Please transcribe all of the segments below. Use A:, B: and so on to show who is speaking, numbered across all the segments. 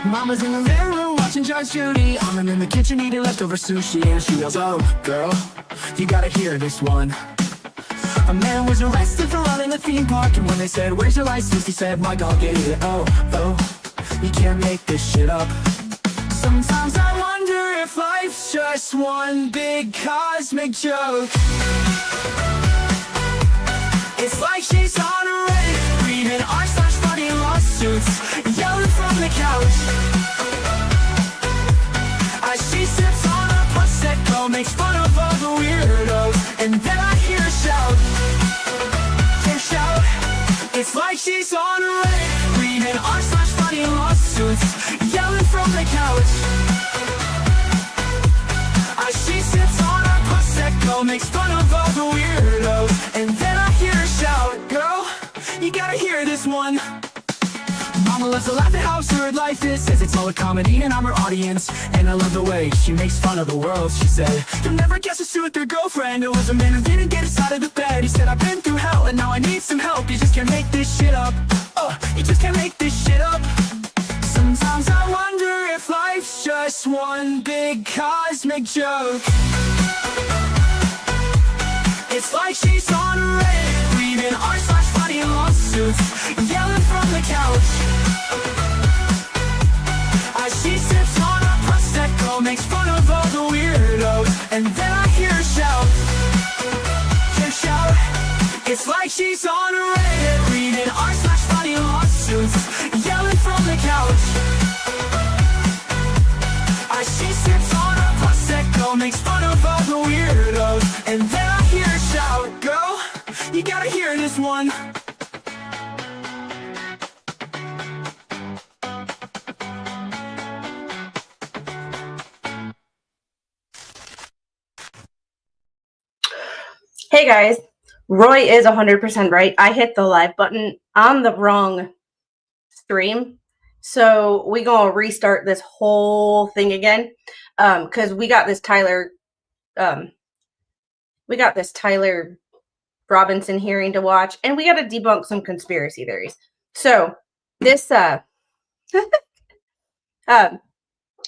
A: Mama's in the living room watching Judge Judy. I'm in the kitchen eating leftover sushi, and she yells, "Oh, girl, you gotta hear this one." A man was arrested for running the theme park, and when they said, "Where's your license?" he said, "My dog ate it." Oh, you can't make this shit up. Sometimes I wonder if life's just one big cosmic joke. It's like she's on a Reddit, reading r/funny lawsuits, yelling from the couch. As she sips on a Prosecco, makes fun of all the weirdos, and then I hear her shout. It's like she's on a Reddit, reading r/funny lawsuits, yelling from the couch. As she sips on a Prosecco, makes fun of all the weirdos, and then I hear her shout, "Girl, you gotta hear this one." Mama loves to laugh at how absurd life is, says it's all a comedy and I'm her audience. And I love the way she makes fun of the world. She said, "You'll never guess who's with their girlfriend. It was a man who didn't get us out of the bed. He said, I've been through hell and now I need some help. You just can't make this shit up. You just can't make this shit up." Sometimes I wonder if life's just one big cosmic joke. It's like she's on a Reddit, reading r/funny lawsuits, yelling from the couch. As she sips on a Prosecco, makes fun of all the weirdos, and then I hear her shout. It's like she's on a Reddit, reading r/funny lawsuits, yelling from the couch. As she sips on a Prosecco, makes fun of all the weirdos, and then I hear her shout, "Girl, you gotta hear this one."
B: Hey guys, Roy is 100% right. I hit the live button on the wrong stream. So we gonna restart this whole thing again. Cause we got this Tyler Robinson hearing to watch, and we gotta debunk some conspiracy theories. So this I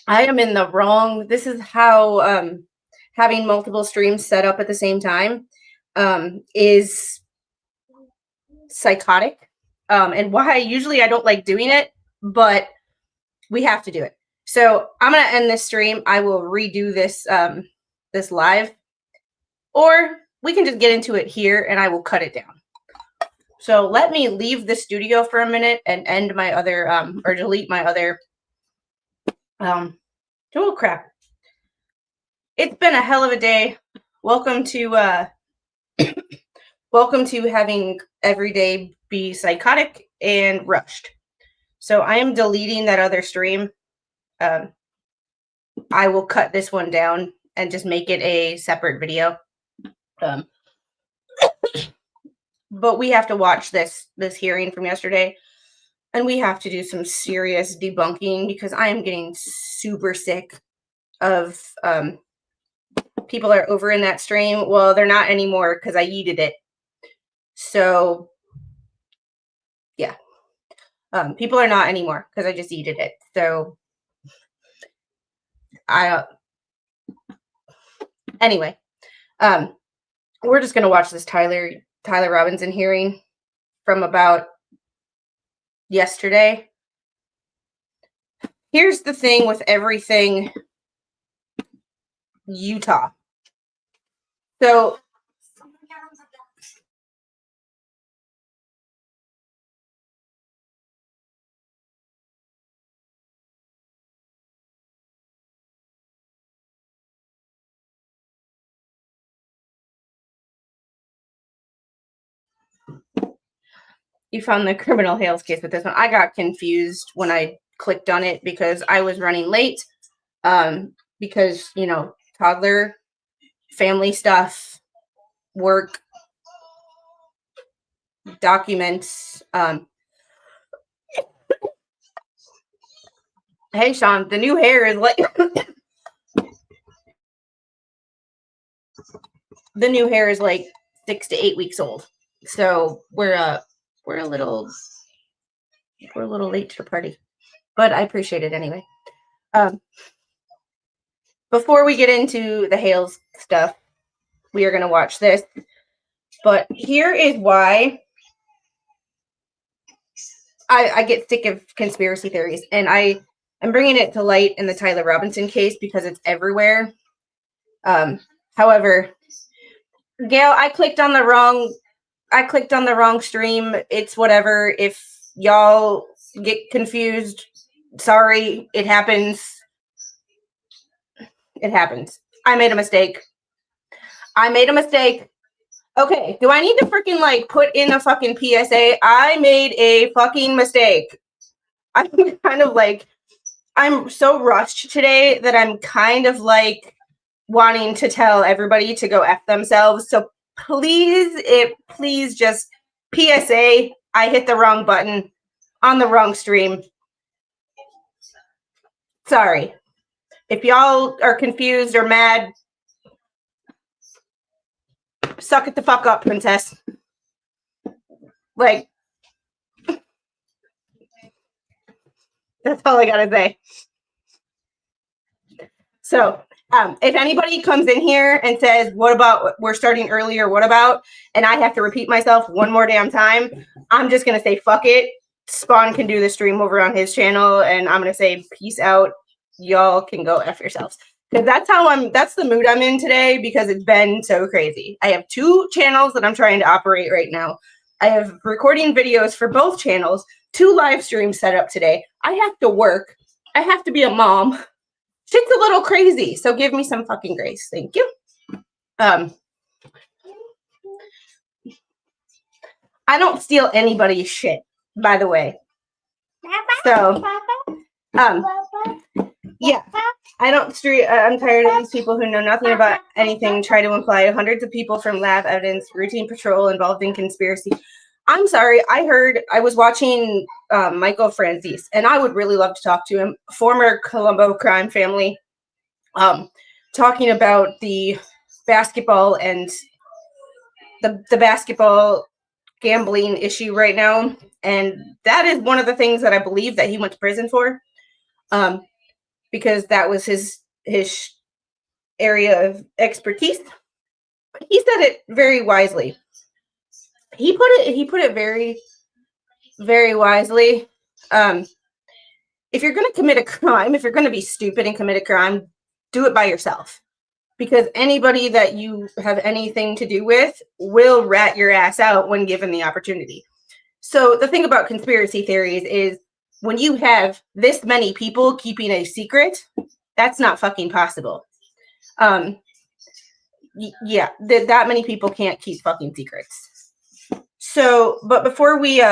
B: am in the wrong. This is how having multiple streams set up at the same time is psychotic, and why usually I don't like doing it, but we have to do it. So I'm gonna end this stream. I will redo this this live, or we can just get into it here and I will cut it down. So let me leave the studio for a minute and end my other or delete my other oh crap. It's been a hell of a day. Welcome to welcome to having every day be psychotic and rushed. So I am deleting that other stream. I will cut this one down and just make it a separate video. But we have to watch this hearing from yesterday, and we have to do some serious debunking because I am getting super sick of people are over in that stream. Well, they're not anymore because I yeeted it. So yeah, people are not anymore because I just yeeted it. So anyway, we're just gonna watch this Tyler Robinson hearing from about yesterday. Here's the thing with everything Utah. So you found the criminal Hale's case with this one. I got confused when I clicked on it because I was running late. Because, you know, toddler, family stuff, work, documents. Hey, Sean, the new hair is like the new hair is like 6 to 8 weeks old. So we're a little late to the party. but I appreciate it anyway. Before we get into the Hale's stuff, we are going to watch this. But here is why I get sick of conspiracy theories. And I'm bringing it to light in the Tyler Robinson case because it's everywhere. However, Gail, I clicked on the wrong stream. It's whatever. If y'all get confused, sorry, it happens. It happens. I made a mistake. Okay, do I need to freaking like put in a fucking PSA? I made a fucking mistake. I'm kind of like, I'm so rushed today that I'm kind of like wanting to tell everybody to go F themselves. So please just PSA, I hit the wrong button on the wrong stream. Sorry. If y'all are confused or mad, suck it the fuck up, princess. Like, that's all I gotta say. So, if anybody comes in here and says, what about, we're starting earlier, what about, and I have to repeat myself one more damn time, I'm just gonna say, fuck it. Spawn can do the stream over on his channel, and I'm gonna say, peace out. Y'all can go F yourselves. Because that's the mood I'm in today because it's been so crazy. I have 2 channels that I'm trying to operate right now. I have recording videos for both channels, 2 live streams set up today. I have to work. I have to be a mom. Shit's a little crazy, so give me some fucking grace. Thank you. I don't steal anybody's shit, by the way. So, yeah, I don't I'm tired of these people who know nothing about anything try to imply hundreds of people from lab evidence, routine patrol involved in conspiracy. I'm sorry, I was watching Michael Franzese, and I would really love to talk to him, former Colombo crime family, talking about the basketball and the basketball gambling issue right now. And that is one of the things that I believe that he went to prison for, because that was his area of expertise. But he said it very wisely. He put it very, very wisely. If you're going to commit a crime, if you're going to be stupid and commit a crime, do it by yourself. Because anybody that you have anything to do with will rat your ass out when given the opportunity. So the thing about conspiracy theories is when you have this many people keeping a secret, that's not fucking possible. Yeah, that many people can't keep fucking secrets. So, but before we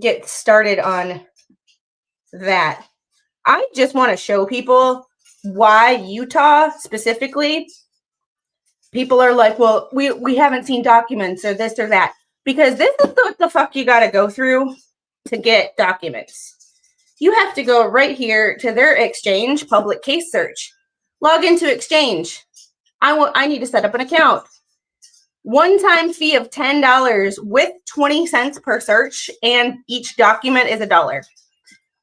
B: get started on that, I just want to show people why Utah specifically, people are like, well, we haven't seen documents or this or that. Because this is what the fuck you got to go through to get documents. You have to go right here to their Exchange public case search. Log into Exchange. I need to set up an account. One-time fee of $10 with 20 cents per search, and each document is $1.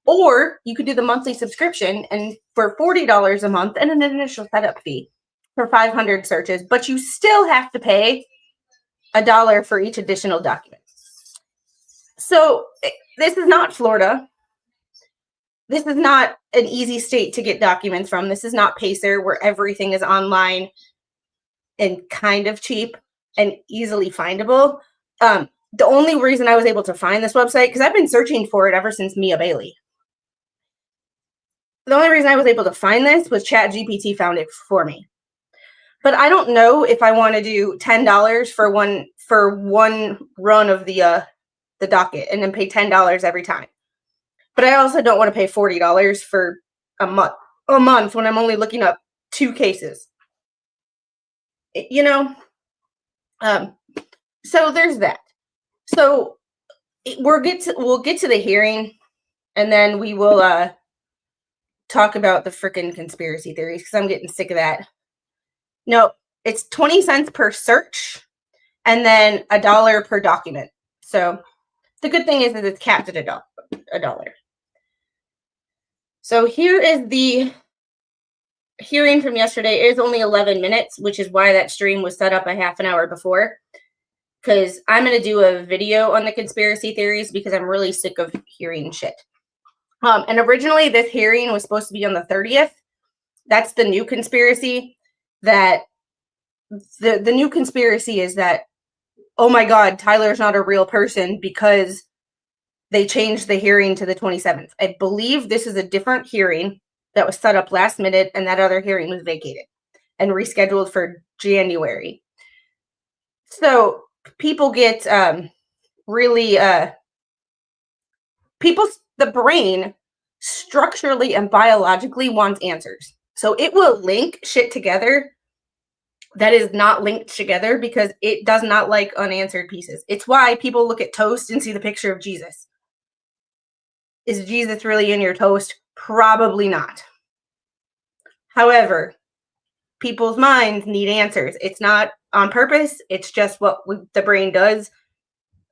B: Or you could do the monthly subscription and for $40 a month and an initial setup fee for 500 searches, but you still have to pay $1 for each additional document. So this is not Florida. This is not an easy state to get documents from. This is not Pacer, where everything is online and kind of cheap and easily findable. The only reason I was able to find this website, because I've been searching for it ever since Mia Bailey. The only reason I was able to find this was ChatGPT found it for me. But I don't know if I want to do $10 for one run of the docket and then pay $10 every time. But I also don't want to pay $40 for a month when I'm only looking up 2 cases. You know, so there's that. So we'll get to the hearing, and then we will talk about the freaking conspiracy theories, because I'm getting sick of that. No, it's 20 cents per search, and then $1 per document. So the good thing is that it's capped at $1. So here is the hearing from yesterday. It is only 11 minutes, which is why that stream was set up a half an hour before. Because I'm going to do a video on the conspiracy theories because I'm really sick of hearing shit. And originally this hearing was supposed to be on the 30th. That's the new conspiracy. That the new conspiracy is that, oh my God, Tyler's not a real person because they changed the hearing to the 27th. I believe this is a different hearing that was set up last minute, and that other hearing was vacated and rescheduled for January. So people get the brain structurally and biologically wants answers. So it will link shit together that is not linked together because it does not like unanswered pieces. It's why people look at toast and see the picture of Jesus. Is Jesus really in your toast? Probably not. However, people's minds need answers. It's not on purpose. It's just what the brain does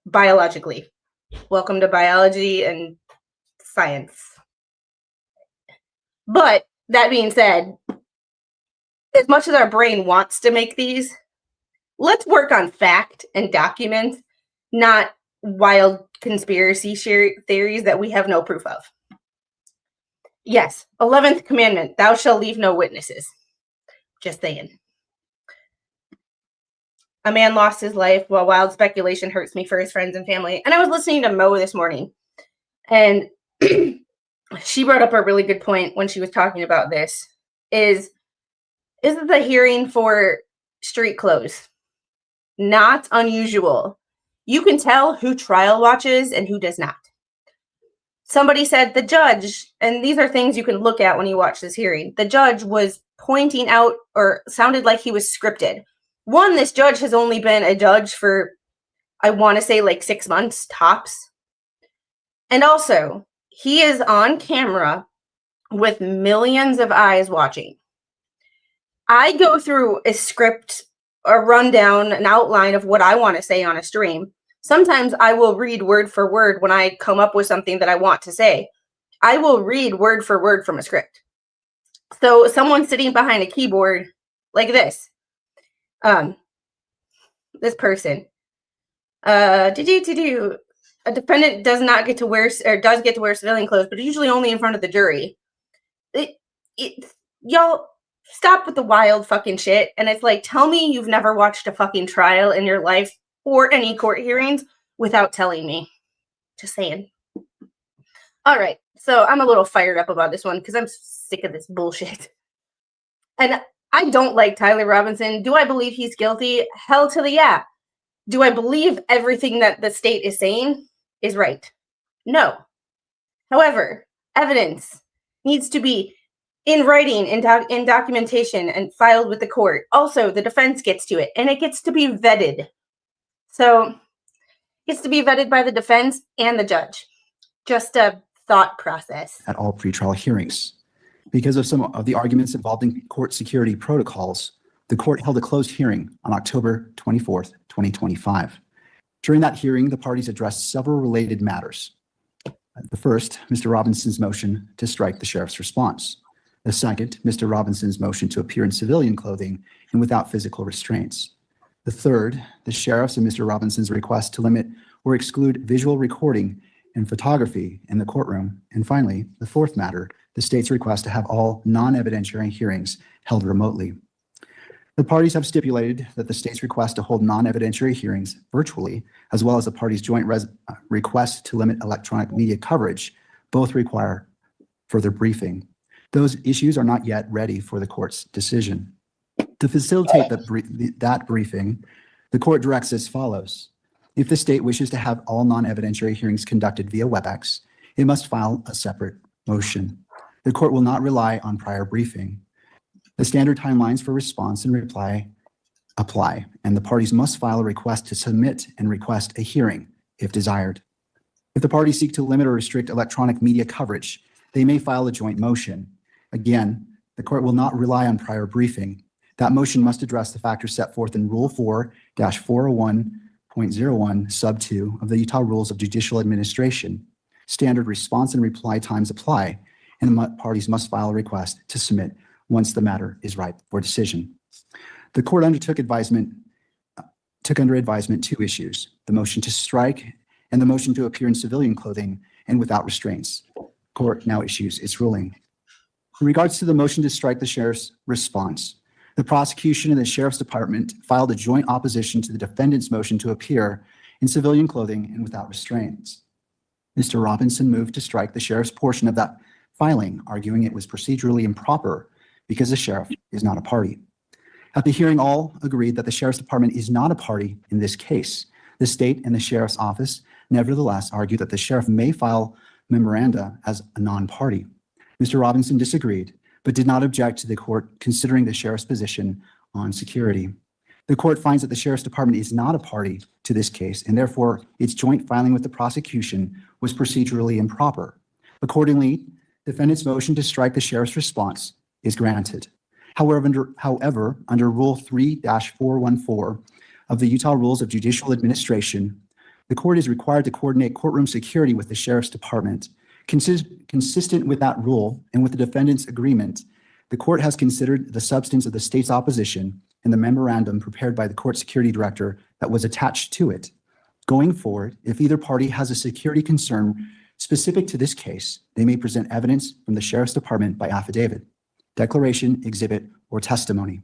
B: biologically. Welcome to biology and science. But that being said, as much as our brain wants to make these, let's work on fact and documents, not wild conspiracy theories that we have no proof of. Yes, 11th commandment, thou shalt leave no witnesses. Just saying. A man lost his life while wild speculation hurts me for his friends and family. And I was listening to Mo this morning, and she brought up a really good point when she was talking about this. Isn't the hearing for street clothes not unusual? You can tell who trial watches and who does not. Somebody said the judge, and these are things you can look at when you watch this hearing, the judge was pointing out or sounded like he was scripted. One, this judge has only been a judge for, I want to say, like 6 months tops. And also, he is on camera with millions of eyes watching. I go through a script, a rundown, an outline of what I want to say on a stream. Sometimes I will read word for word when I come up with something that I want to say. I will read word for word from a script. So someone sitting behind a keyboard like this, this person, a defendant does not get to wear, or does get to wear civilian clothes, but usually only in front of the jury. Y'all stop with the wild fucking shit. And it's like, tell me you've never watched a fucking trial in your life or any court hearings without telling me. Just saying. All right. So I'm a little fired up about this one because I'm sick of this bullshit. And I don't like Tyler Robinson. Do I believe he's guilty? Hell to the yeah. Do I believe everything that the state is saying is right? No. However, evidence needs to be in writing, in documentation, and filed with the court. Also, the defense gets to it, and it gets to be vetted. So, it gets to be vetted by the defense and the judge. Just a thought process.
C: At all pretrial hearings. Because of some of the arguments involved in court security protocols, the court held a closed hearing on October 24th, 2025. During that hearing, the parties addressed several related matters. The first, Mr. Robinson's motion to strike the sheriff's response. The second, Mr. Robinson's motion to appear in civilian clothing and without physical restraints. The third, the sheriff's and Mr. Robinson's request to limit or exclude visual recording and photography in the courtroom. And finally, the fourth matter, the state's request to have all non-evidentiary hearings held remotely. The parties have stipulated that the state's request to hold non-evidentiary hearings virtually, as well as the parties' joint request to limit electronic media coverage, both require further briefing. Those issues are not yet ready for the court's decision. To facilitate that briefing, the court directs as follows. If the state wishes to have all non-evidentiary hearings conducted via WebEx, it must file a separate motion. The court will not rely on prior briefing. The standard timelines for response and reply apply, and the parties must file a request to submit and request a hearing if desired. If the parties seek to limit or restrict electronic media coverage, they may file a joint motion. Again, the court will not rely on prior briefing. That motion must address the factors set forth in Rule 4-401.01 sub 2 of the Utah Rules of Judicial Administration. Standard response and reply times apply, and the parties must file a request to submit once the matter is ripe for decision. The court took under advisement two issues: the motion to strike and the motion to appear in civilian clothing and without restraints. Court now issues its ruling. In regards to the motion to strike the sheriff's response, the prosecution and the sheriff's department filed a joint opposition to the defendant's motion to appear in civilian clothing and without restraints. Mr. Robinson moved to strike the sheriff's portion of that filing, arguing it was procedurally improper because the sheriff is not a party. At the hearing, all agreed that the sheriff's department is not a party in this case. The state and the sheriff's office nevertheless argued that the sheriff may file memoranda as a non-party. Mr. Robinson disagreed, but did not object to the court considering the sheriff's position on security. The court finds that the sheriff's department is not a party to this case, and therefore its joint filing with the prosecution was procedurally improper. Accordingly, defendant's motion to strike the sheriff's response is granted. However, under Rule 3-414 of the Utah Rules of Judicial Administration, the court is required to coordinate courtroom security with the sheriff's department. Consistent with that rule and with the defendant's agreement, the court has considered the substance of the state's opposition and the memorandum prepared by the court security director that was attached to it. Going forward, if either party has a security concern specific to this case, they may present evidence from the sheriff's department by affidavit, declaration, exhibit, or testimony.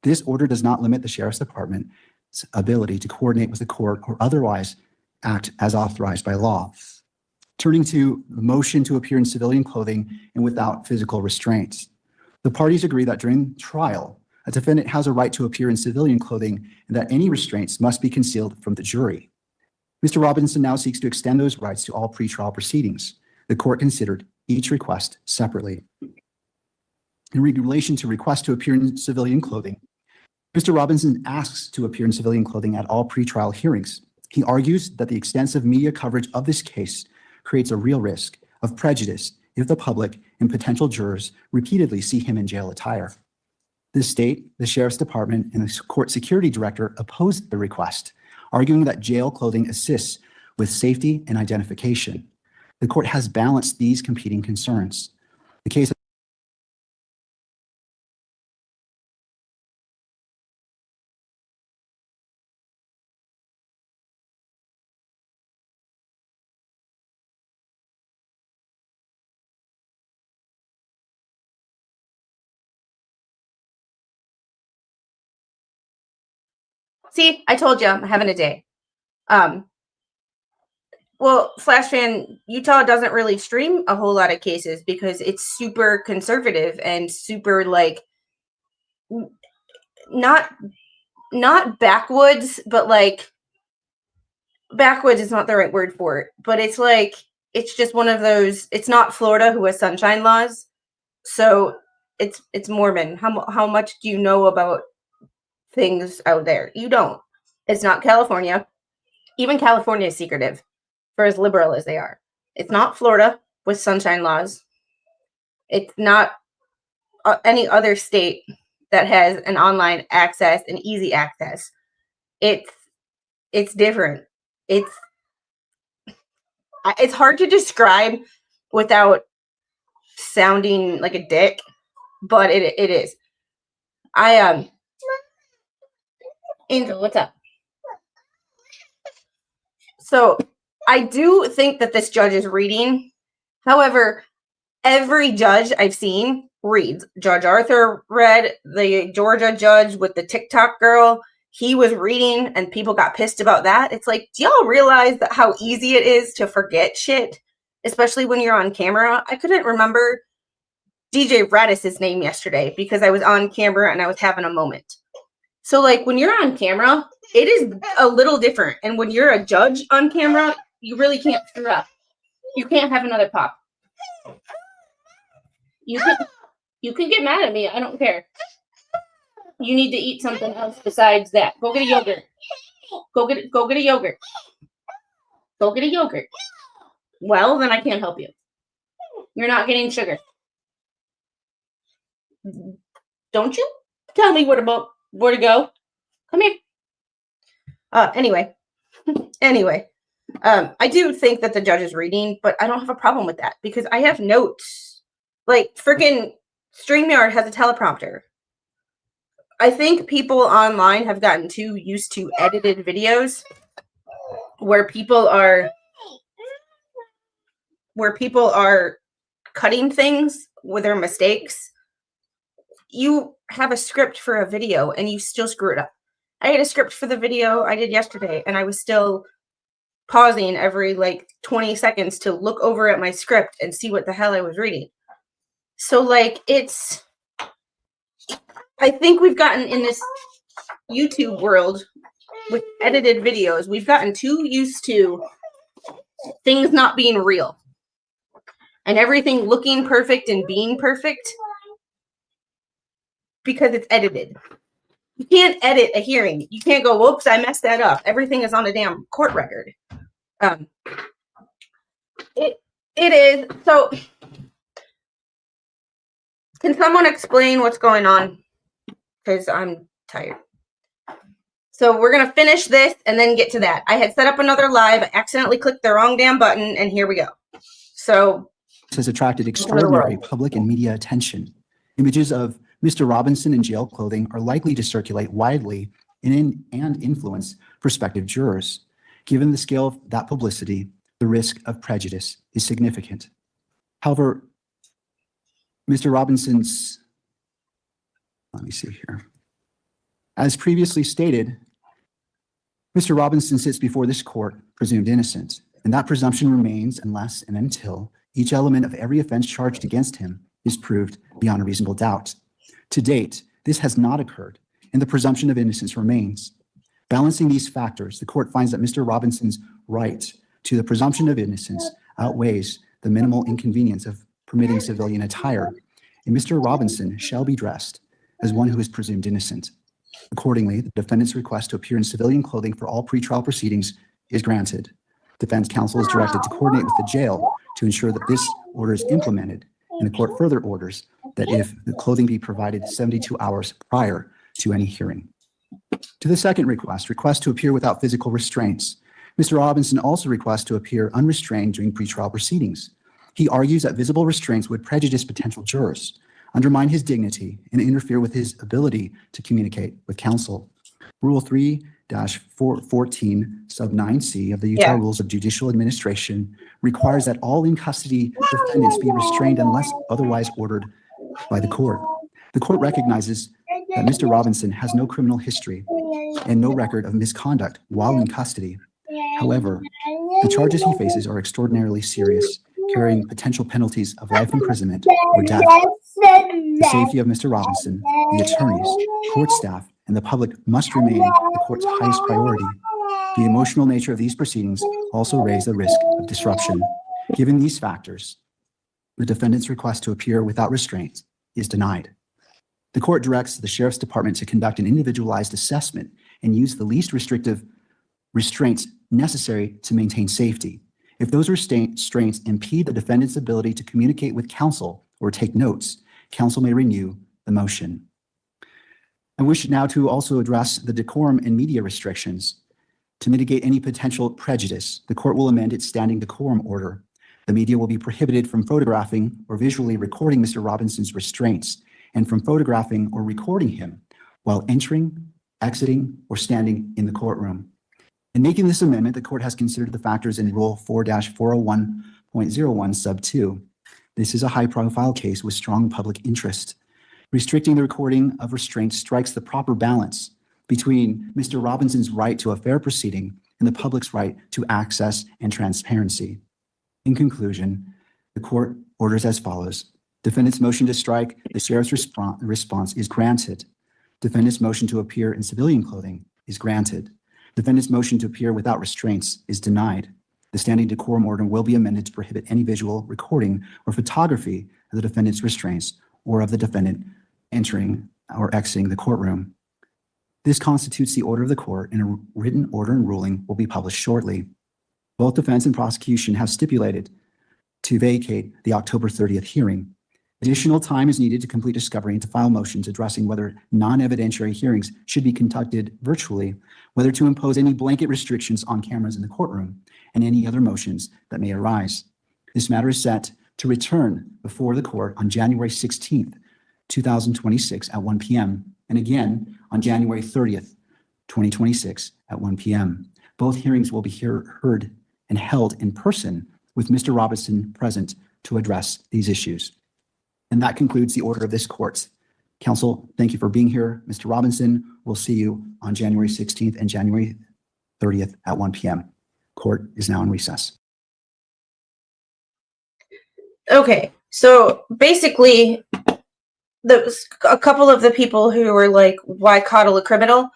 C: This order does not limit the sheriff's department's ability to coordinate with the court or otherwise act as authorized by law. Turning to the motion to appear in civilian clothing and without physical restraints. The parties agree that during trial, a defendant has a right to appear in civilian clothing and that any restraints must be concealed from the jury. Mr. Robinson now seeks to extend those rights to all pretrial proceedings. The court considered each request separately. In relation to requests to appear in civilian clothing, Mr. Robinson asks to appear in civilian clothing at all pretrial hearings. He argues that the extensive media coverage of this case creates a real risk of prejudice if the public and potential jurors repeatedly see him in jail attire. The state, the sheriff's department, and the court security director opposed the request, arguing that jail clothing assists with safety and identification. The court has balanced these competing concerns. The case
B: See, I told you I'm having a day. Well, Flash fan, Utah doesn't really stream a whole lot of cases because it's super conservative and super like not backwoods, but like backwoods is not the right word for it. But it's like it's just one of those. It's not Florida who has sunshine laws, so it's Mormon. How much do you know about things out there? You don't. It's not California. Even California is secretive for as liberal as they are. It's not Florida with sunshine laws. It's not any other state that has an online access and easy access. It's different. It's hard to describe without sounding like a dick, but it is. Angel, what's up? So I do think that this judge is reading. However, every judge I've seen reads. Judge Arthur read, the Georgia judge with the TikTok girl, he was reading and people got pissed about that. It's like, do y'all realize that how easy it is to forget shit, especially when you're on camera? I couldn't remember DJ Radis's name yesterday because I was on camera and I was having a moment. So like when you're on camera, it is a little different. And when you're a judge on camera, you really can't screw up. You can't have another pop. You can get mad at me. I don't care. You need to eat something else besides that. Go get a yogurt. Go get a yogurt. Go get a yogurt. Well, then I can't help you. You're not getting sugar. Don't you tell me where to go. Come here. Anyway, I do think that the judge is reading, but I don't have a problem with that because I have notes Like, freaking StreamYard has a teleprompter. I think people online have gotten too used to edited videos where people are cutting things with their mistakes. You have a script for a video and you still screw it up. I had a script for the video I did yesterday and I was still pausing every like 20 seconds to look over at my script and see what the hell I was reading. So like I think we've gotten in this YouTube world with edited videos, we've gotten too used to things not being real and everything looking perfect and being perfect because it's edited. You can't edit a hearing. You can't go, whoops, I messed that up. Everything is on a damn court record. It is. So can someone explain what's going on? Because I'm tired. So we're going to finish this and then get to that. I had set up another live, accidentally clicked the wrong damn button, and here we go. So
C: This has attracted extraordinary public and media attention. Images of Mr. Robinson in jail clothing are likely to circulate widely and influence prospective jurors. Given the scale of that publicity, the risk of prejudice is significant. However, Mr. Robinson's, let me see here. As previously stated, Mr. Robinson sits before this court presumed innocent, and that presumption remains unless and until each element of every offense charged against him is proved beyond a reasonable doubt. To date, this has not occurred, and the presumption of innocence remains. Balancing these factors, the court finds that Mr. Robinson's right to the presumption of innocence outweighs the minimal inconvenience of permitting civilian attire, and Mr. Robinson shall be dressed as one who is presumed innocent. Accordingly, the defendant's request to appear in civilian clothing for all pretrial proceedings is granted. Defense counsel is directed to coordinate with the jail to ensure that this order is implemented, and the court further orders that if the clothing be provided 72 hours prior to any hearing. To the second request to appear without physical restraints, Mr. Robinson also requests to appear unrestrained during pretrial proceedings. He argues that visible restraints would prejudice potential jurors, undermine his dignity, and interfere with his ability to communicate with counsel. Rule 3-14 sub 9C of the Utah Rules of Judicial Administration requires that all in custody defendants be restrained unless otherwise ordered by the court. The court recognizes that Mr. Robinson has no criminal history and no record of misconduct while in custody. However, the charges he faces are extraordinarily serious, carrying potential penalties of life imprisonment or death. The safety of Mr. Robinson, the attorneys, court staff, and the public must remain the court's highest priority. The emotional nature of these proceedings also raise the risk of disruption. Given these factors, the defendant's request to appear without restraints is denied. The court directs the Sheriff's Department to conduct an individualized assessment and use the least restrictive restraints necessary to maintain safety. If those restraints impede the defendant's ability to communicate with counsel or take notes, counsel may renew the motion. I wish now to also address the decorum and media restrictions. To mitigate any potential prejudice, the court will amend its standing decorum order. The media will be prohibited from photographing or visually recording Mr. Robinson's restraints and from photographing or recording him while entering, exiting, or standing in the courtroom. In making this amendment, the court has considered the factors in Rule 4-401.01 sub 2. This is a high-profile case with strong public interest. Restricting the recording of restraints strikes the proper balance between Mr. Robinson's right to a fair proceeding and the public's right to access and transparency. In conclusion, the court orders as follows. Defendant's motion to strike the sheriff's response is granted. Defendant's motion to appear in civilian clothing is granted. Defendant's motion to appear without restraints is denied. The standing decorum order will be amended to prohibit any visual recording or photography of the defendant's restraints or of the defendant entering or exiting the courtroom. This constitutes the order of the court, and a written order and ruling will be published shortly. Both defense and prosecution have stipulated to vacate the October 30th hearing. Additional time is needed to complete discovery and to file motions addressing whether non-evidentiary hearings should be conducted virtually, whether to impose any blanket restrictions on cameras in the courtroom, and any other motions that may arise. This matter is set to return before the court on January 16th, 2026 at 1 p.m. and again on January 30th, 2026 at 1 p.m. Both hearings will be heard and held in person with Mr. Robinson present to address these issues. And that concludes the order of this court. Counsel, thank you for being here. Mr. Robinson, we'll see you on January 16th and January 30th at 1 p.m. Court is now in recess.
B: Okay, so basically, a couple of the people who were like, "Why coddle a criminal?"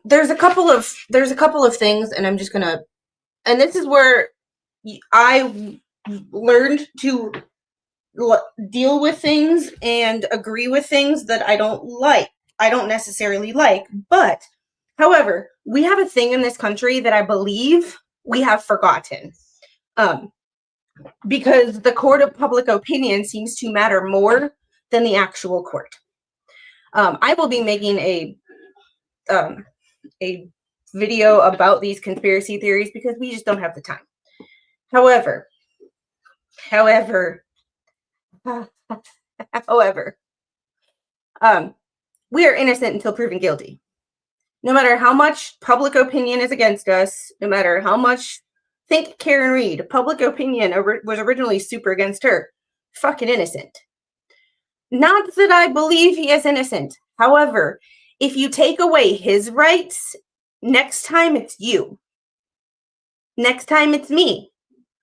B: There's a couple of things, and I'm just gonna, and this is where I learned to deal with things and agree with things that I don't necessarily like. But, however, we have a thing in this country that I believe we have forgotten. Because the court of public opinion seems to matter more than the actual court. I will be making a video about these conspiracy theories because we just don't have the time. However, we are innocent until proven guilty. No matter how much public opinion is against us, no matter how much, think Karen Reed, public opinion was originally super against her. Fucking innocent. Not that I believe he is innocent. However, if you take away his rights, next time it's you. Next time it's me.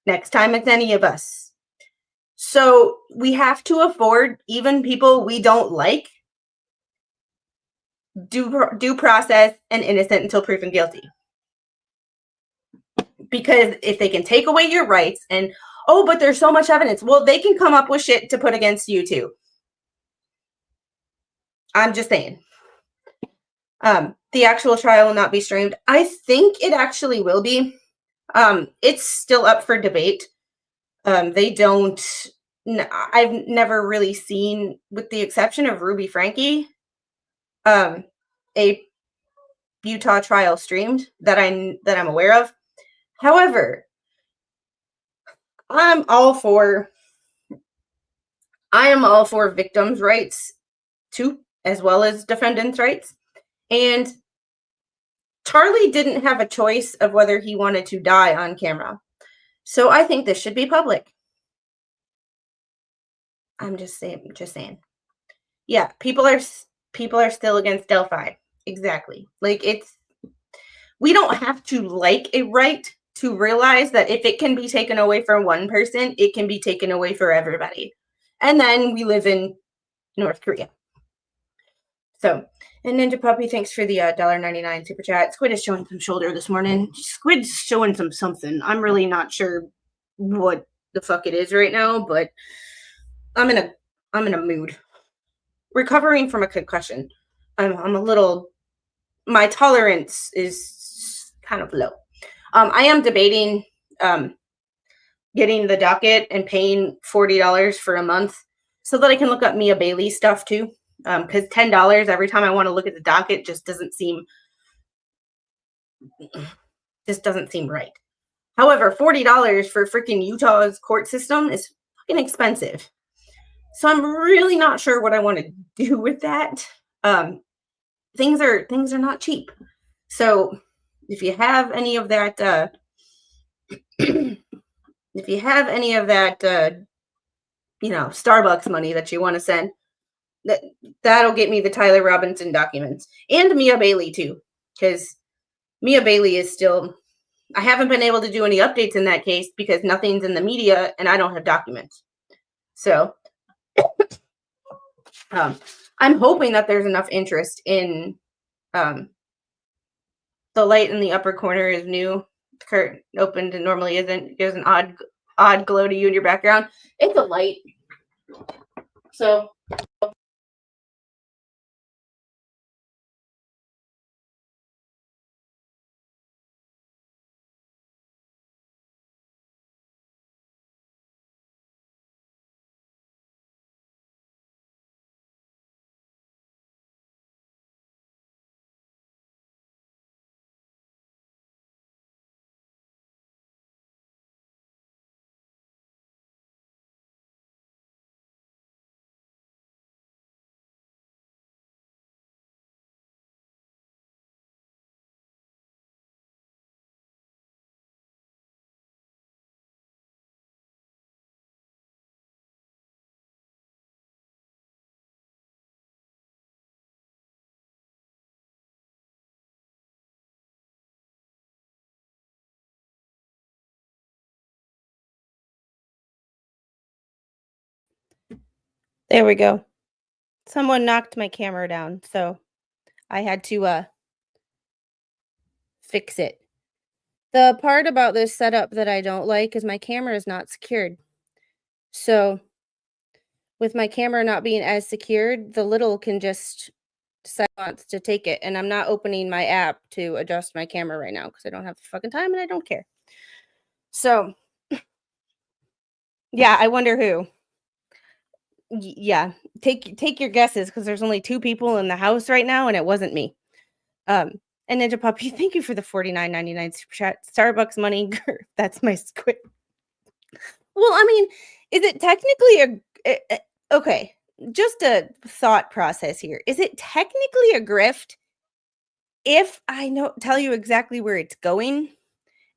B: Next time it's any of us. So we have to afford even people we don't like due process and innocent until proven guilty. Because if they can take away your rights and, oh, but there's so much evidence, well, they can come up with shit to put against you too. I'm just saying. The actual trial will not be streamed. I think it actually will be. It's still up for debate. They don't, I've never really seen, with the exception of Ruby Frankie, a Utah trial streamed that I'm aware of. However, I am all for victims' rights too, as well as defendants' rights. And Charlie didn't have a choice of whether he wanted to die on camera. So I think this should be public. I'm just saying. Yeah, people are still against Delphi. Exactly. Like, we don't have to like a right to realize that if it can be taken away from one person, it can be taken away for everybody. And then we live in North Korea. So, and Ninja Puppy, thanks for the $1.99 super chat. Squid is showing some shoulder this morning. Squid's showing something. I'm really not sure what the fuck it is right now, but I'm in a mood. Recovering from a concussion. I'm a little, my tolerance is kind of low. I am debating getting the docket and paying $40 for a month so that I can look up Mia Bailey stuff too. Because $10 every time I want to look at the docket just doesn't seem right. However, $40 for freaking Utah's court system is fucking expensive. So I'm really not sure what I want to do with that. Things are not cheap. So if you have any of that, Starbucks money that you want to send, that'll get me the Tyler Robinson documents and Mia Bailey too, because Mia Bailey is still, I haven't been able to do any updates in that case because nothing's in the media and I don't have documents. So I'm hoping that there's enough interest in the light in the upper corner is new. The curtain opened and normally isn't. There's an odd glow to you in your background. It's a light. So There we go. Someone knocked my camera down, so I had to fix it. The part about this setup that I don't like is my camera is not secured. So with my camera not being as secured, the little can just decide it wants to take it. And I'm not opening my app to adjust my camera right now because I don't have the fucking time and I don't care. So yeah, I wonder who. Yeah, take your guesses because there's only 2 people in the house right now and it wasn't me. And Ninja Puppy, thank you for the $49.99 super chat. Starbucks money, that's my squid. Well, I mean, is it technically okay? Just a thought process here. Is it technically a grift if I tell you exactly where it's going,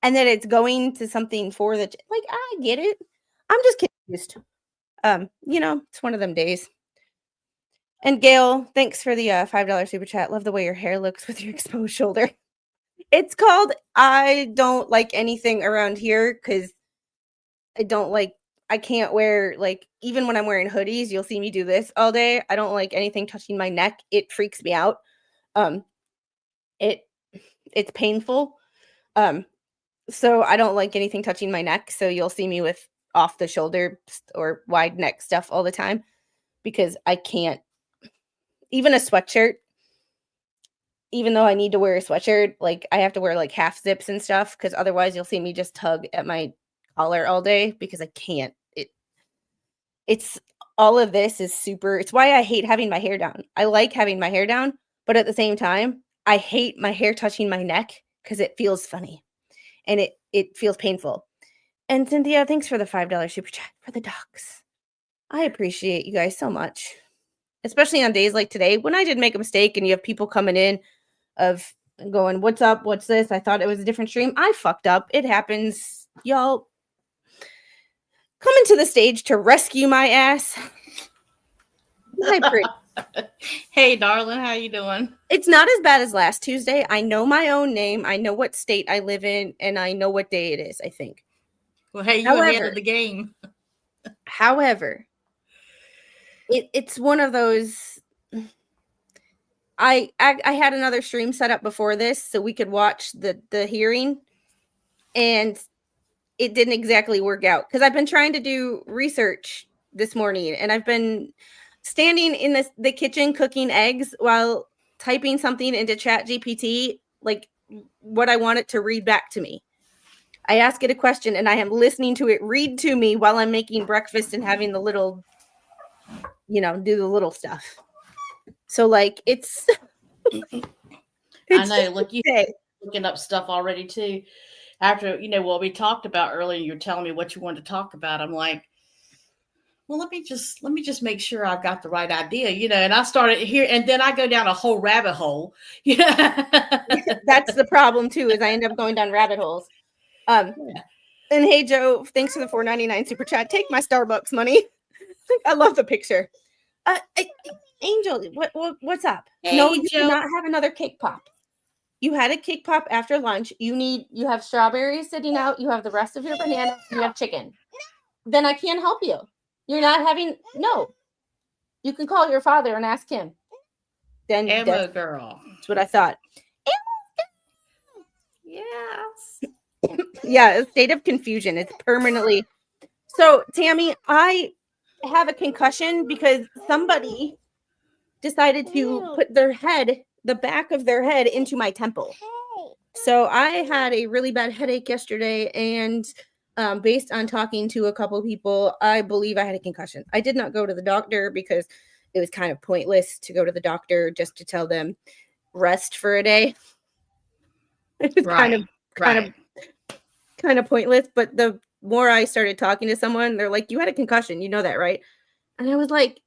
B: and that it's going to something for the like? I get it. I'm just confused. It's one of them days. And Gail, thanks for the $5 super chat. Love the way your hair looks with your exposed shoulder. It's called I don't like anything around here because I can't wear, like, even when I'm wearing hoodies, you'll see me do this all day. I don't like anything touching my neck. It freaks me out. It's painful. So I don't like anything touching my neck. So you'll see me with off the shoulder or wide neck stuff all the time because I can't. Even a sweatshirt, even though I need to wear a sweatshirt, like I have to wear like half zips and stuff because otherwise you'll see me just tug at my collar all day because I can't. It's all of this is super. It's why I hate having my hair down. I like having my hair down, but at the same time, I hate my hair touching my neck because it feels funny and it feels painful. And Cynthia, thanks for the $5 super chat for the docs. I appreciate you guys so much. Especially on days like today when I did make a mistake and you have people coming in of going, what's up? What's this? I thought it was a different stream. I fucked up. It happens. Y'all coming to the stage to rescue my ass. Hi, pretty.
D: Hey, darling. How you doing?
B: It's not as bad as last Tuesday. I know my own name. I know what state I live in. And I know what day it is, I think.
D: Well, hey, you're ahead of the game.
B: However, it's one of those. I had another stream set up before this so we could watch the hearing, and it didn't exactly work out because I've been trying to do research this morning, and I've been standing in the kitchen cooking eggs while typing something into ChatGPT, like what I want it to read back to me. I ask it a question, and I am listening to it read to me while I'm making breakfast and having the little, do the little stuff. So, like, it's
D: I know. Look, you looking up stuff already too. After what we talked about earlier, you're telling me what you wanted to talk about. I'm like, well, let me just make sure I've got the right idea, And I started here, and then I go down a whole rabbit hole.
B: That's the problem too. Is I end up going down rabbit holes. And hey, Joe, thanks for the $4.99 super chat. Take my Starbucks money. I love the picture. Angel, what's up?
D: Hey,
B: no, you
D: Joe.
B: cannot have another cake pop. You had a cake pop after lunch. You have strawberries sitting out. You have the rest of your banana. You have chicken. Then I can't help you. You're not having. No. You can call your father and ask him. Then
D: Emma girl.
B: That's what I thought.
D: Yes.
B: Yeah, a state of confusion. It's permanently. So, Tammy, I have a concussion because somebody decided to put the back of their head into my temple. So I had a really bad headache yesterday, and based on talking to a couple people, I believe I had a concussion. I did not go to the doctor because it was kind of pointless to go to the doctor just to tell them rest for a day. It was kind of pointless. But the more I started talking to someone, they're like, "You had a concussion, you know that, right?" And I was like,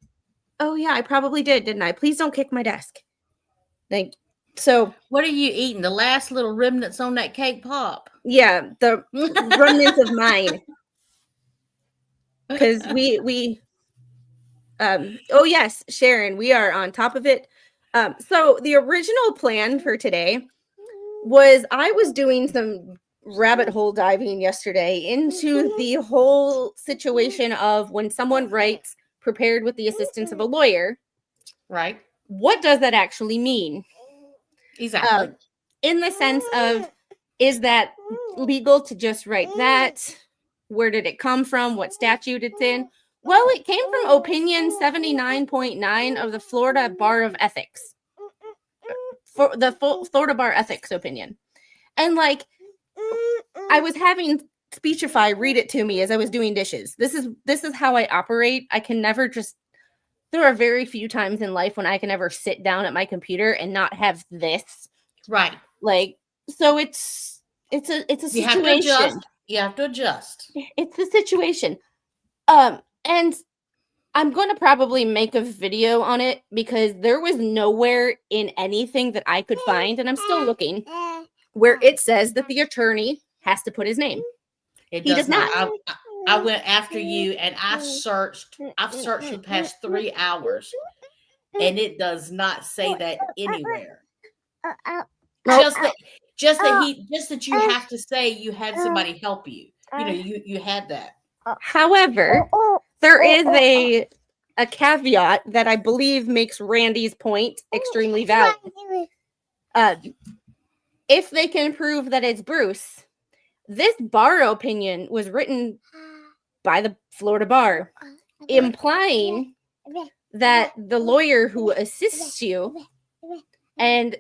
B: "Oh yeah, I probably did, didn't I? Please don't kick my desk." Like, so
D: what are you eating? The last little remnants on that cake pop?
B: Yeah, the remnants of mine. Because we oh yes, Sharon, we are on top of it. So the original plan for today was I was doing some rabbit hole diving yesterday into the whole situation of when someone writes prepared with the assistance of a lawyer.
D: Right.
B: What does that actually mean?
D: Exactly.
B: In the sense of, is that legal to just write that? Where did it come from? What statute it's in? Well, it came from opinion 79.9 of the Florida Bar of Ethics. For the Florida Bar Ethics opinion. And like, I was having Speechify read it to me as I was doing dishes. This is how I operate. I can never just, there are very few times in life when I can ever sit down at my computer and not have this.
D: Right.
B: Like, so it's a situation.
D: You have to adjust. You have to adjust.
B: It's a situation. And I'm going to probably make a video on it because there was nowhere in anything that I could find, and I'm still looking, where it says that the attorney has to put his name.
D: He
B: does not.
D: I went after you and I've searched for the past 3 hours and it does not say that anywhere. Just that you have to say you had somebody help you. You know, you had that.
B: However, there is a caveat that I believe makes Randy's point extremely valid. If they can prove that it's Bruce, this bar opinion was written by the Florida Bar, implying that the lawyer who assists you, and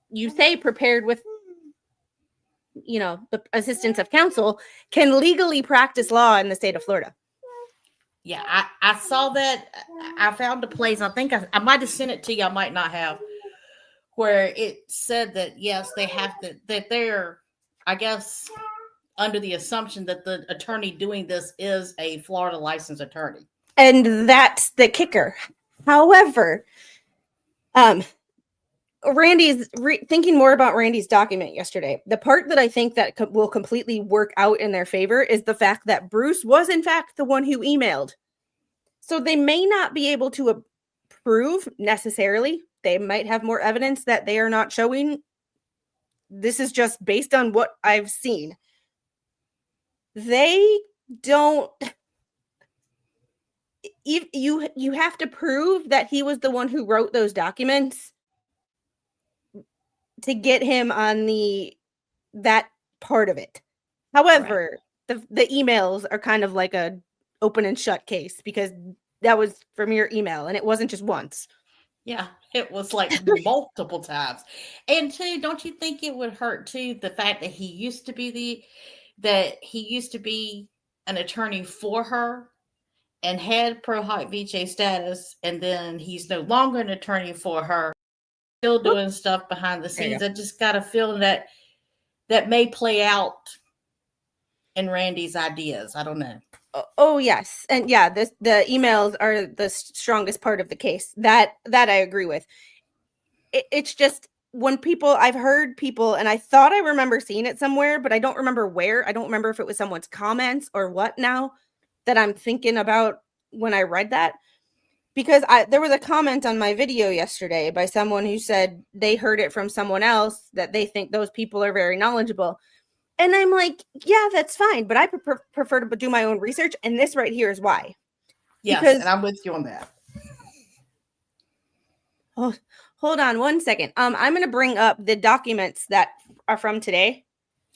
B: you say prepared with, you know, the assistance of counsel, can legally practice law in the state of Florida.
D: Yeah, I saw that. I found a place. I think I might have sent it to you. I might not have. Where it said that, yes, they have to, that they're, I guess, under the assumption that the attorney doing this is a Florida licensed attorney.
B: And that's the kicker. However, Randy's thinking more about Randy's document yesterday. The part that I think that will completely work out in their favor is the fact that Bruce was in fact the one who emailed. So they may not be able to prove necessarily. They might have more evidence that they are not showing. This is just based on what I've seen. They don't. You have to prove that he was the one who wrote those documents to get him on that part of it. However, right, the emails are kind of like a open and shut case because that was from your email and it wasn't just once.
D: Yeah, it was like multiple times. And too, don't you think it would hurt too, the fact that he used to be an attorney for her and had pro hac vice status, and then he's no longer an attorney for her, still doing stuff behind the scenes. I just got a feeling that may play out in Randy's ideas. I don't know.
B: Oh yes, and yeah, the emails are the strongest part of the case. That I agree with. It's just when I've heard people, and I thought I remember seeing it somewhere, but I don't remember where. I don't remember if it was someone's comments or what now that I'm thinking about when I read that. Because there was a comment on my video yesterday by someone who said they heard it from someone else that they think those people are very knowledgeable. And I'm like, yeah, that's fine. But I prefer to do my own research. And this right here is why.
D: Yes, because, and I'm with you on that.
B: Oh, hold on one second. I'm going to bring up the documents that are from today.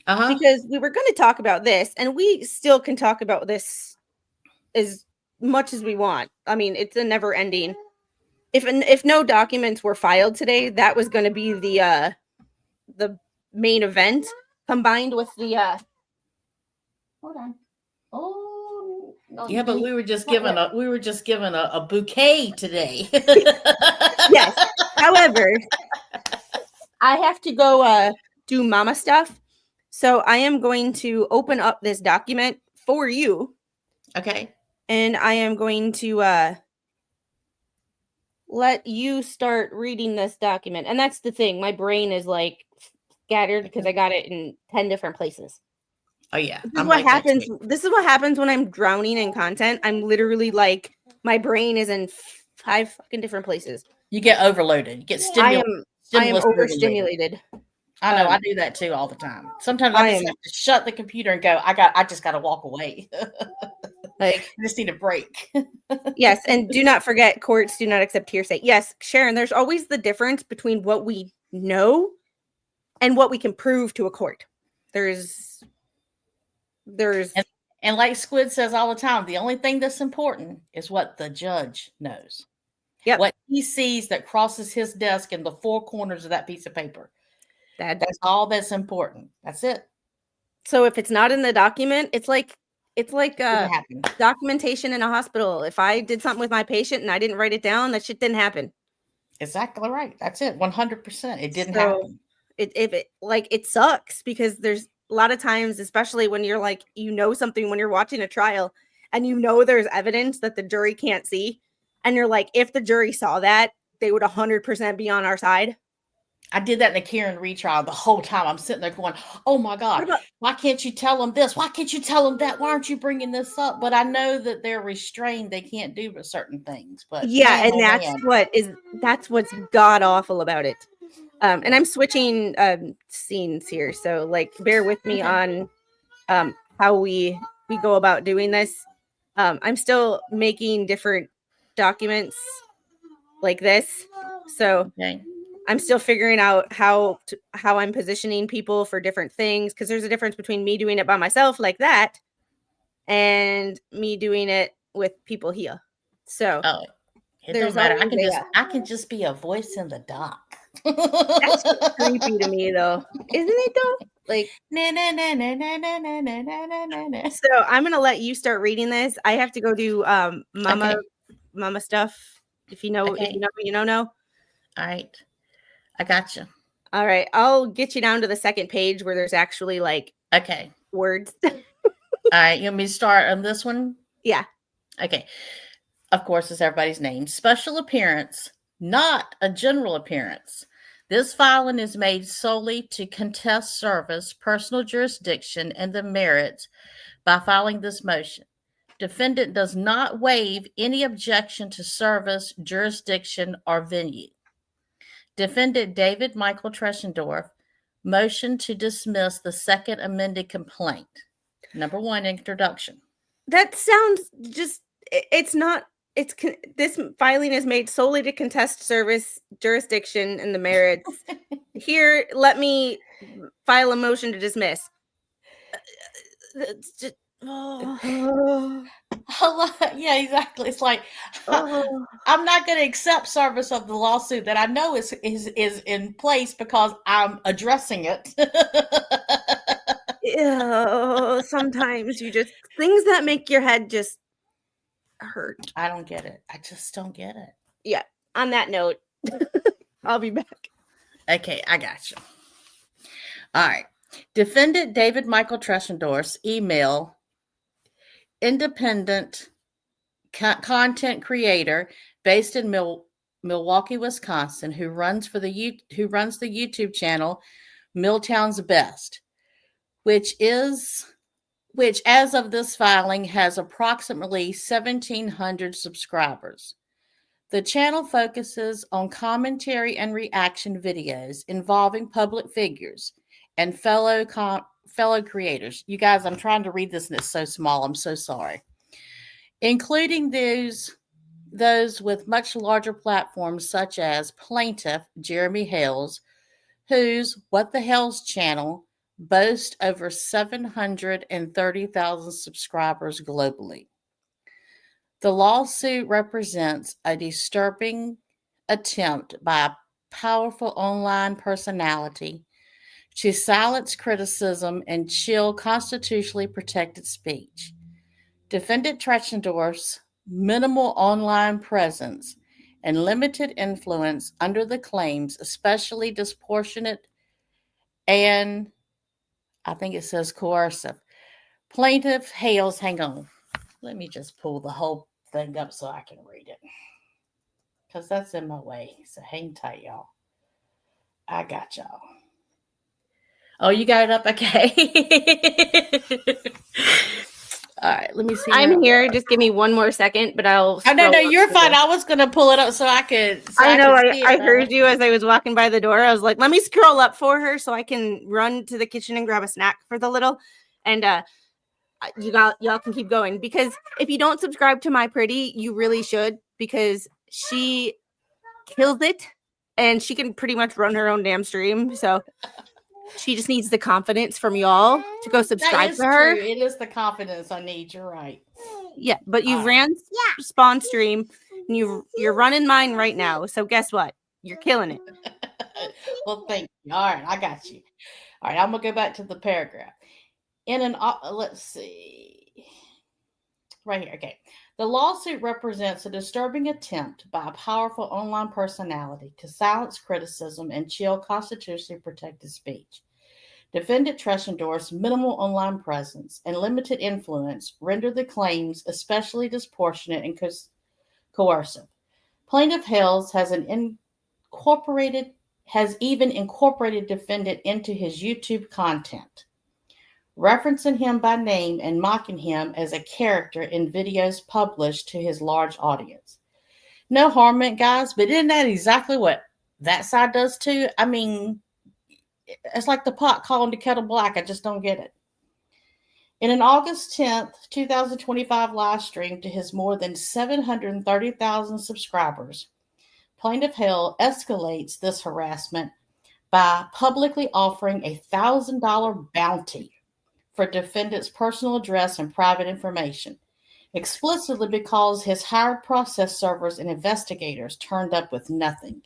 B: Because we were going to talk about this. And we still can talk about this as much as we want. I mean, it's a never ending. If no documents were filed today, that was going to be the main event. Combined with the hold on. Oh no,
D: yeah, but we were just given a bouquet today.
B: Yes. However, I have to go do mama stuff. So I am going to open up this document for you.
D: Okay.
B: And I am going to let you start reading this document. And that's the thing. My brain is like scattered because I got it in 10 different places.
D: Oh yeah.
B: This is what happens. This is what happens when I'm drowning in content. I'm literally like, my brain is in 5 fucking different places.
D: You get overloaded. You get stimulated.
B: I am overstimulated.
D: I know. I do that too all the time. Sometimes I just have to shut the computer and go, I just got to walk away. Like, I just need a break.
B: Yes, and do not forget, courts do not accept hearsay. Yes, Sharon, there's always the difference between what we know and what we can prove to a court. There's
D: And like Squid says all the time, the only thing that's important is what the judge knows.
B: Yep.
D: What he sees that crosses his desk in the four corners of that piece of paper.
B: that's
D: all that's important. That's it.
B: so if it's not in the document, it's like
D: It happened.
B: documentation in a hospital. If I did something with my patient and I didn't write it down, that shit didn't happen.
D: Exactly right. That's it. 100%. It didn't
B: So,
D: happen.
B: It sucks because there's a lot of times, especially when you're like, something when you're watching a trial and there's evidence that the jury can't see. And you're like, if the jury saw that, they would 100% be on our side.
D: I did that in the Karen retrial the whole time. I'm sitting there going, oh my God, why can't you tell them this? Why can't you tell them that? Why aren't you bringing this up? But I know that they're restrained. They can't do certain things. But
B: yeah, and that's what's god awful about it. And I'm switching scenes here, so like bear with me on how we go about doing this. I'm still making different documents like this, so I'm still figuring out how I'm positioning people for different things, because there's a difference between me doing it by myself like that and me doing it with people here. So
D: it don't matter. I can just be a voice in the dark.
B: That's creepy to me, though, isn't it? Though, like, so I'm gonna let you start reading this. I have to go do mama stuff. If you know, you know.
D: All right, I got you.
B: All right, I'll get you down to the second page where there's actually like words.
D: All right, you want me to start on this one?
B: Yeah.
D: Okay. Of course, it's everybody's name. Special appearance, not a general appearance. This filing is made solely to contest service, personal jurisdiction, and the merits by filing this motion. Defendant does not waive any objection to service, jurisdiction, or venue. Defendant David Michael Treschendorf, motion to dismiss the second amended complaint. Number 1, introduction.
B: That sounds this filing is made solely to contest service, jurisdiction, and the merits. Here, let me file a motion to dismiss.
D: Yeah, exactly. It's like I'm not going to accept service of the lawsuit that I know is in place because I'm addressing it.
B: Sometimes you just things that make your head just hurt.
D: I don't get it. I just don't get it.
B: Yeah. On that note, I'll be back.
D: Okay, I got you. All right. Defendant David Michael Treschendorf's email, independent content creator based in Milwaukee, Wisconsin, who runs the YouTube channel Milltown's Best, which as of this filing has approximately 1,700 subscribers. The channel focuses on commentary and reaction videos involving public figures and fellow creators. You guys, I'm trying to read this and it's so small. I'm so sorry. Including those with much larger platforms such as plaintiff Jeremy Hale's, whose What the Hell's channel boasts over 730,000 subscribers globally. The lawsuit represents a disturbing attempt by a powerful online personality to silence criticism and chill constitutionally protected speech. Defendant Treschendorf's minimal online presence and limited influence under the claims, especially disproportionate and I think it says coercive. Plaintiff Hale's, hang on. Let me just pull the whole thing up so I can read it. Because that's in my way. So hang tight, y'all. I got y'all. Oh, you got it up? Okay. All right, let me see.
B: I'm here. Just give me one more second, but I'll.
D: Oh, no, you're fine. I was going to pull it up so I could.
B: I know. I heard you as I was walking by the door. I was like, let me scroll up for her so I can run to the kitchen and grab a snack for the little. And y'all can keep going, because if you don't subscribe to My Pretty, you really should, because she kills it and she can pretty much run her own damn stream. So she just needs the confidence from y'all to go subscribe
D: That is
B: to her.
D: true. It is the confidence I need. You're right.
B: Yeah, but you
D: All
B: ran Spawn stream and you're running mine right now. So guess what? You're killing it.
D: Well, thank you. All right, I got you. All right, I'm gonna go back to the paragraph. Let's see, right here. Okay, the lawsuit represents a disturbing attempt by a powerful online personality to silence criticism and chill constitutionally protected speech. Defendant Tressendorf's minimal online presence and limited influence render the claims especially disproportionate and coercive. Plaintiff Hale has even incorporated defendant into his YouTube content, referencing him by name and mocking him as a character in videos published to his large audience. No harm meant, guys, but isn't that exactly what that side does too? I mean, it's like the pot calling the kettle black. I just don't get it. In an August 10th, 2025 live stream to his more than 730,000 subscribers, Plaintiff Hale escalates this harassment by publicly offering a $1,000 bounty for defendant's personal address and private information, explicitly because his hired process servers and investigators turned up with nothing.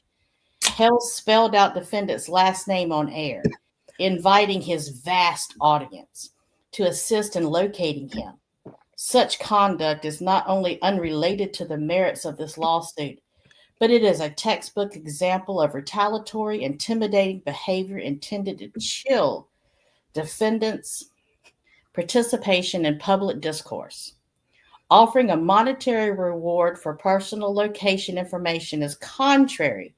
D: Hale spelled out defendant's last name on air, inviting his vast audience to assist in locating him. Such conduct is not only unrelated to the merits of this lawsuit, but it is a textbook example of retaliatory, intimidating behavior intended to chill defendants' participation in public discourse. Offering a monetary reward for personal location information is contrary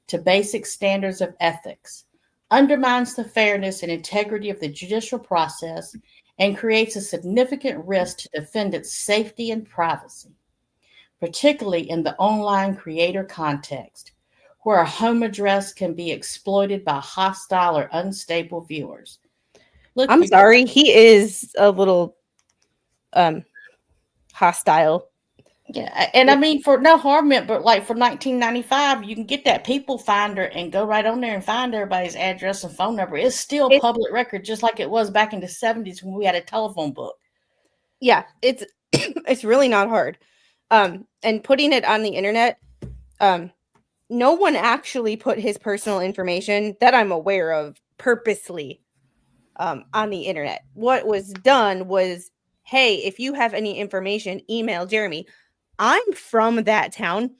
D: to basic standards of ethics, undermines the fairness and integrity of the judicial process, and creates a significant risk to defendants' safety and privacy, particularly in the online creator context, where a home address can be exploited by hostile or unstable viewers. Look,
B: I'm sorry, he is a little hostile.
D: Yeah, and I mean, for no harm meant, but like for 1995, you can get that people finder and go right on there and find everybody's address and phone number. It's still public record, just like it was back in the 70s when we had a telephone book.
B: Yeah, it's it's really not hard. And putting it on the internet, no one actually put his personal information that I'm aware of purposely on the internet. What was done was, hey, if you have any information, email Jeremy. I'm from that town.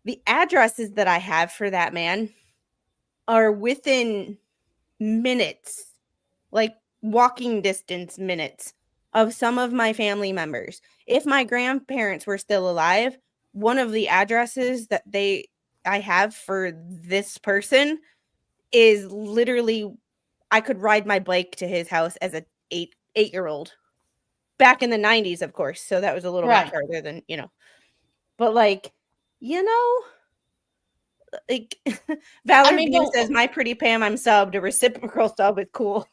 B: The addresses that I have for that man are within minutes, like walking distance minutes of some of my family members. If my grandparents were still alive, one of the addresses that I have for this person is literally, I could ride my bike to his house as a eight-year-old back in the 90s, of course. So that was a little bit farther than, but like, like Valerie says, my pretty Pam, I'm subbed. A reciprocal sub is cool.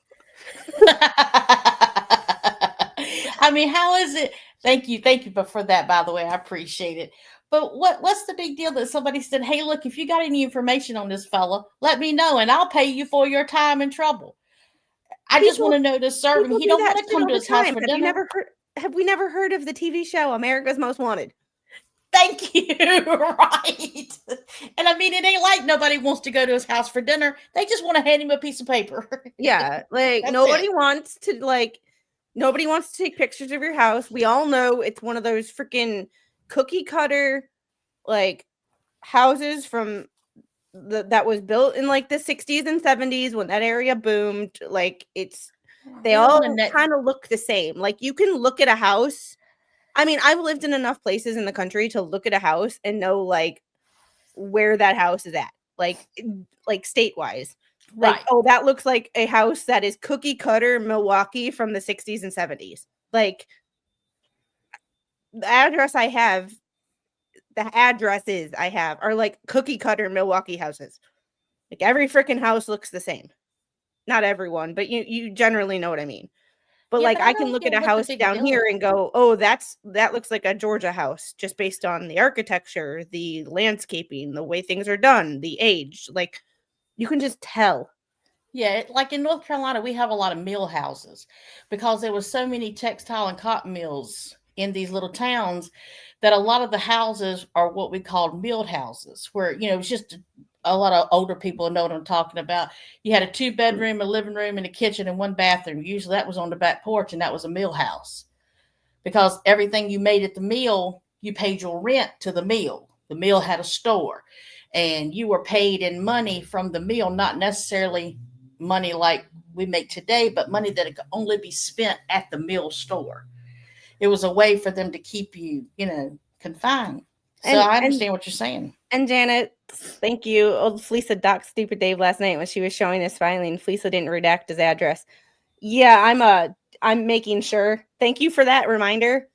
D: I mean, how is it? Thank you for that, by the way. I appreciate it. But what's the big deal that somebody said, hey, look, if you got any information on this fella, let me know and I'll pay you for your time and trouble. I just want to know to serve him. He don't want to come to his house for dinner.
B: Have we never heard of the TV show America's Most Wanted?
D: Thank you. Right. And I mean, it ain't like nobody wants to go to his house for dinner. They just want to hand him a piece of paper.
B: Yeah. Like nobody wants to take pictures of your house. We all know it's one of those freaking cookie cutter like houses from that was built in like the 60s and 70s when that area boomed. Like they all kind of look the same. Like you can look at a house. I mean, I've lived in enough places in the country to look at a house and know like where that house is at, like state-wise. Like, right. Oh, that looks like a house that is cookie cutter Milwaukee from the 60s and 70s. Like the addresses I have are like cookie cutter Milwaukee houses. Like every freaking house looks the same. Not everyone, but you generally know what I mean. But
D: Yeah,
B: like
D: but I
B: I can
D: don't
B: look
D: get
B: at a
D: what the
B: house
D: big
B: down
D: deal
B: here
D: is.
B: and go, oh, that looks like a Georgia house just based on the architecture, the landscaping, the way things are done, the age. Like you can just tell.
D: Yeah, like in North Carolina, we have a lot of mill houses because there was so many textile and cotton mills in these little towns that a lot of the houses are what we call milled houses, where it's just a lot of older people know what I'm talking about. You had a 2-bedroom, a living room, and a kitchen, and 1 bathroom. Usually, that was on the back porch, and that was a mill house because everything you made at the mill, you paid your rent to the mill. The mill had a store, and you were paid in money from the mill, not necessarily money like we make today, but money that could only be spent at the mill store. It was a way for them to keep you, confined. So
B: And
D: I
B: and
D: understand what you're saying.
B: and Janet, thank you. Old Fleesa docked Stupid Dave last night when she was showing his filing. Fleesa didn't redact his address. Yeah, I'm making sure. Thank you for that reminder.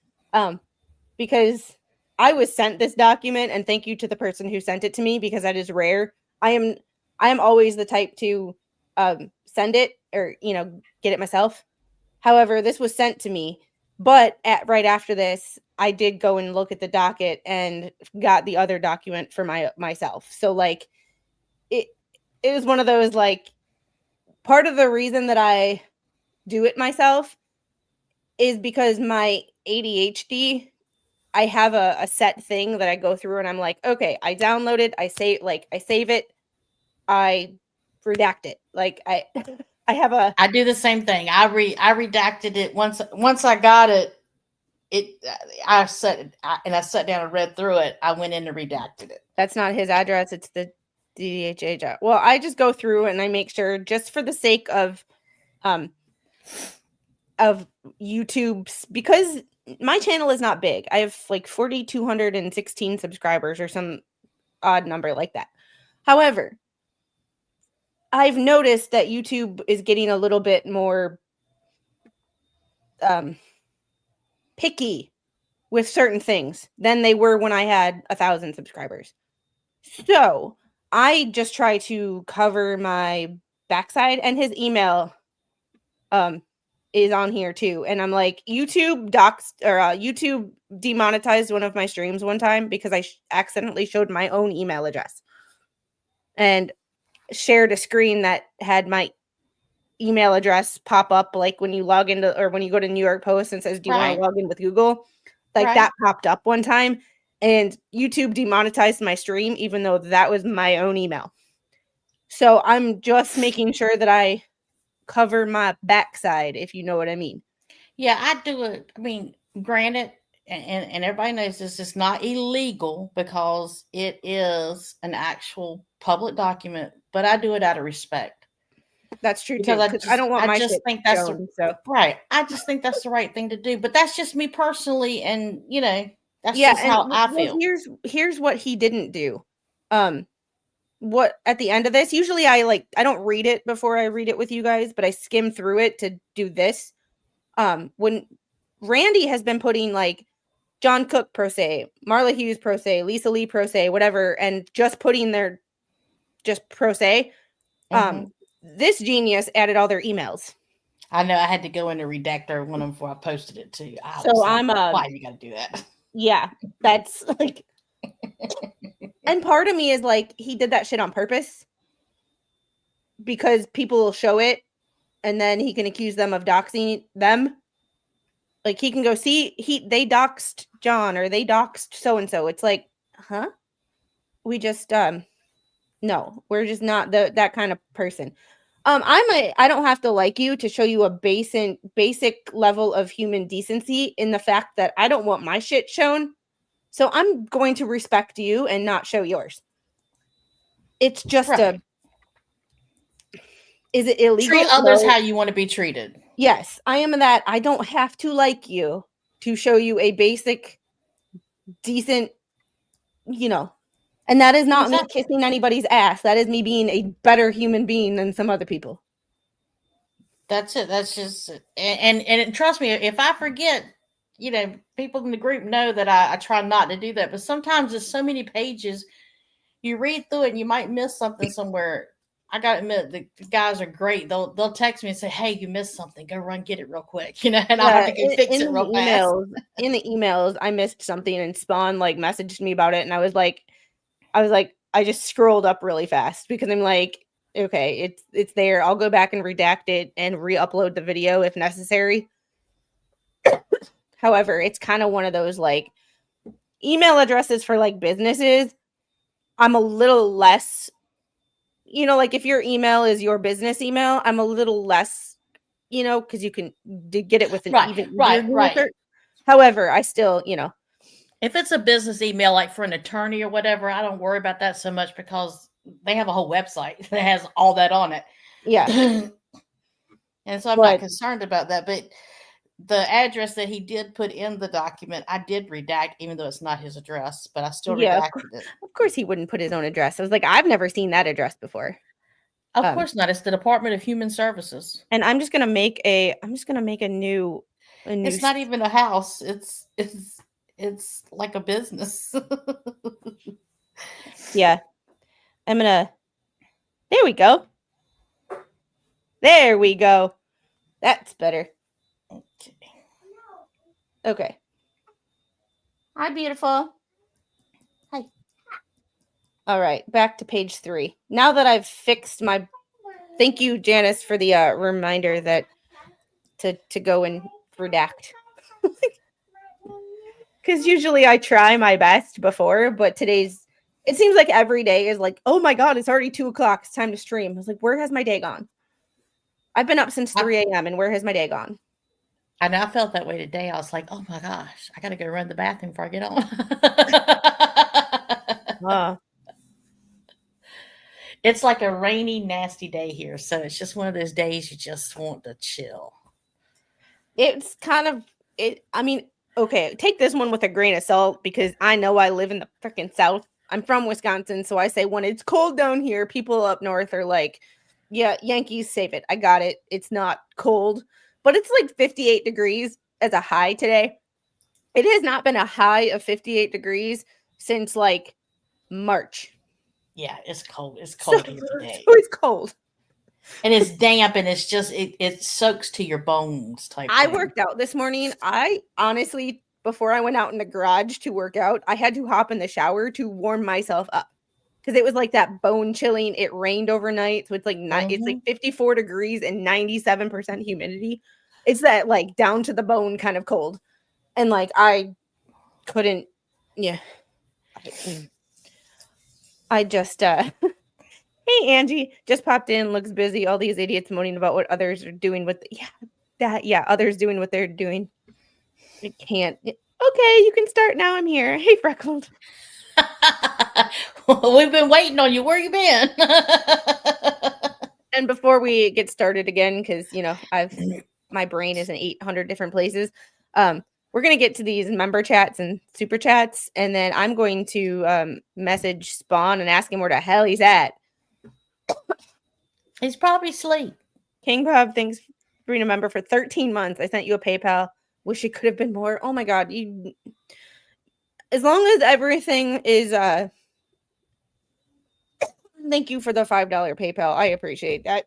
B: Because I was sent this document, and thank you to the person who sent it to me because that is rare. I am always the type to send it or get it myself. However, this was sent to me, but right after this, I did go and look at the docket and got the other document for myself. So like it was one of those, like, part of the reason that I do it myself is because my ADHD, I have a set thing that I go through and I'm like, okay, I download it, I save it, I redact it. Like I have a
D: I do the same thing. I redacted it once I got it. I sat down and read through it. I went in and redacted it.
B: That's not his address, it's the DHA job. Well, I just go through and I make sure, just for the sake of YouTube's, because my channel is not big. I have like 4,216 subscribers or some odd number like that. However, I've noticed that YouTube is getting a little bit more picky with certain things than they were when I had 1,000 subscribers. So I just try to cover my backside, and his email is on here too. And I'm like, YouTube YouTube demonetized one of my streams one time because I accidentally showed my own email address and shared a screen that had my email address pop up, like when you log into, or when you go to New York Post and says, do you want
D: Right.
B: to log in with Google? Like
D: Right.
B: that popped up one time, and YouTube demonetized my stream, even though that was my own email. So I'm just making sure that I cover my backside, if you know what I mean.
D: Yeah, I do it. I mean, granted, and everybody knows this is not illegal because it is an actual public document, but I do it out of respect.
B: That's true
D: Because
B: too, because I don't want my shit
D: think that's
B: shown. So
D: right. I just think that's the right thing to do. But that's just me personally, and that's
B: yeah,
D: just
B: and
D: how I
B: well,
D: feel.
B: here's what he didn't do. What at the end of this, usually I don't read it before I read it with you guys, but I skim through it to do this. When Randy has been putting like John Cook pro se, Marla Hughes pro se, Lisa Lee pro se, whatever, and just putting their just pro se. This genius added all their emails.
D: I know I had to go in and redact every one of them before I posted it too.
B: So I'm
D: why you got to do that?
B: Yeah, that's like, and part of me is like, he did that shit on purpose because people will show it, and then he can accuse them of doxing them. Like he can go, see, they doxed John, or they doxed so and so. It's like, huh? We just no, we're just not that kind of person. I don't have to like you to show you a basic level of human decency in the fact that I don't want my shit shown. So I'm going to respect you and not show yours. It's just
D: Right.
B: Is it illegal?
D: Treat others
B: No.
D: how you want to be treated.
B: Yes, I am that. I don't have to like you to show you a basic, decent, and that is not me kissing anybody's ass. That is me being a better human being than some other people.
D: That's it. That's just and trust me, if I forget, people in the group know that I try not to do that. But sometimes there's so many pages, you read through it and you might miss something somewhere. I gotta admit, the guys are great. They'll text me and say, "Hey, you missed something. Go run get it real quick," and I'll have to go fix it real fast.
B: In the emails, I missed something, and Spawn like messaged me about it, and I was like, I just scrolled up really fast because I'm like, okay, it's there. I'll go back and redact it and re-upload the video if necessary. However, it's kind of one of those like email addresses for like businesses. I'm a little less, like if your email is your business email, I'm a little less, because you can get it with an even easier Google search. However, I still,
D: if it's a business email, like for an attorney or whatever, I don't worry about that so much because they have a whole website that has all that on it.
B: Yeah.
D: And so I'm not concerned about that. But the address that he did put in the document, I did redact, even though it's not his address, but I still redacted it.
B: Of course he wouldn't put his own address. I was like, I've never seen that address before.
D: Of course not. It's the Department of Human Services.
B: And I'm just gonna make a new
D: It's not even a house. It's like a business.
B: Yeah. There we go. There we go. That's better. Okay. Hi, beautiful. Hi. All right, back to page 3. Now that I've fixed my... Thank you, Janice, for the reminder that to go and redact. Because usually I try my best before, but it seems like every day is like, oh my God, it's already 2:00. It's time to stream. I was like, where has my day gone? I've been up since 3 a.m. and where has my day gone?
D: I know I felt that way today. I was like, oh my gosh, I got to go run the bathroom before I get on. It's like a rainy, nasty day here. So it's just one of those days you just want to chill.
B: It's kind of it. I mean, okay, take this one with a grain of salt because I know I live in the freaking South. I'm from Wisconsin, so I say when it's cold down here, people up north are like, yeah, Yankees save it. I got it. It's not cold, but it's like 58 degrees as a high today. It has not been a high of 58 degrees since like March.
D: Yeah, it's cold. It's cold here today.
B: So it's cold.
D: And it's damp and it's just, it soaks to your bones type
B: I
D: thing.
B: worked out this morning. I honestly, before I went out in the garage to work out, I had to hop in the shower to warm myself up because it was like that bone chilling. It rained overnight. So it's like it's like 54 degrees and 97% humidity. It's that like down to the bone kind of cold. And like I couldn't, yeah. I just hey Angie, just popped in, looks busy. All these idiots moaning about what others are doing with others doing what they're doing. It can't. Okay, you can start now. I'm here. Hey Freckled.
D: We've been waiting on you. Where you been?
B: And before we get started again, because my brain is in 800 different places. We're going to get to these member chats and super chats, and then I'm going to message Spawn and ask him where the hell he's at.
D: He's probably asleep.
B: King Bob, thanks for being a member for 13 months. I sent you a PayPal. Wish it could have been more. Oh my God. As long as everything is... Thank you for the $5 PayPal. I appreciate that.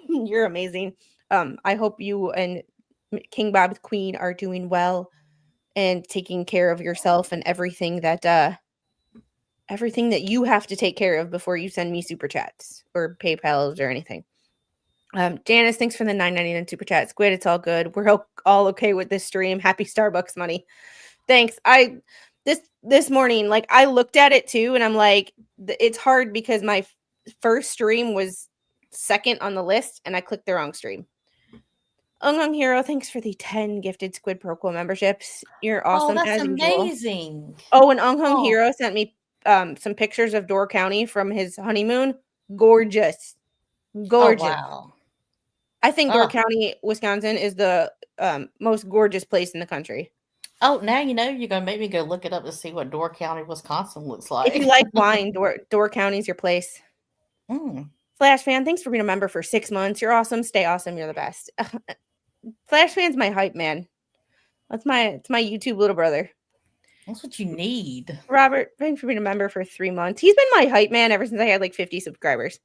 B: You're amazing. I hope you and King Bob's Queen are doing well and taking care of yourself and everything that you have to take care of before you send me super chats or PayPals or anything. Janice, thanks for the $9.99 super chat. Squid, it's all good. We're all okay with this stream. Happy Starbucks money. Thanks. This morning, like I looked at it too, and I'm like, it's hard because my first stream was second on the list, and I clicked the wrong stream. Ung Hero, thanks for the 10 gifted Squid Pro memberships. You're awesome.
D: Oh, that's
B: as
D: amazing.
B: Usual. Oh, and Ung Hero sent me some pictures of Door County from his honeymoon. Gorgeous. Gorgeous.
D: Oh, wow.
B: I think Door County, Wisconsin is the most gorgeous place in the country.
D: Oh, now you know you're going to make me go look it up to see what Door County, Wisconsin looks like.
B: If you like wine, Door County's your place. Flash Fan, thanks for being a member for 6 months. You're awesome. Stay awesome. You're the best. Flash Fan's my hype man. It's my YouTube little brother.
D: That's what you need.
B: Robert, thanks for being a member for 3 months. He's been my hype man ever since I had like 50 subscribers.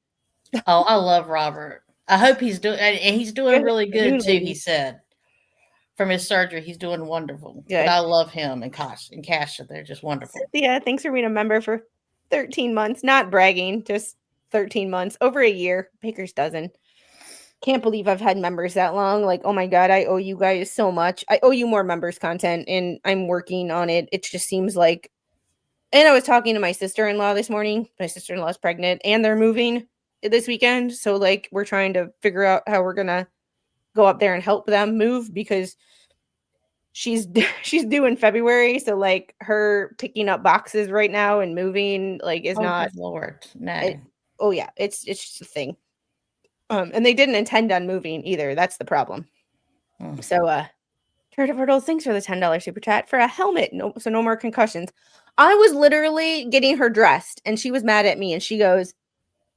D: Oh, I love Robert. I hope he's doing, and he's doing really good too. He said from his surgery, he's doing wonderful.
B: Good.
D: But I love him and Kasha. They're just wonderful.
B: Yeah, thanks for being a member for 13 months. Not bragging, just 13 months, over a year. Baker's dozen. Can't believe I've had members that long. Like, oh my God, I owe you guys so much. I owe you more members content, and I'm working on it. It just seems like, and I was talking to my sister-in-law this morning. My sister-in-law is pregnant, and they're moving this weekend. So, like, we're trying to figure out how we're going to go up there and help them move, because she's due in February. So, like, her picking up boxes right now and moving, like, is not.
D: Lord, no.
B: Yeah, it's just a thing. And they didn't intend on moving either. That's the problem. So, Turtle Turtles, thanks for the $10 super chat for a helmet. So no more concussions. I was literally getting her dressed, and she was mad at me, and she goes,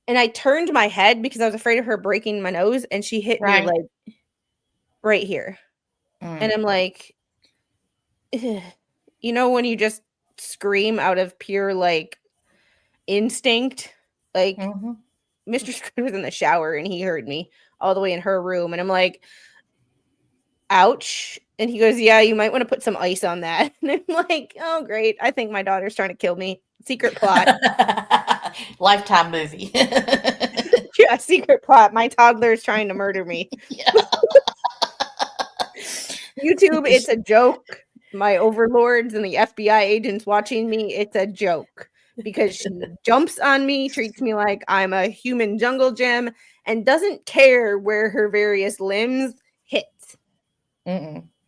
B: and I turned my head because I was afraid of her breaking my nose, and she hit me like right here. And I'm like, ugh. You know, when you just scream out of pure like instinct, like Mr. Scrooge was in the shower and he heard me all the way in her room, and I'm like, ouch. And he goes, yeah, you might want to put some ice on that. And I'm like, oh, great. I think my daughter's trying to kill me. Secret plot.
D: Lifetime movie.
B: Yeah, secret plot. My toddler is trying to murder me.
D: Yeah.
B: YouTube, it's a joke. My overlords and the FBI agents watching me, it's a joke. Because she jumps on me, treats me like I'm a human jungle gym, and doesn't care where her various limbs hit.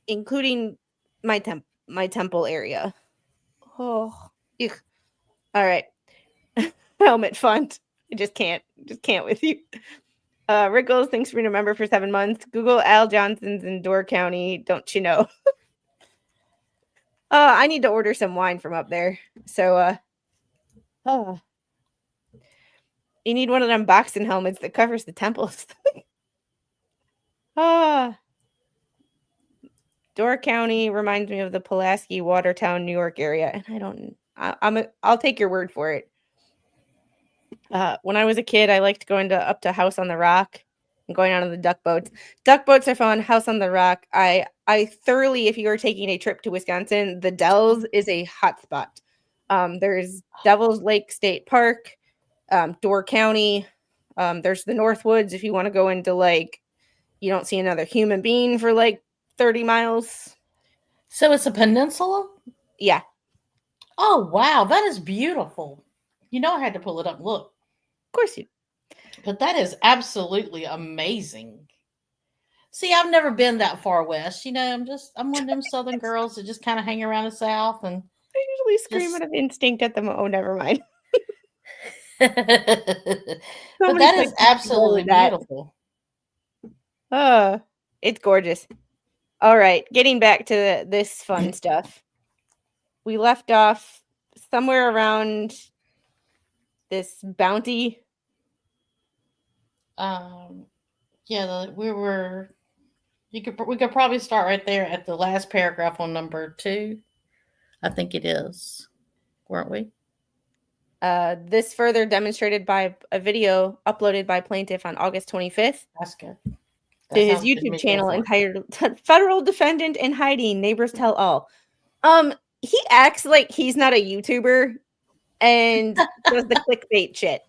B: Including my temple area. Oh, ew. All right. Helmet fund. I just can't with you. Rickles, thanks for being a member for 7 months. Google Al Johnson's in Door County. Don't you know? I need to order some wine from up there. So, you need one of them boxing helmets that covers the temples. Door County reminds me of the Pulaski, Watertown, New York area, and I'll take your word for it. When I was a kid, I liked going up to House on the Rock and going out on the duck boats. Duck boats are fun. House on the Rock. I thoroughly, if you are taking a trip to Wisconsin, the Dells is a hot spot. There's Devil's Lake State Park, Door County. There's the Northwoods if you want to go into like, you don't see another human being for like 30 miles.
D: So it's a peninsula?
B: Yeah.
D: Oh, wow. That is beautiful. You know, I had to pull it up. Look.
B: Of course you.
D: But that is absolutely amazing. See, I've never been that far west. You know, I'm one of them Southern girls that just kind of hang around the South. And
B: I usually scream out of instinct at them. Oh, never mind.
D: But that is absolutely beautiful.
B: It's gorgeous. All right, getting back to this fun stuff. We left off somewhere around this bounty.
D: Yeah, we could probably start right there at the last paragraph on number 2. I think it is, weren't we?
B: This further demonstrated by a video uploaded by plaintiff on August 25th.
D: That's good.
B: To his YouTube channel entitled Federal Defendant in Hiding, Neighbors Tell All. He acts like he's not a YouTuber and does the clickbait shit.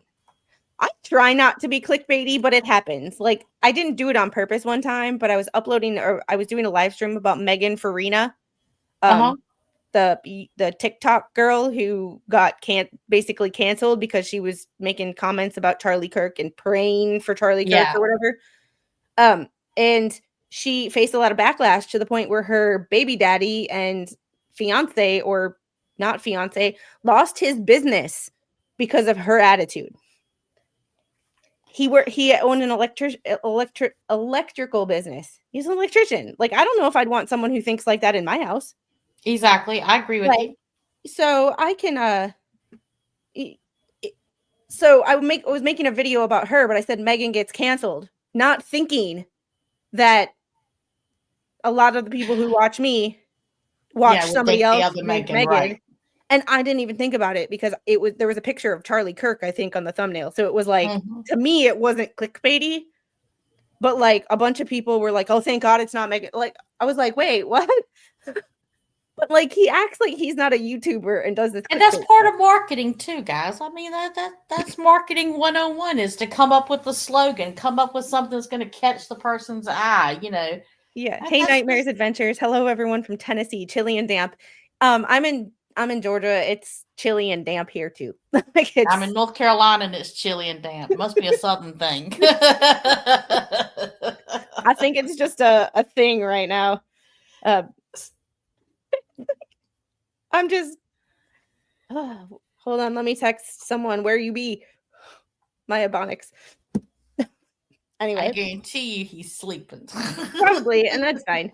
B: I try not to be clickbaity, but it happens. Like, I didn't do it on purpose one time, but I was doing a live stream about Megan Farina. The TikTok girl who got basically canceled because she was making comments about Charlie Kirk and praying for Charlie Kirk or whatever. And she faced a lot of backlash to the point where her baby daddy and fiance, or not fiance, lost his business because of her attitude. He owned an electrical business. He's an electrician. Like, I don't know if I'd want someone who thinks like that in my house.
D: Exactly. I agree with you.
B: So I can, so I was making a video about her, but I said Megan gets canceled, not thinking that a lot of the people who watch me watch somebody else.
D: Megan. Right.
B: And I didn't even think about it because there was a picture of Charlie Kirk, I think, on the thumbnail. So it was like, to me, it wasn't clickbaity, but like a bunch of people were like, oh, thank God it's not Megan. Like, I was like, wait, what? But like, he acts like he's not a YouTuber and does this.
D: And that's part of marketing too, guys. I mean, that's marketing 101 is to come up with the slogan, come up with something that's going to catch the person's eye, you know.
B: Yeah. Hey, Nightmares Adventures. Hello, everyone from Tennessee, chilly and damp. I'm in Georgia. It's chilly and damp here too. Like
D: I'm in North Carolina and it's chilly and damp. Must be a southern thing.
B: I think it's just a thing right now. I'm just hold on, let me text someone where you be. My Ebonics. Anyway.
D: I guarantee you he's sleeping.
B: Probably, and that's fine.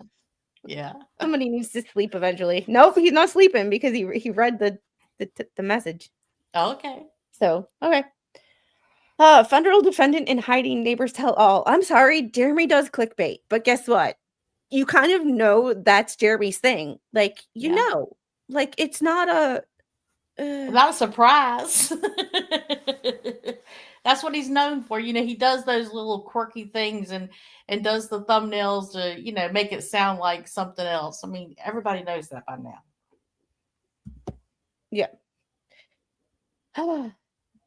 D: Yeah.
B: Somebody needs to sleep eventually. Nope, he's not sleeping because he read the message.
D: Okay.
B: So, okay. Federal defendant in hiding, neighbors tell all. I'm sorry, Jeremy does clickbait, but guess what? You kind of know that's Jeremy's thing. Like, you know. Like, it's not
D: not a surprise. That's what he's known for. You know, he does those little quirky things and does the thumbnails to, you know, make it sound like something else. I mean, everybody knows that by now.
B: Yeah.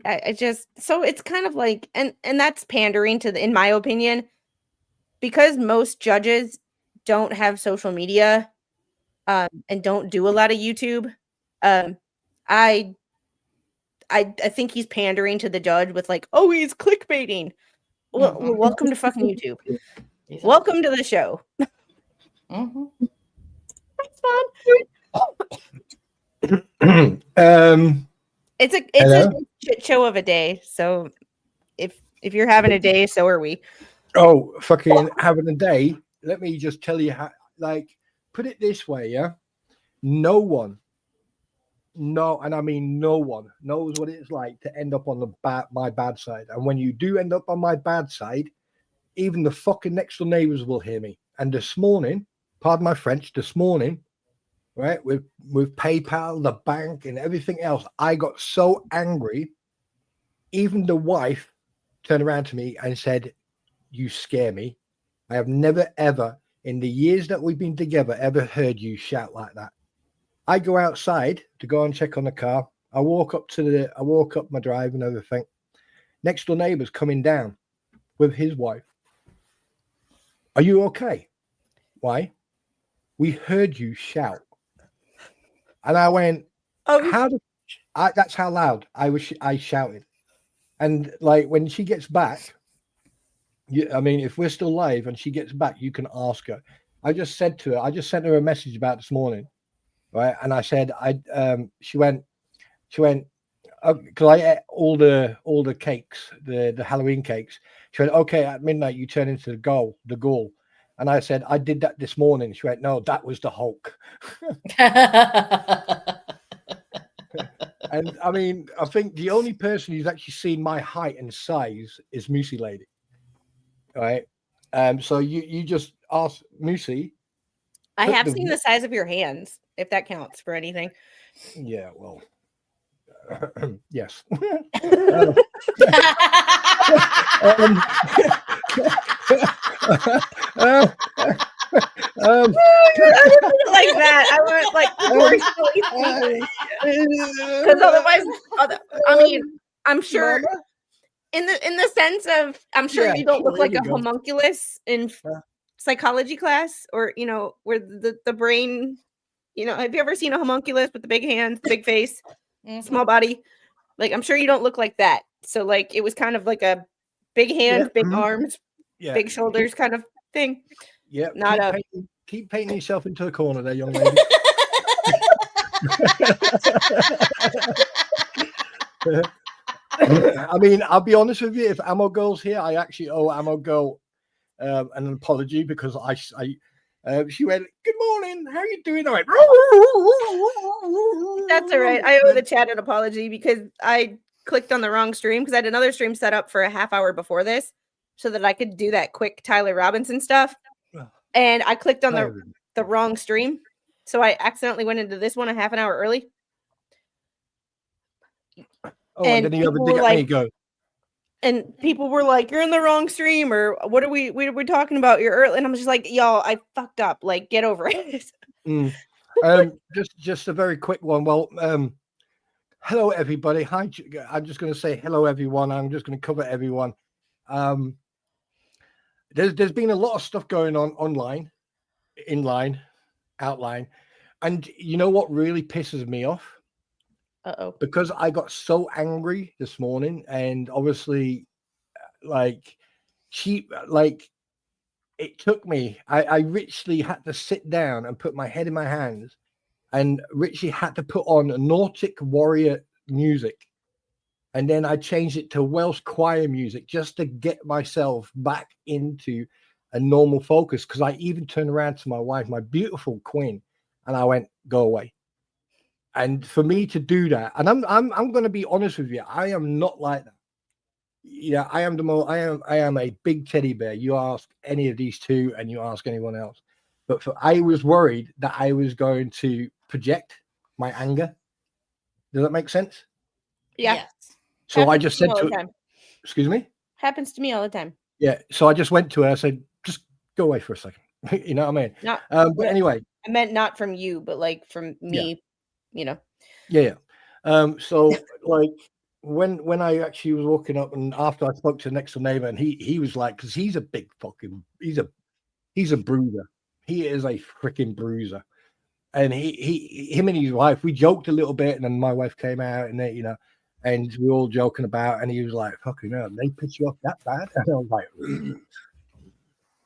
B: I just, so it's kind of like, and that's pandering to in my opinion, because most judges don't have social media and don't do a lot of YouTube. I think he's pandering to the judge with like, oh, he's clickbaiting. Well, welcome to fucking YouTube. Welcome to the show. That's fun. It's a shit show of a day. So if you're having a day, so are we.
E: Oh, fucking having a day. Let me just tell you how, like, put it this way, yeah? No one, and I mean no one knows what it's like to end up on my bad side. And when you do end up on my bad side, even the fucking next door neighbors will hear me. And this morning, pardon my French, this morning, right, with PayPal, the bank, and everything else, I got so angry. Even the wife turned around to me and said, "You scare me. I have never, ever, in the years that we've been together, ever heard you shout like that." I go outside to go and check on the car. I walk up my drive and everything. Next door neighbor's coming down with his wife. "Are you okay?" "Why?" "We heard you shout." And I went, "Oh, that's how loud I shouted." And like when she gets back, I mean, if we're still live and she gets back, you can ask her. I just sent her a message about this morning. Right, and I said, she went, because I ate all the cakes, the Halloween cakes. She went, "Okay, at midnight you turn into the ghoul." And I said, "I did that this morning." She went, "No, that was the Hulk." And I mean, I think the only person who's actually seen my height and size is Moosey Lady. Right, so you just ask Moosey.
B: I have seen the size of your hands, if that counts for anything.
E: Yeah, well, yes.
B: Like that. I went like because otherwise, I mean, I'm sure in the sense of, I'm sure you don't look like a homunculus in psychology class, or you know, where the brain, you know, have you ever seen a homunculus with the big hands, the big face, small body? Like, I'm sure you don't look like that. So like, it was kind of like a big hands, big arms, big shoulders kind of thing.
E: Yeah,
B: not
E: keep painting yourself into a corner there, young lady. I mean, I'll be honest with you, if Ammo Girl's here, I actually owe Ammo Girl an apology, because she went, "Good morning, how are you doing?" I went,
B: "That's all right. I owe the chat an apology because I clicked on the wrong stream, because I had another stream set up for a half hour before this so that I could do that quick Tyler Robinson stuff. And I clicked on the wrong stream. So I accidentally went into this one a half an hour early.
E: Oh, and then you have a
B: people
E: dig
B: were
E: at me
B: like,
E: and go,
B: and people were like, "You're in the wrong stream," or "What are we talking about? You're early." And I'm just like, "Y'all, I fucked up. Like, get over it."
E: mm. Just a very quick one. Well, hello everybody. Hi, I'm just going to say hello everyone. I'm just going to cover everyone. There's been a lot of stuff going on online, inline, outline, and you know what really pisses me off?
B: Uh-oh.
E: Because I got so angry this morning, and obviously, like, it took me. I literally had to sit down and put my head in my hands, and Richie had to put on a Nordic warrior music, and then I changed it to Welsh choir music just to get myself back into a normal focus. Because I even turned around to my wife, my beautiful queen, and I went, "Go away." And for me to do that, and I'm going to be honest with you, I am not like that. Yeah, I am a big teddy bear. You ask any of these two, and you ask anyone else. But I was worried that I was going to project my anger. Does that make sense?
B: Yeah.
D: Yes.
E: So I
B: Happens
E: just
B: to me
E: said
B: all
E: to
B: the
E: her,
B: time.
E: excuse me?
B: Happens to me all the time.
E: Yeah. So I just went to her. I said, just go away for a second. You know what I mean?
B: Not,
E: But anyway.
B: I meant not from you, but like from me, you know.
E: Yeah. So like when I actually was walking up, and after I spoke to the next door neighbor, and he was like, because he's a big fucking, he's a bruiser. He is a freaking bruiser. And him and his wife, we joked a little bit, and then my wife came out, and they, you know, and we were all joking about, and he was like, "Fucking hell, they piss you off that bad?" And I was like,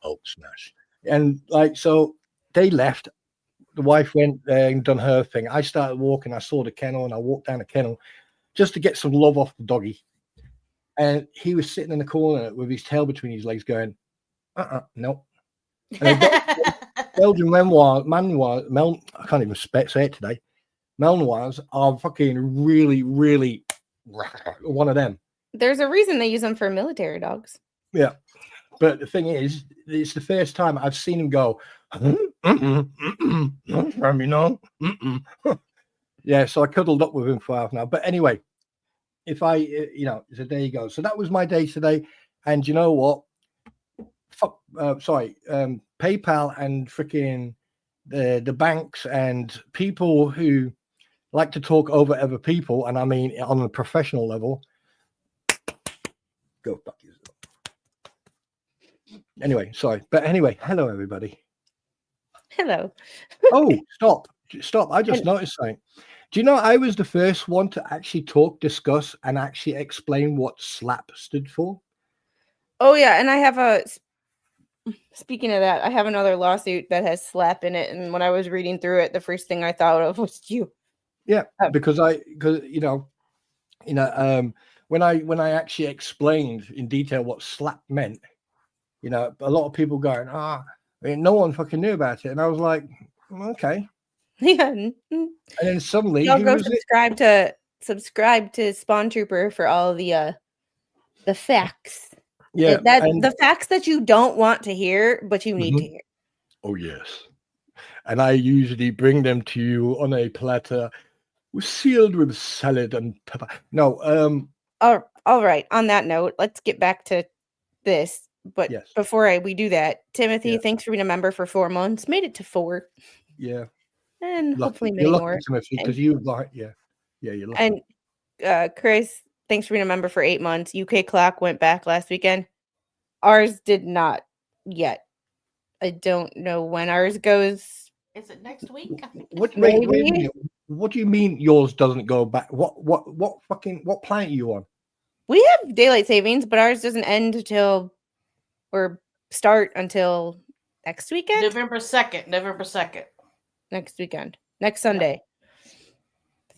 E: "Oh, smash!" And like, so they left. The wife went there and done her thing. I started walking. I saw the kennel, and I walked down the kennel just to get some love off the doggy. And he was sitting in the corner with his tail between his legs, going, "No." And Belgian memoirs, I can't even say it today. Memoirs are fucking really, really one of them.
B: There's a reason they use them for military dogs.
E: Yeah. But the thing is, it's the first time I've seen him go, yeah, so I cuddled up with him for half an hour. But anyway, if I, so there you go. So that was my day today. And you know what? PayPal and freaking the banks and people who like to talk over other people, and I mean on a professional level, go fuck yourself. Anyway, sorry. But anyway, hello everybody.
B: Hello.
E: Oh, stop. I just noticed something. Do you know I was the first one to actually discuss, and actually explain what SLAP stood for?
B: Oh yeah, and I have speaking of that, I have another lawsuit that has SLAP in it, and when I was reading through it, the first thing I thought of was you.
E: Yeah, because when I actually explained in detail what SLAP meant, a lot of people going, no one fucking knew about it, and I was like, okay.
B: Yeah.
E: And then suddenly,
B: y'all go subscribe to Spawn Trooper for all the facts.
E: Yeah,
B: the facts that you don't want to hear, but you need to hear.
E: Oh yes, and I usually bring them to you on a platter, sealed with salad and pepper. No,
B: all right. On that note, let's get back to this. But
E: yes.
B: Before we do that, Timothy, thanks for being a member for 4 months. Made it to 4.
E: Yeah,
B: and
E: lucky.
B: Hopefully many more.
E: Timothy, because you like, you're lucky.
B: And Chris, thanks for being a member for 8 months. UK clock went back last weekend. Ours did not yet. I don't know when ours goes.
D: Is it next week?
E: Wait a minute. What do you mean yours doesn't go back? What planet are you on?
B: We have daylight savings, but ours doesn't end until or start until next weekend.
D: November 2nd.
B: Next weekend. Next Sunday.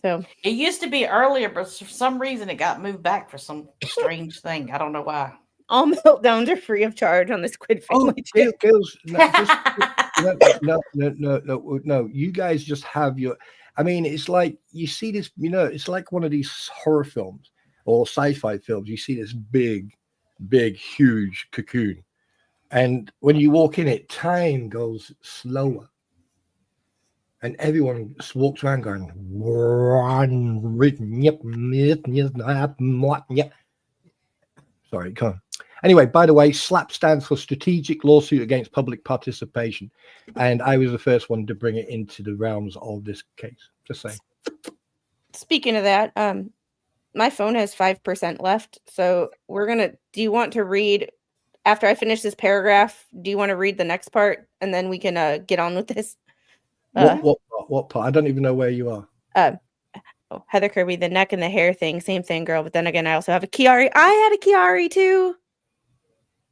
B: So
D: it used to be earlier, but for some reason it got moved back for some strange thing. I don't know why.
B: All meltdowns are free of charge on the Squid Family.
E: Girls, no. You guys just have your. I mean, it's like you see this. It's like one of these horror films or sci-fi films. You see this big, huge cocoon, and when you walk in it, time goes slower. and everyone just walks around going, sorry, come on. Anyway, by the way, SLAP stands for Strategic Lawsuit Against Public Participation. And I was the first one to bring it into the realms of this case. Just saying.
B: Speaking of that, my phone has 5% left. So do you want to read, after I finish this paragraph, do you want to read the next part? And then we can get on with this.
E: What part? I don't even know where you are.
B: Heather Kirby, the neck and the hair thing, same thing, girl. But then again, I also have a Kiari. I had a Kiari too.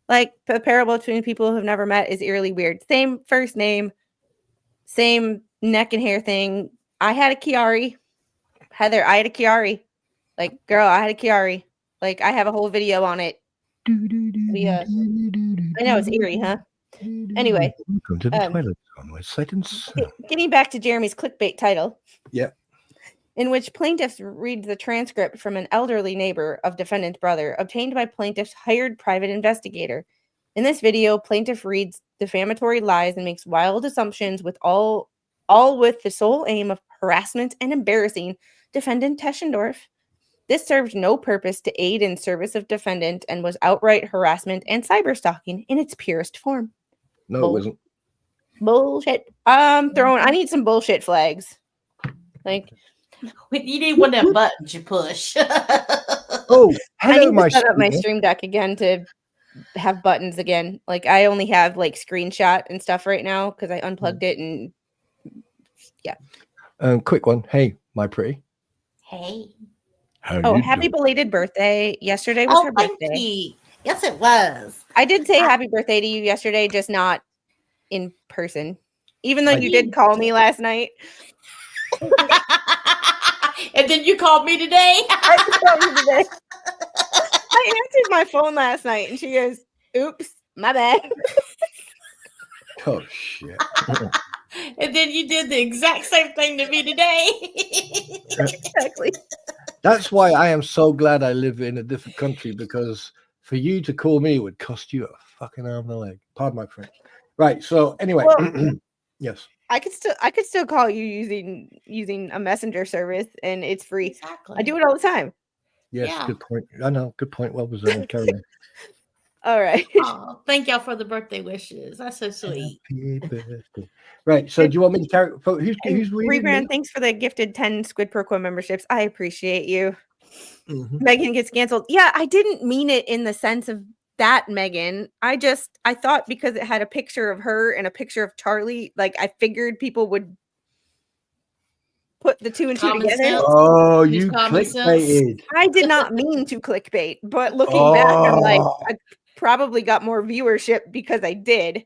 B: Like, the parable between people who have never met is eerily weird. Same first name, same neck and hair thing. I had a Kiari. Heather, I had a Kiari. Like, girl, I had a Kiari. Like, I have a whole video on it. I know, it's eerie, huh? Anyway.
E: Welcome to the Twilight Zone with Sight and Sound.
B: Getting back to Jeremy's clickbait title.
E: Yeah.
B: In which plaintiffs read the transcript from an elderly neighbor of defendant's brother, obtained by plaintiff's hired private investigator. In this video, plaintiff reads defamatory lies and makes wild assumptions with all with the sole aim of harassment and embarrassing defendant Teschendorf. This served no purpose to aid in service of defendant and was outright harassment and cyberstalking in its purest form.
E: No, it wasn't.
B: Bullshit. I need some bullshit flags. Like,
D: you need one of them buttons you push.
E: Oh,
B: I need to set up my Stream Deck again to have buttons again. Like, I only have like screenshot and stuff right now because I unplugged it and yeah.
E: Quick one. Hey, my pretty.
D: Hey.
B: Happy belated birthday. Yesterday was her birthday.
D: Thank you. Yes, it was.
B: I did say happy birthday to you yesterday, just not in person. Even though you did call me last night.
D: And then you called me today.
B: I called you today. I answered my phone last night and she goes, oops, my bad.
E: Oh, shit.
D: And then you did the exact same thing to me today.
B: Exactly.
E: That's why I am so glad I live in a different country, because for you to call me would cost you a fucking arm and a leg. Pardon my French. Right. So anyway, yes.
B: I could still call you using a messenger service and it's free.
D: Exactly.
B: I do it all the time.
E: Yes,
D: Yeah.
E: good point. I know, good point. Well presented, Carolyn.
B: All right.
D: Oh, thank y'all for the birthday wishes. That's so sweet.
E: Happy birthday. Right. So do you want me to carry? Who's reading?
B: Rebrand, thanks for the gifted 10 Squid Pro Quo memberships. I appreciate you.
E: Mm-hmm.
B: Megan gets canceled. Yeah, I didn't mean it in the sense of that, Megan. I thought because it had a picture of her and a picture of Charlie, like I figured people would put the two and two
D: Common
B: together.
D: sense.
E: Oh,
D: Use
E: you
D: common
E: clickbaited.
B: I did not mean to clickbait, but looking back, I'm like, I probably got more viewership because I did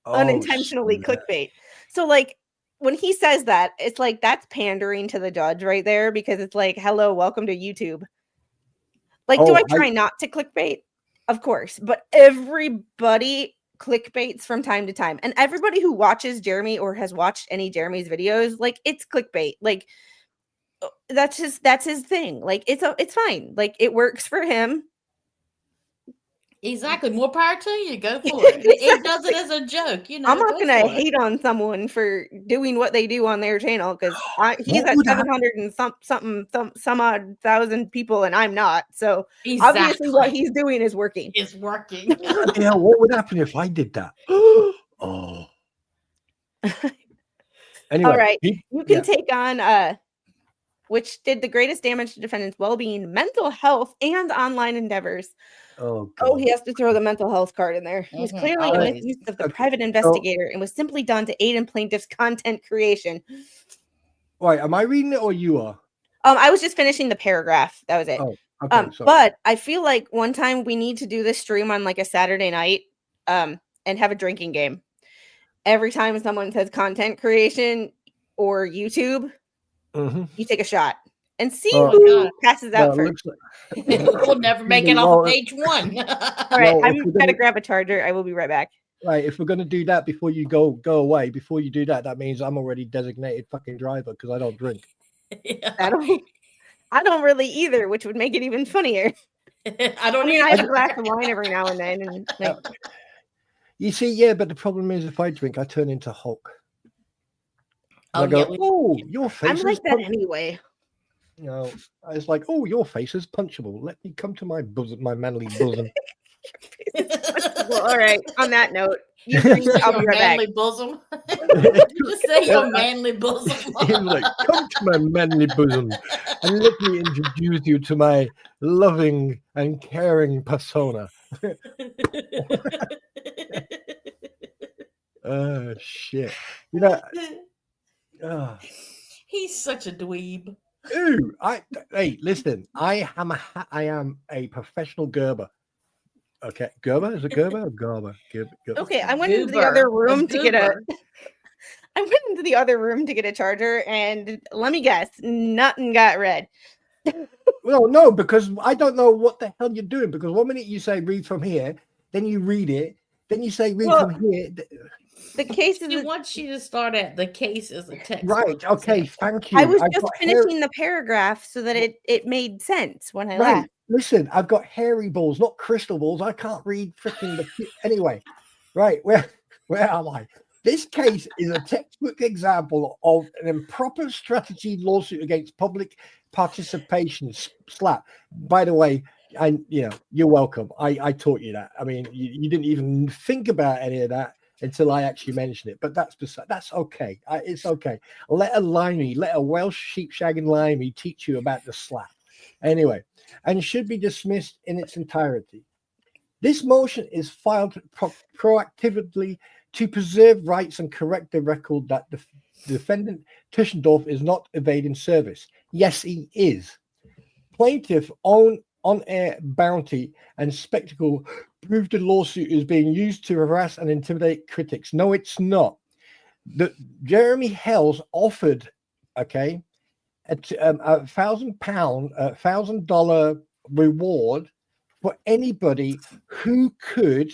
B: unintentionally clickbait. So like when he says that, it's like that's pandering to the judge right there, because it's like, hello, welcome to YouTube. Like, do I try not to clickbait? Of course, but everybody clickbaits from time to time, and everybody who watches Jeremy or has watched any Jeremy's videos, like it's clickbait. Like that's his thing. Like it's fine. Like it works for him.
D: Exactly. More power to you. Go for it. It does it as a joke. You know,
B: I'm not gonna hate on someone for doing what they do on their channel because he's at 700 and some odd thousand people and I'm not. So obviously what he's doing is working.
D: It's working.
E: Yeah, what would happen if I did that? Oh. Anyway,
B: all right. You can take on which did the greatest damage to defendants' well-being, mental health, and online endeavors. Oh, he has to throw the mental health card in there. He was clearly a misuse of the private investigator and was simply done to aid in plaintiff's content creation.
E: Right, am I reading it or you are?
B: I was just finishing the paragraph. That was it.
E: Oh, okay,
B: but I feel like one time we need to do this stream on like a Saturday night and have a drinking game. Every time someone says content creation or YouTube, you take a shot. And see who passes out first.
D: We'll never make it off of page one.
B: All right, I'm gonna grab a charger. I will be right back.
E: Right, if we're gonna do that before you go away, before you do that, that means I'm already designated fucking driver because I don't drink.
D: Yeah.
B: I don't really either, which would make it even funnier. I have a glass of wine every now and then, and like,
E: you see, yeah, but the problem is if I drink, I turn into Hulk. And I
D: yeah,
E: go, oh, your face
B: I'm
E: is
B: like that anyway.
E: you know, it's like, oh, your face is punchable. Let me come to my bosom, my manly bosom.
B: Well, all right. On that note, you drink.
D: say
B: I'll be
D: your
B: right back.
D: manly bosom. Did you say your manly bosom?
E: He was like, come to my manly bosom and let me introduce you to my loving and caring persona. Oh, shit. You know,
D: He's such a dweeb.
E: ooh, hey, listen, I am a professional Gerber. Okay, Gerber? Is it Gerber or Garber? Gerber.
B: Okay, I went into the
D: Goober.
B: other room to get a.
D: goober.
B: I went into the other room to get a charger, and let me guess, nothing got read.
E: Well, no, because I don't know what the hell you're doing. Because one minute you say read from here, then you read it, then you say read
B: Well,
E: from here.
B: The case
D: He
B: is.
D: wants you to start at the case as a text.
E: Right. Okay. Thank you.
B: I was
E: I've
B: just
E: got
B: finishing the paragraph so that it made sense when I
E: Right.
B: left.
E: Listen, I've got hairy balls, not crystal balls. I can't read freaking the anyway. Right, where am I? This case is a textbook example of an improper strategy lawsuit against public participation. Slap. By the way, you're welcome. I taught you that. I mean, you didn't even think about any of that until I actually mentioned it. But that's okay. It's okay. Let a Welsh sheep shagging limey teach you about the slap. Anyway, and should be dismissed in its entirety. This motion is filed proactively to preserve rights and correct the record that the defendant Tischendorf is not evading service. Yes, he is. Plaintiff on-air bounty and spectacle prove the lawsuit is being used to harass and intimidate critics. No, it's not. Jeremy Hale's offered, okay, $1,000 reward for anybody who could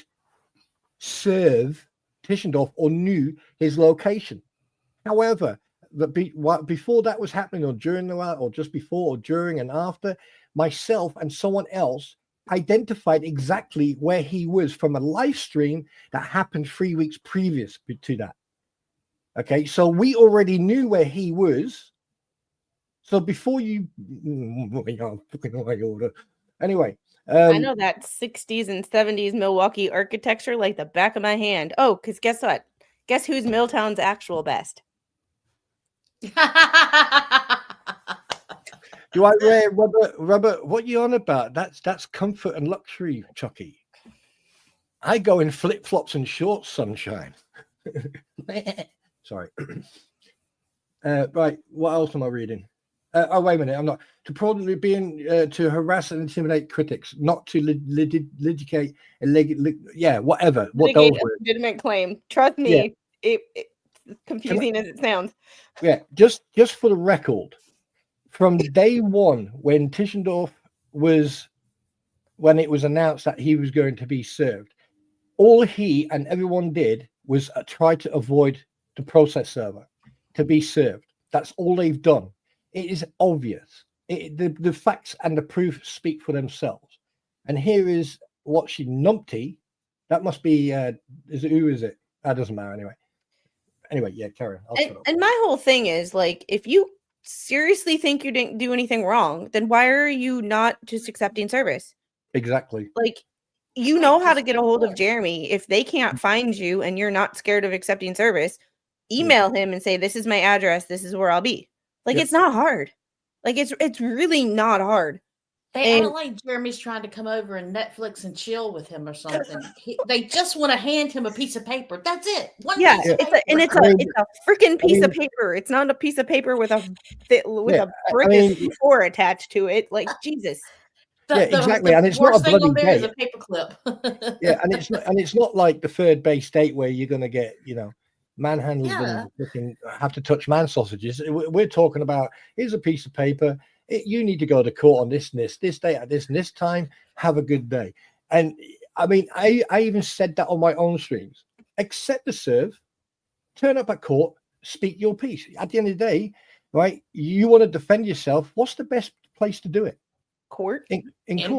E: serve Tischendorf or knew his location. However, before that was happening, or during the or just before, or during and after, myself and someone else identified exactly where he was from a live stream that happened 3 weeks previous to that. Okay, so we already knew where he was. So before you, anyway,
B: I know that 60s and 70s Milwaukee architecture like the back of my hand. Oh, because guess what? Guess who's Milltown's actual best?
E: do I wear rubber? What you on about? That's comfort and luxury, Chucky. I go in flip flops and shorts, sunshine. Sorry. Right. What else am I reading? Oh, wait a minute. I'm not to probably being to harass and intimidate critics, not to litigate, whatever. What those words?
B: Legitimate claim. Trust me, it's confusing as it sounds.
E: Yeah, just for the record, from day one, when it was announced that he was going to be served, all he and everyone did was try to avoid the process server to be served. That's all they've done. It is obvious. The facts and the proof speak for themselves. And here is what she numpty. That must be who is it? That doesn't matter anyway. Anyway, yeah, carry on.
B: And my whole thing is like, if you seriously think you didn't do anything wrong, then why are you not just accepting service?
E: Exactly.
B: Like, you know how to get a hold of Jeremy. If they can't find you and you're not scared of accepting service, email him and say, this is my address. This is where I'll be. Like, it's not hard. Like, it's really not hard.
D: They act like Jeremy's trying to come over and Netflix and chill with him or something. They just want to hand him a piece of paper. That's it.
B: It's a freaking piece of paper. It's not a piece of paper with a freaking four attached to it. Like, Jesus.
E: Exactly. And it's not a bloody date.
D: A paper clip.
E: and it's not like the third base date where you're going to get, manhandled and looking, have to touch man sausages. We're talking about, here's a piece of paper. You need to go to court on this day at this and this time. Have a good day. And I mean, I even said that on my own streams. Accept the serve, turn up at court, speak your piece. At the end of the day, right? You want to defend yourself. What's the best place to do it?
B: Court.
E: In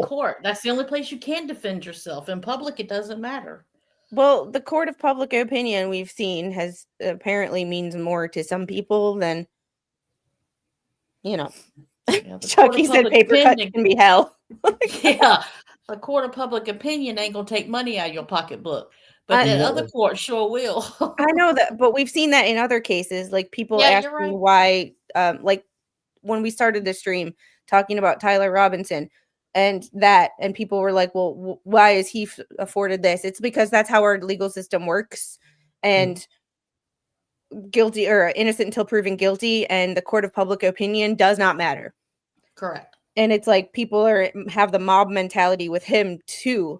D: court. That's the only place you can defend yourself. In public, it doesn't matter.
B: Well, the court of public opinion we've seen has apparently means more to some people than,
D: Yeah, the court
B: Chucky
D: of
B: said
D: public
B: paper cuts
D: opinion.
B: can be hell.
D: Yeah, the court of public opinion ain't gonna take money out of your pocketbook, but
B: I,
D: that
E: No.
D: other court sure will.
B: I know that, but we've seen that in other cases, like people
D: Yeah,
B: asking
D: you're right.
B: why, like when we started the stream talking about Tyler Robinson and people were like, well, why is he afforded this? It's because that's how our legal system works, and guilty or innocent until proven guilty, and the court of public opinion does not matter.
D: Correct.
B: And it's like people have the mob mentality with him too.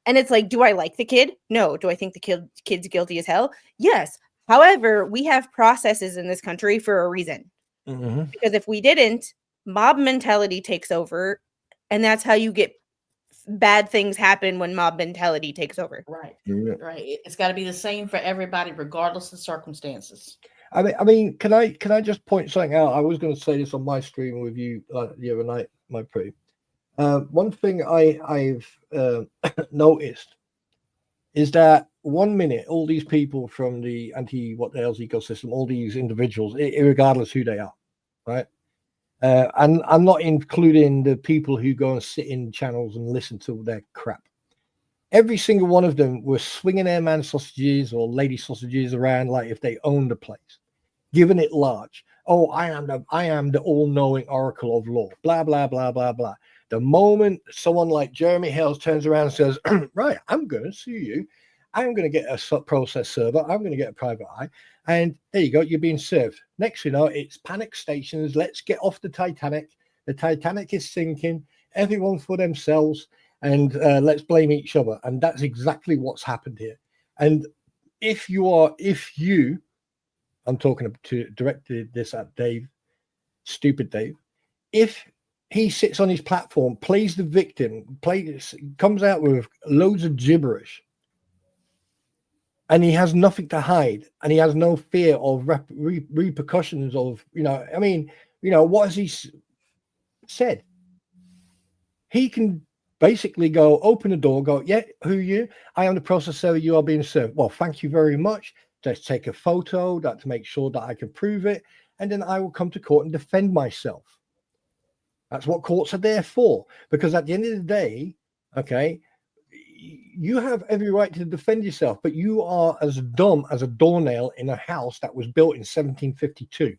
B: And it's like, do I like the kid? No. Do I think the kid's guilty as hell? Yes. However, we have processes in this country for a reason. Because if we didn't, mob mentality takes over, and that's how you get bad things happen when mob mentality takes over.
D: Right.
E: Yeah.
D: Right. It's got to be the same for everybody, regardless of circumstances.
E: I mean, can I just point something out? I was going to say this on my stream with you the other night, my pretty. One thing I've noticed is that 1 minute, all these people from the what the hell's ecosystem, all these individuals, regardless who they are, right? And I'm not including the people who go and sit in channels and listen to their crap. Every single one of them were swinging their man sausages or lady sausages around like if they owned the place, giving it large. Oh, I am the all-knowing oracle of law. Blah blah blah blah blah. The moment someone like Jeremy Hale turns around and says, "Right, I'm going to sue you. I'm going to get a process server. I'm going to get a private eye." And there you go. You're being served. Next, you know, it's panic stations. Let's get off the Titanic. The Titanic is sinking. Everyone for themselves. And let's blame each other. And that's exactly what's happened here. And I'm talking to directed this at Dave, stupid Dave. If he sits on his platform, plays the victim, comes out with loads of gibberish, and he has nothing to hide, and he has no fear of repercussions of, I mean, what has he said? He can basically go open the door, go, yeah, who are you? I am the process server, you are being served. Well, thank you very much. Let's take a photo to make sure that I can prove it. And then I will come to court and defend myself. That's what courts are there for. Because at the end of the day, okay, you have every right to defend yourself, but you are as dumb as a doornail in a house that was built in 1752.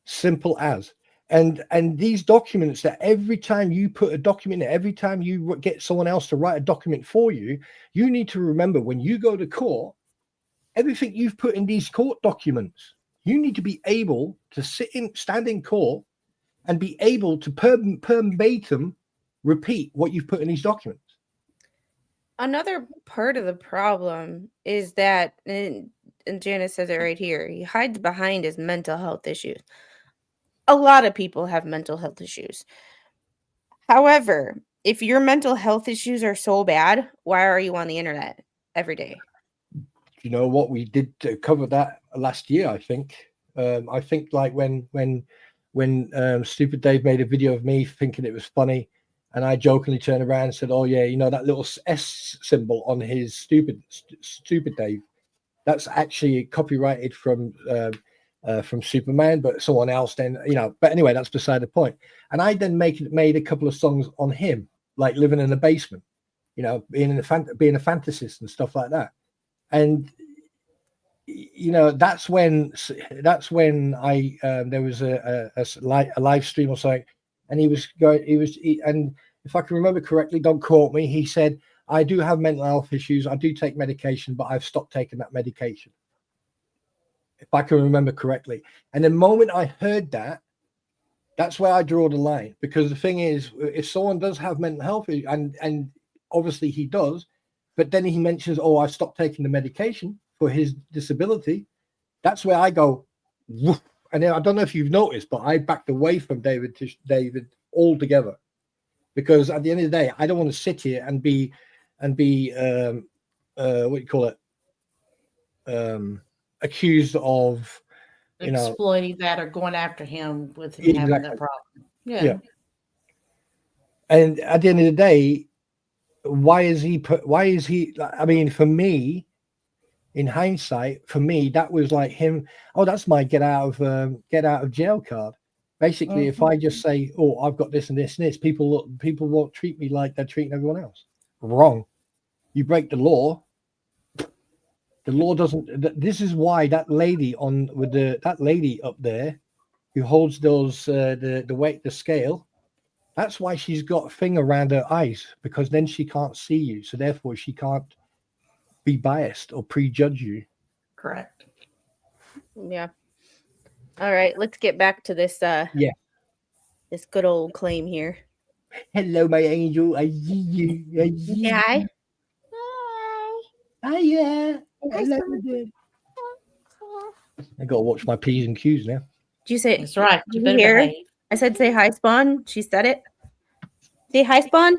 E: Simple as. And these documents, that every time you put a document in, every time you get someone else to write a document for you, you need to remember when you go to court, everything you've put in these court documents, you need to be able to stand in court and be able to verbatim repeat what you've put in these documents.
B: Another part of the problem is that, and Janice says it right here, he hides behind his mental health issues. A lot of people have mental health issues. However, if your mental health issues are so bad, why are you on the internet every day?
E: You know what, we did cover that last year, I think. I think like when Stupid Dave made a video of me thinking it was funny, and I jokingly turned around and said, "Oh yeah, that little S symbol on his Stupid Dave, that's actually copyrighted from Superman, but someone else then, but anyway, that's beside the point." And I then made a couple of songs on him, like living in a basement, being a fantasist and stuff like that. And that's when I there was a live stream or something, and and if I can remember correctly, don't quote me, he said, "I do have mental health issues, I do take medication, but I've stopped taking that medication," if I can remember correctly. And the moment I heard that, that's where I draw the line. Because the thing is, if someone does have mental health, and obviously he does, but then he mentions, "Oh, I've stopped taking the medication for his disability," that's where I go, woof. And then I don't know if you've noticed, but I backed away from David altogether. Because at the end of the day, I don't want to sit here and be what do you call it? Accused of
D: exploiting that or going after him with him having that problem. Yeah.
E: And at the end of the day, why is he I mean, for me, in hindsight, for me, that was like him. Oh, that's my get out of jail card. Basically, if I just say, "Oh, I've got this and this and this," people won't treat me like they're treating everyone else. Wrong. You break the law. The law doesn't. This is why that lady that lady up there, who holds those the scale. That's why she's got a thing around her eyes, because then she can't see you, so therefore she can't be biased or prejudge you.
D: Correct.
B: Yeah. All right, let's get back to this this good old claim here.
E: Hello, my angel. I see you. I see you.
B: Hi.
E: Hiya. Hello. I gotta watch my P's and Q's now.
B: Did you say
D: That's right.
B: Did you
D: better
B: hear?
D: behave.
B: I said say hi, Spawn. She said it. Say hi, Spawn.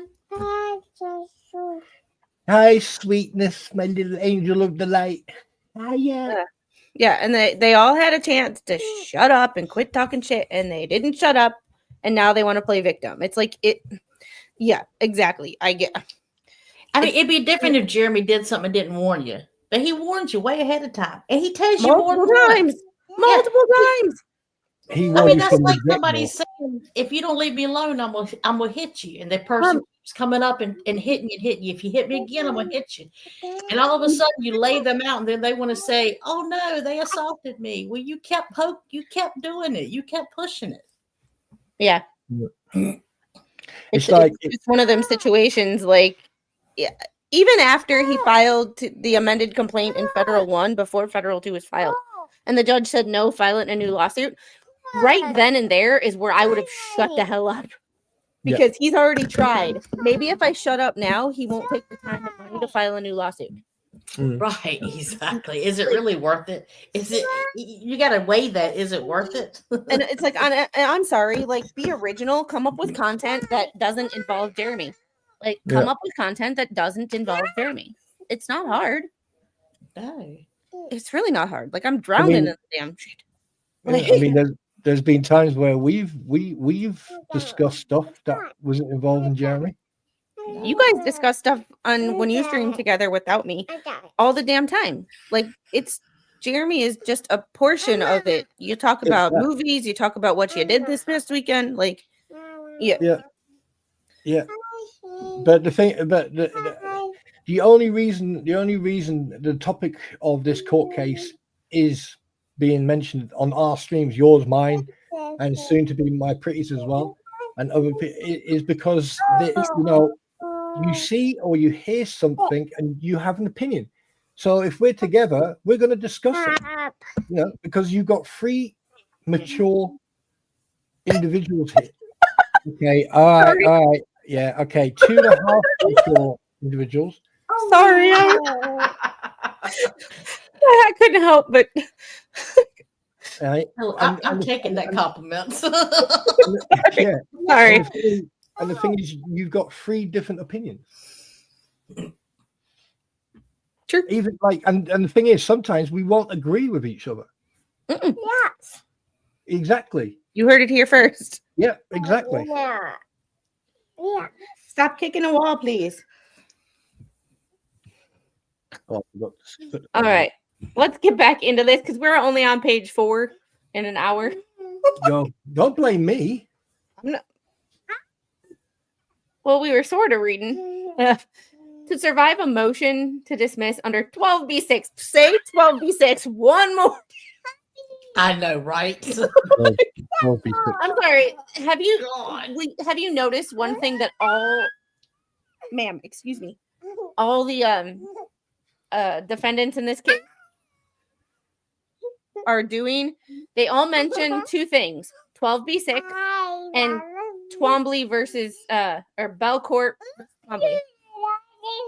E: Hi, sweetness, my little angel of the light. Hiya.
B: Yeah, and they all had a chance to shut up and quit talking shit, and they didn't shut up, and now they want to play victim. It's like it. Yeah, exactly. I get.
D: I mean, it'd be different if Jeremy did something and didn't warn you, but he warns you way ahead of time, and he tells you
B: Multiple times. Multiple times.
E: He
D: I
E: warned
D: mean,
E: you
D: that's
E: from
D: like
E: the
D: somebody
E: get-go.
D: saying, "If you don't leave me alone, I'm gonna hit you." And the person keeps coming up and hitting you. If you hit me again, I'm gonna hit you. And all of a sudden, you lay them out, and then they want to say, "Oh no, they assaulted me." Well, you kept doing it. You kept pushing it.
B: Yeah.
E: It's like
B: it's one of them situations. Like, yeah, even after he filed the amended complaint in federal 1 before federal 2 was filed, and the judge said no, file it in a new lawsuit. Right then and there is where I would have shut the hell up, because he's already tried. Maybe if I shut up now, he won't take the time and money to file a new lawsuit.
D: Right, exactly. Is it really worth it? Is it? You got to weigh that. Is it worth it?
B: And it's like, I'm sorry, like, be original. Come up with content that doesn't involve Jeremy. Like, come up with content that doesn't involve Jeremy. It's not hard.
D: No,
B: it's really not hard. Like, I'm drowning in the damn shit.
E: Like, I mean, there's been times where we've discussed stuff that wasn't involving Jeremy.
B: You guys discuss stuff on when you stream together without me all the damn time. Like, it's Jeremy is just a portion of it. You talk about movies, you talk about what you did this past weekend. Like, yeah.
E: But the only reason the topic of this court case is being mentioned on our streams, yours, mine, and soon to be my pretties as well, and other is because you see or you hear something and you have an opinion. So if we're together, we're going to discuss it, because you've got 3 mature individuals here. Okay, all right, yeah, okay, 2.5 mature individuals.
B: Sorry, I couldn't help but.
E: Right.
D: I'm taking that compliment.
E: Yeah.
B: Sorry.
E: And the thing is, you've got 3 different opinions.
B: True.
E: Even and the thing is, sometimes we won't agree with each other.
B: Yes.
E: Exactly.
B: You heard it here first.
E: Yeah, exactly.
B: Yeah. Stop kicking the wall, please.
E: Oh,
B: all right. Let's get back into this because we're only on page 4 in an hour.
E: Don't blame me.
B: Well, we were sort of reading. To survive a motion to dismiss under 12b6, say 12b6 one more.
D: I know, right?
B: I'm sorry. Have you noticed one thing that ma'am, excuse me, all the defendants in this case are doing? They all mention 2 things: 12b6 and Twombly versus or Belcourt Twombly.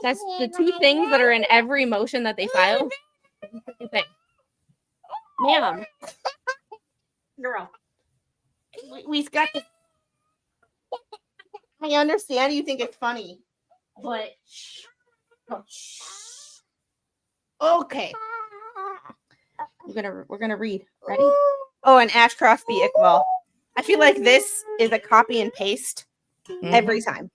B: That's the 2 things that are in every motion that they file. Ma'am, girl, we've got to. I understand you think it's funny, but okay. We're gonna read. Ready? Oh, and Ashcroft v. Iqbal. I feel like this is a copy and paste every time.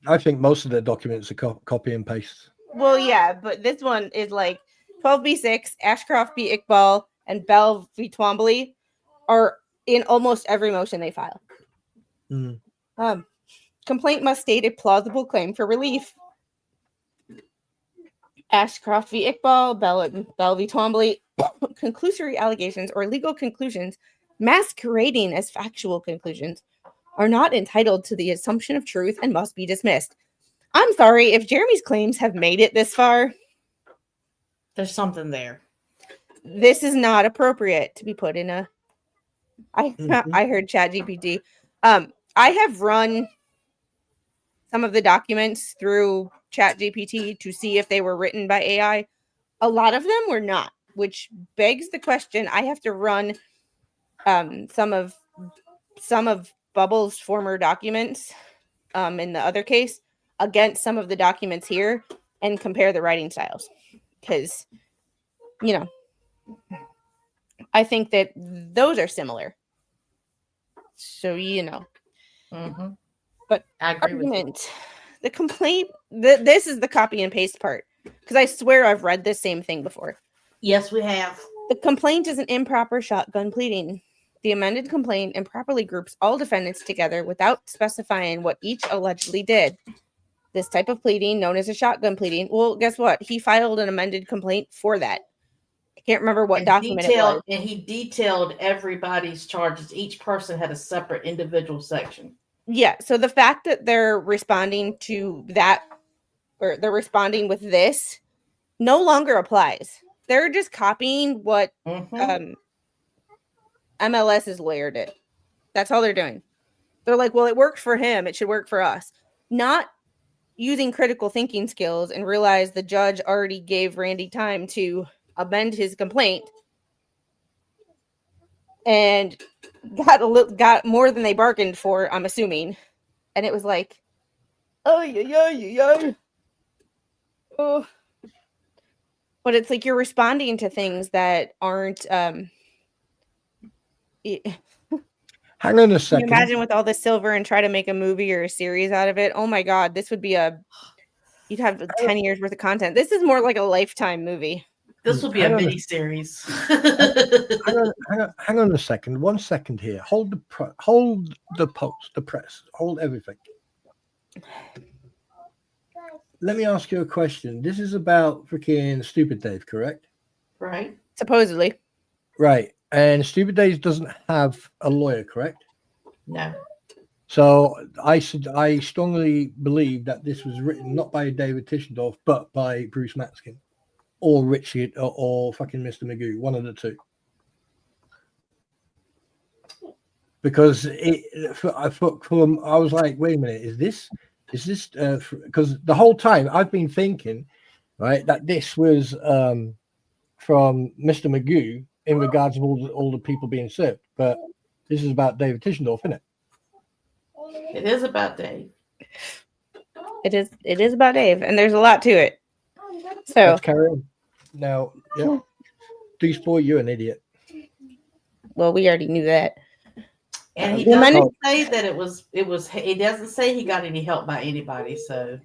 E: I think most of the documents are copy and paste.
B: Well, yeah, but this one is like 12b6, Ashcroft v. Iqbal, and Bell v. Twombly are in almost every motion they file.
E: Mm.
B: Complaint must state a plausible claim for relief. Ashcroft v. Iqbal, Bell v. Twombly, conclusory allegations or legal conclusions masquerading as factual conclusions are not entitled to the assumption of truth and must be dismissed. I'm sorry, if Jeremy's claims have made it this far,
D: There's something there.
B: this is not appropriate to be put in a. I heard ChatGPT. I have run some of the documents through ChatGPT to see if they were written by AI. A lot of them were not, which begs the question. I have to run some of Bubble's former documents in the other case against some of the documents here and compare the writing styles, because I think that those are similar. So
D: Mm-hmm.
B: But
D: I agree with you.
B: argument, the complaint. This is the copy and paste part, because I swear I've read this same thing before.
D: Yes, we have.
B: The complaint is an improper shotgun pleading. The amended complaint improperly groups all defendants together without specifying what each allegedly did. This type of pleading, known as a shotgun pleading, well, guess what? He filed an amended complaint for that. I can't remember what document it was.
D: And he detailed everybody's charges. Each person had a separate individual section.
B: Yeah, so the fact that they're responding to that, or they're responding with this, no longer applies. They're just copying what MLS's lawyer did. That's all they're doing. They're like, well, it worked for him, it should work for us. Not using critical thinking skills and realize the judge already gave Randy time to amend his complaint and got more than they bargained for, I'm assuming. And it was like, oh. But it's like you're responding to things that aren't
E: Hang on a second.
B: Can you imagine with all this silver and try to make a movie or a series out of it? Oh my God, this would be you'd have 10 years worth of content. This is more like a Lifetime movie.
D: This will be a mini series.
E: Hang on a second. 1 second here. Hold the press. Hold everything. Let me ask you a question. This is about freaking Stupid Dave, correct?
D: Right.
B: Supposedly.
E: Right. And Stupid Dave doesn't have a lawyer, correct?
D: No.
E: So I strongly believe that this was written not by David Tischendorf, but by Bruce Matskin or Richard or fucking Mr. Magoo, one of the two. Because I was like, wait a minute, is this because the whole time I've been thinking, right, that this was from Mr. Magoo in regards to all the people being served, but this is about David Tischendorf, isn't it?
D: It is about Dave.
B: It is about Dave, and there's a lot to it. So
E: let's carry on. Now, yeah. Please, boy, you're an idiot.
B: Well, we already knew that.
D: And he doesn't say that it was. He doesn't say he got any help by anybody. So.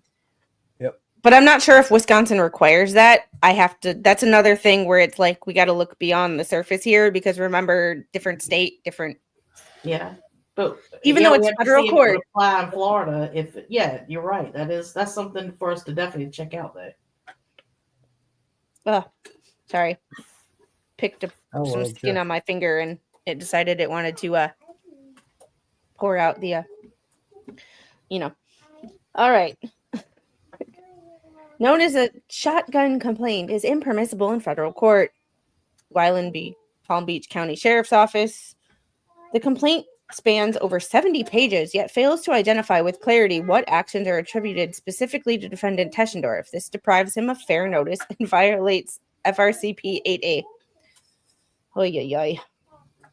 E: Yep.
B: But I'm not sure if Wisconsin requires that. That's another thing where it's like we got to look beyond the surface here, because remember, different state, different.
D: Yeah, but
B: even though it's federal court,
D: apply in Florida. You're right. That's something for us to definitely check out there.
B: Oh, sorry. Picked up some skin on my finger, and it decided it wanted to pour out the, All right. Known as a shotgun complaint is impermissible in federal court. Weiland v. Palm Beach County Sheriff's Office. The complaint spans over 70 pages, yet fails to identify with clarity what actions are attributed specifically to defendant Tischendorf. This deprives him of fair notice and violates FRCP 8A. Oy, oy, oy.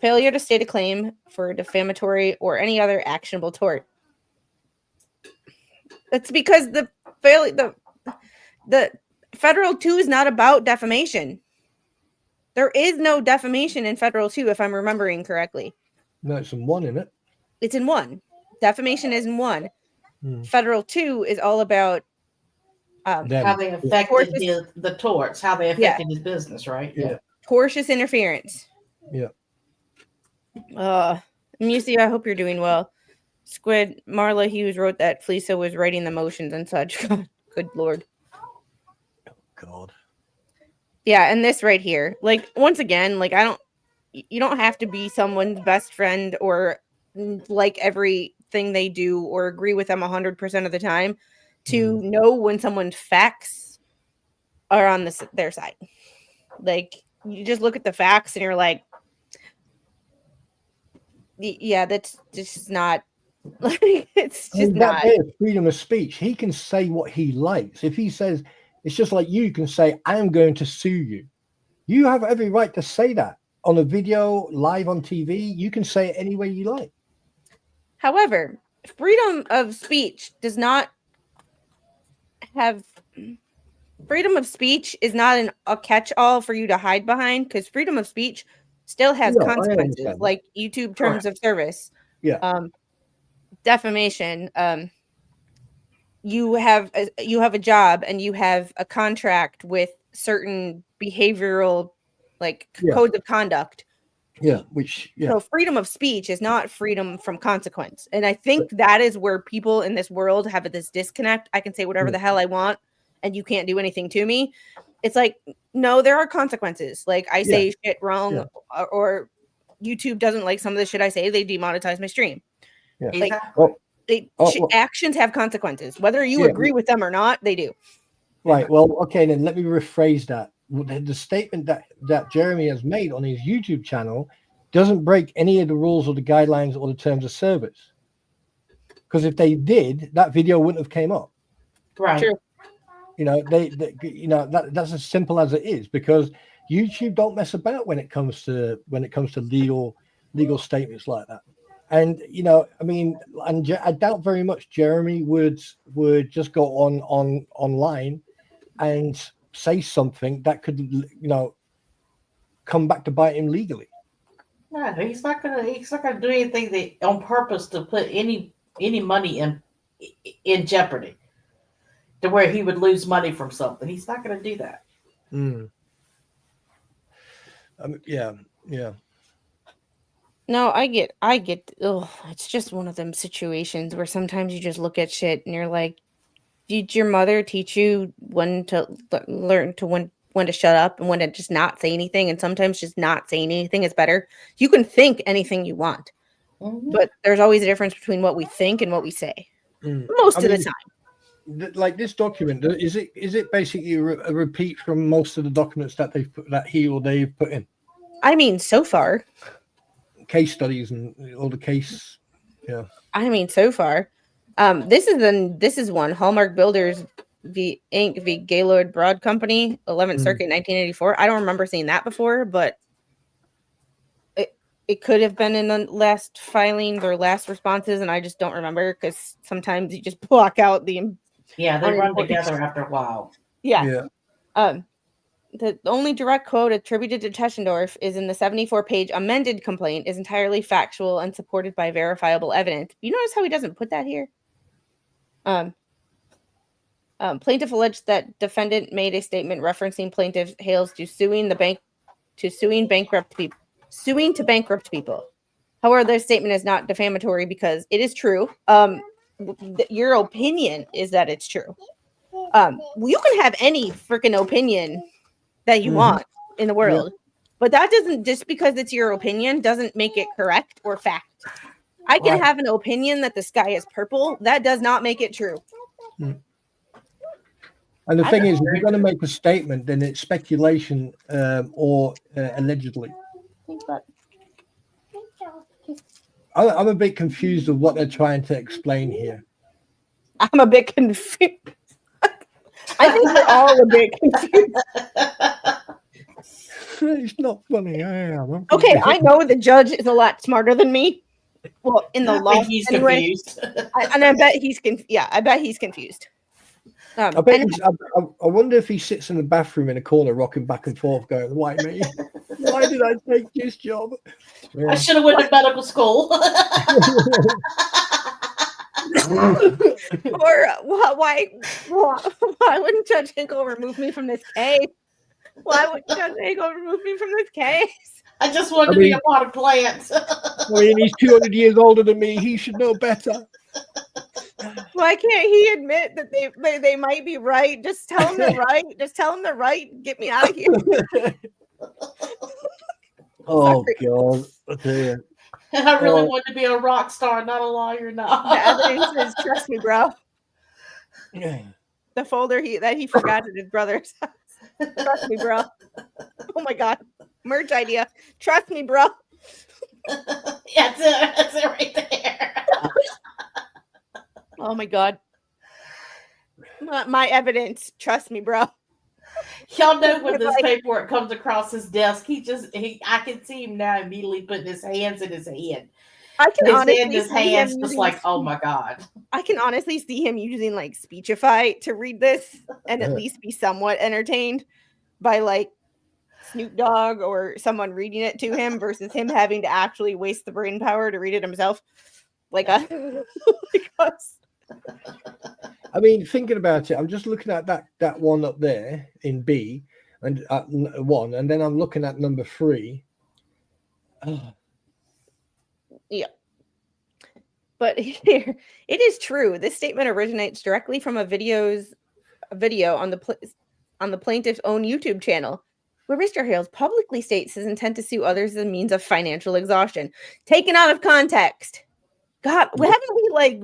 B: Failure to state a claim for defamatory or any other actionable tort. That's because the federal 2 is not about defamation. There is no defamation in federal 2, if I'm remembering correctly.
E: No, it's in 1, isn't it?
B: It's in 1. Defamation is in 1. Federal 2 is all about
D: how they affected the torts, how they affected his business, right?
E: Yeah.
B: Tortious interference.
E: Yeah.
B: Musi, I hope you're doing well. Squid, Marla Hughes wrote that Felisa was writing the motions and such. Good Lord.
E: God.
B: Yeah, and this right here, like, once again, like, you don't have to be someone's best friend or like everything they do or agree with them 100% of the time to know when someone's facts are on their side. Like, you just look at the facts and you're like, yeah, that's just not, like, it's just not.
E: That is freedom of speech. He can say what he likes. If he says, it's just like you can say, I'm going to sue you. You have every right to say that on a video, live on TV. You can say it any way you like.
B: However, freedom of speech does not have... Freedom of speech is not a catch-all for you to hide behind, because freedom of speech still has consequences, like YouTube terms of service.
E: Yeah.
B: Defamation. You have a job and you have a contract with certain behavioral, like, codes of conduct.
E: Yeah.
B: So freedom of speech is not freedom from consequence. And I think that is where people in this world have this disconnect. I can say whatever the hell I want and you can't do anything to me. It's like, no, there are consequences. Like, I say shit wrong or YouTube doesn't like some of the shit I say, they demonetize my stream.
E: Yeah.
B: Like, actions have consequences. Whether you agree with them or not, they do.
E: Right. Well, okay, then let me rephrase that. The statement that Jeremy has made on his YouTube channel doesn't break any of the rules or the guidelines or the terms of service. Because if they did, that video wouldn't have came up.
D: Right.
B: True.
E: You know, that's as simple as it is, because YouTube don't mess about when it comes to legal statements like that. And I mean, and I doubt very much Jeremy would just go online and say something that could come back to bite him legally.
D: No, he's not gonna do anything on purpose to put any money in jeopardy to where he would lose money from something. He's not gonna do that.
E: Yeah.
B: No, I get. It's just one of them situations where sometimes you just look at shit and you're like, did your mother teach you when to learn to when to shut up and when to just not say anything? And sometimes just not saying anything is better. You can think anything you want, but there's always a difference between what we think and what we say. Most of the time.
E: Like this document, is it basically a repeat from most of the documents that they've put in?
B: I mean, so far.
E: Case studies and all the case,
B: I mean, so far, this is one Hallmark Builders v. Inc. v. Gaylord Broad Company, 11th Circuit, 1984. I don't remember seeing that before, but it could have been in the last filings or last responses, and I just don't remember because sometimes you just block out the.
D: Yeah, they run together after a while.
B: Yeah. The only direct quote attributed to Teschendorf is in the 74-page amended complaint is entirely factual and supported by verifiable evidence. You notice how he doesn't put that here? Plaintiff alleged that defendant made a statement referencing plaintiff Hale's to suing bankrupt people. However, their statement is not defamatory because it is true. Your opinion is that it's true. You can have any freaking opinion that you want in the world, but that doesn't, just because it's your opinion doesn't make it correct or fact. I can have an opinion that the sky is purple. That does not make it true.
E: And the thing is, if you're going to make a statement, then it's speculation or allegedly. I'm a bit confused of what they're trying to explain here.
B: I'm a bit confused. I think we're all a bit confused.
E: It's not funny.
B: Okay, I know the judge is a lot smarter than me. Well, in the law,
D: he's
B: anyway.
D: Confused.
B: And I bet he's I bet he's confused.
E: I wonder if he sits in the bathroom in a corner, rocking back and forth, going, "Why me? Why did I take this job?
D: I should have went to medical school."
B: Or why wouldn't Judge Hinkle remove me from this case? Why wouldn't Judge Hinkle remove me from this case?
D: I just wanted to be a pot of plants.
E: I mean, he's 200 years older than me. He should know better.
B: Why can't he admit that they might be right? Just tell them they're right. Just tell them they're right. Get me out of here.
E: Oh, God. I tell you.
D: I really wanted to be a rock star, not a lawyer. No.
B: The evidence is, trust me, bro.
E: Yeah.
B: The folder that he forgot at his brother's house. Trust me, bro. Oh my God. Merch idea. Trust me, bro.
D: That's it right there.
B: Oh my God. My evidence. Trust me, bro.
D: Y'all know when this paperwork comes across his desk, I can see him now immediately putting his hands in his head.
B: I can honestly
D: his hands just like, oh my God.
B: I can honestly see him using like Speechify to read this and at least be somewhat entertained by like Snoop Dogg or someone reading it to him versus him having to actually waste the brain power to read it himself. Like us.
E: I mean, thinking about it, I'm just looking at that one up there in B and one, and then I'm looking at number 3. Oh.
B: Yeah. But here, it is true. This statement originates directly from a video on the plaintiff's own YouTube channel, where Mr. Hales publicly states his intent to sue others as a means of financial exhaustion. Taken out of context. God, haven't we like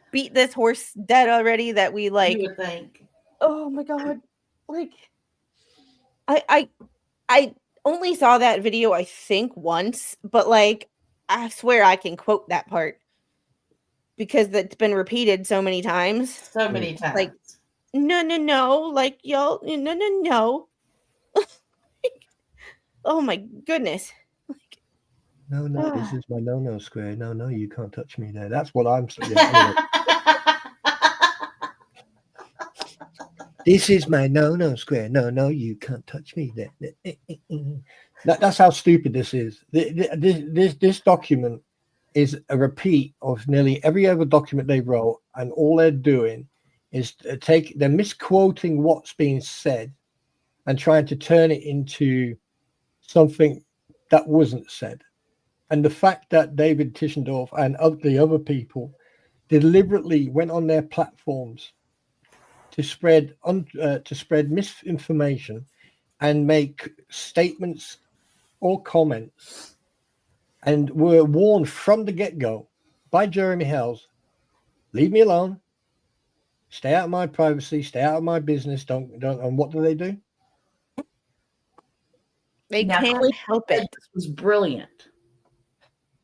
B: beat this horse dead already that we like?
D: You would think.
B: Oh my God. Like, I only saw that video, I think, once, but like, I swear I can quote that part because that's been repeated so many times.
D: So many times.
B: Like, no, like y'all, no. Oh my goodness. Like,
E: No, this is my no square. No, you can't touch me there. That's what I'm saying. Yeah, anyway. This is my no square. No, you can't touch me there. That's how stupid this is. This document is a repeat of nearly every other document they wrote, and all they're doing is they're misquoting what's being said and trying to turn it into something that wasn't said. And the fact that David Tischendorf and the other people deliberately went on their platforms to spread misinformation and make statements or comments, and were warned from the get-go by Jeremy Hales, leave me alone, stay out of my privacy, stay out of my business, don't. And what do?
B: They can't help it.
D: This was brilliant.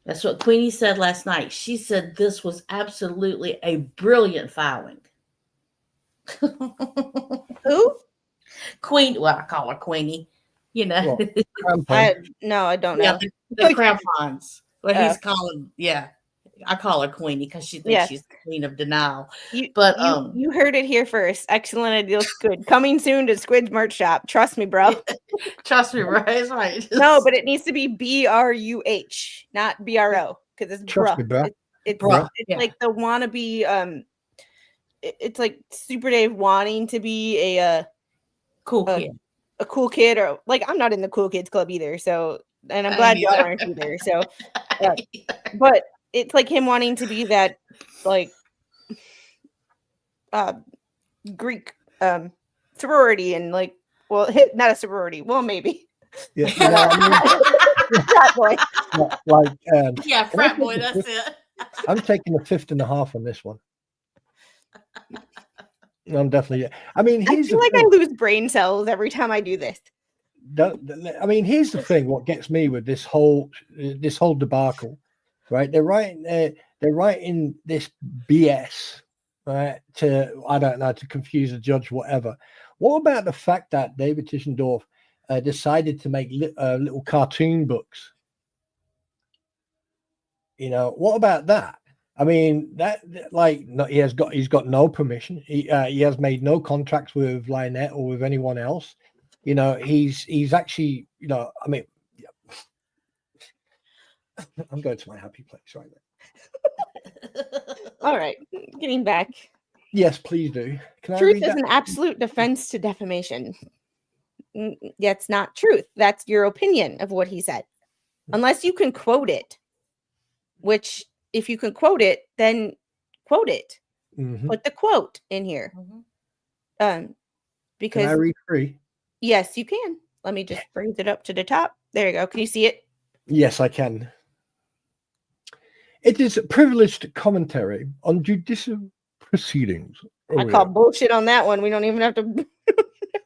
D: That's what Queenie said last night. She said this was absolutely a brilliant filing.
B: Who?
D: Queen. Well, I call her Queenie. You know.
B: No, I don't know.
D: Yeah, the crampons. Well, he's calling. Yeah, I call her Queenie because she thinks she's the queen of denial.
B: You heard it here first. Excellent idea, good. Coming soon to Squid's merch shop. Trust me, bro.
D: Trust me, bro. It's right.
B: No, but it needs to be BRUH, not BRO, because it's
E: Trust me, bro.
B: It's like the wannabe. It's like Super Dave wanting to be a
D: cool kid.
B: A cool kid, or like I'm not in the cool kids club either. So, and I'm glad y'all aren't either. So, but it's like him wanting to be that like Greek sorority, and like, well, not a sorority. Well, maybe.
E: Yeah,
B: frat boy.
D: Frat boy. That's it.
E: I'm taking a 5.5 on this one. I'm definitely. I mean,
B: I feel like I lose brain cells every time I do this.
E: I mean, here's the thing. What gets me with this whole debacle, right? They're writing this BS, right? To confuse the judge, whatever. What about the fact that David Tischendorf decided to make little cartoon books? You know, what about that? I mean, he's got no permission. He has made no contracts with Lynette or with anyone else. You know, he's actually, you know, I mean, I'm going to my happy place right now.
B: All right, getting back.
E: Yes, please do. Can I
B: Truth
E: read
B: is
E: that?
B: an absolute defense to defamation. That's not truth. That's your opinion of what he said. Unless you can quote it, which if you can quote it, then quote it.
E: Mhm.
B: Put the quote in here.
E: Can I
B: Because
E: read free?
B: yes, you can. Let me just raise it up to the top. There you go. Can you see it?
E: Yes, I can. It is privileged commentary on judicial proceedings.
B: I call bullshit on that one. We don't even have to.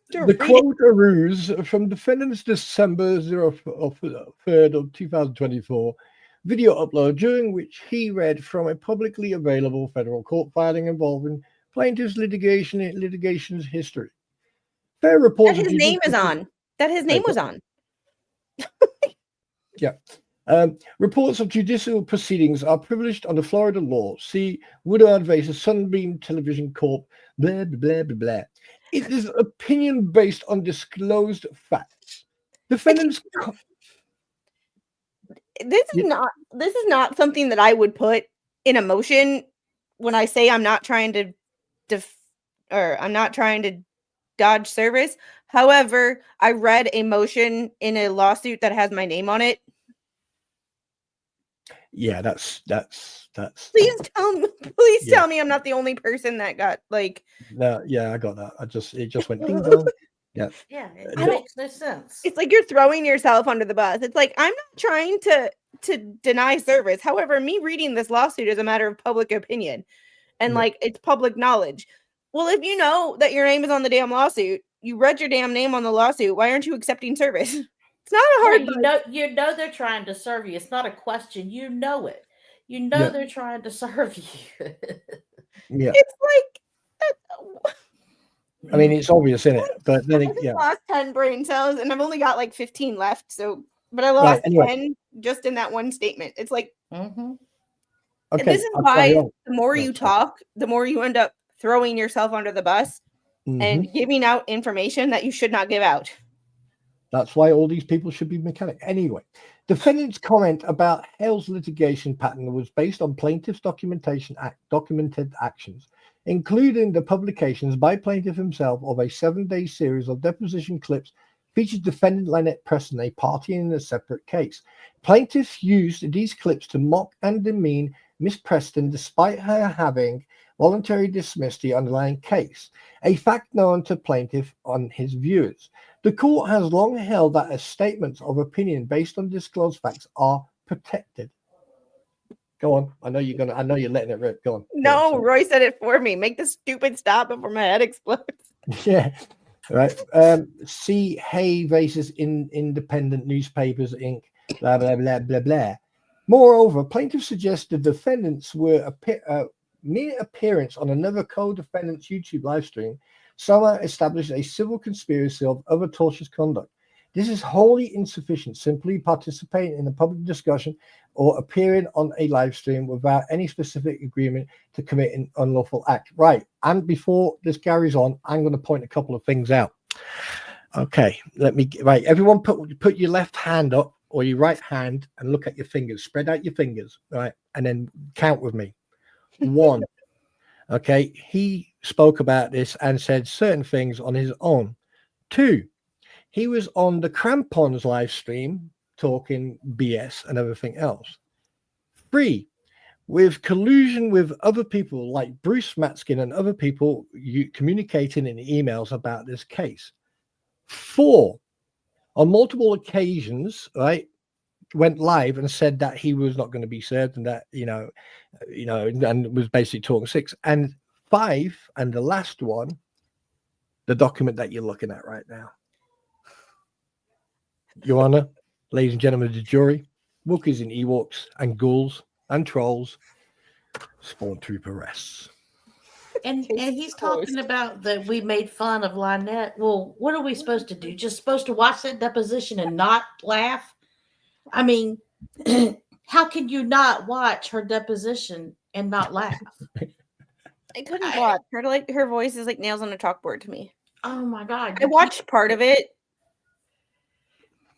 E: The
B: read it.
E: quote arose from defendant's December 3rd of 2024 video upload, during which he read from a publicly available federal court filing involving plaintiff's litigation's history. Fair reports
B: That
E: of
B: his name
E: judicial-
B: is on. That his name was on.
E: Yeah. Reports of judicial proceedings are privileged under Florida law. See Woodard versus Sunbeam Television Corp. Blah, blah, blah, blah, blah. It is opinion based on disclosed facts. Defendants.
B: This is not something that I would put in a motion when I say I'm not trying to I'm not trying to dodge service. However, I read a motion in a lawsuit that has my name on it.
E: Yeah, that's.
B: Please tell me I'm not the only person that got like.
E: No, yeah, I got that. It just went ding dong. Yeah.
D: Yeah, it
E: Yeah.
D: makes no sense.
B: It's like you're throwing yourself under the bus. It's like I'm not trying to deny service. However, me reading this lawsuit is a matter of public opinion, and
E: Yeah.
B: like it's public knowledge. Well, if you know that your name is on the damn lawsuit, you read your damn name on the lawsuit. Why aren't you accepting service? It's not a hard.
D: You know they're trying to serve you. It's not a question. You know it. You know
E: Yeah.
D: they're trying to serve you.
E: Yeah.
B: It's like
E: I mean, it's obvious, isn't it? But then,
B: I just
E: yeah.
B: lost 10 brain cells, and I've only got like 15 left. So, but I lost
E: Right, anyway.
B: 10 just in that one statement. It's like
E: Okay.
B: this is
E: I'll
B: why
E: carry on.
B: the more
E: Yeah,
B: you
E: sorry.
B: talk, the more you end up throwing yourself under the bus
E: Mhm.
B: and giving out information that you should not give out.
E: That's why all these people should be mechanic. Anyway, defendant's comment about Hale's litigation pattern was based on plaintiff's documented actions, including the publications by plaintiff himself of a 7-day series of deposition clips featured defendant Lynette Preston, a party in a separate case. Plaintiffs used these clips to mock and demean Miss Preston despite her having voluntarily dismissed the underlying case, a fact known to plaintiff on his viewers. The court has long held that as statements of opinion based on disclosed facts are protected. Go on. I know you're letting it rip. Go on.
B: No, Roy said it for me. Make the stupid stop before my head explodes.
E: Yeah. Right. See Hale versus Independent Newspapers Inc. Blah blah blah blah blah. Moreover, plaintiffs suggested defendants were mere appearance on another co-defendant's YouTube live stream somehow established a civil conspiracy of other tortious conduct. This is wholly insufficient. Simply participating in a public discussion or appearing on a live stream without any specific agreement to commit an unlawful act. Right. And before this carries on, I'm going to point a couple of things out. Okay. Right. Everyone put your left hand up or your right hand and look at your fingers. Spread out your fingers. Right. And then count with me. 1. Okay. He spoke about this and said certain things on his own. 2. He was on the Crampons live stream talking BS and everything else. 3, with collusion with other people like Bruce Matskin and other people communicating in emails about this case. 4, on multiple occasions, right, went live and said that he was not going to be served and that, and was basically talking 6. And 5, and the last one, the document that you're looking at right now. Your Honor, ladies and gentlemen of the jury, Wookiees and Ewoks and ghouls and trolls, spawn troop arrests.
D: And he's talking about that we made fun of Lynette. Well, what are we supposed to do? Just supposed to watch that deposition and not laugh? I mean, how can you not watch her deposition and not laugh?
B: I couldn't watch her. Like her voice is like nails on a chalkboard to me.
D: Oh my God!
B: I watched part of it.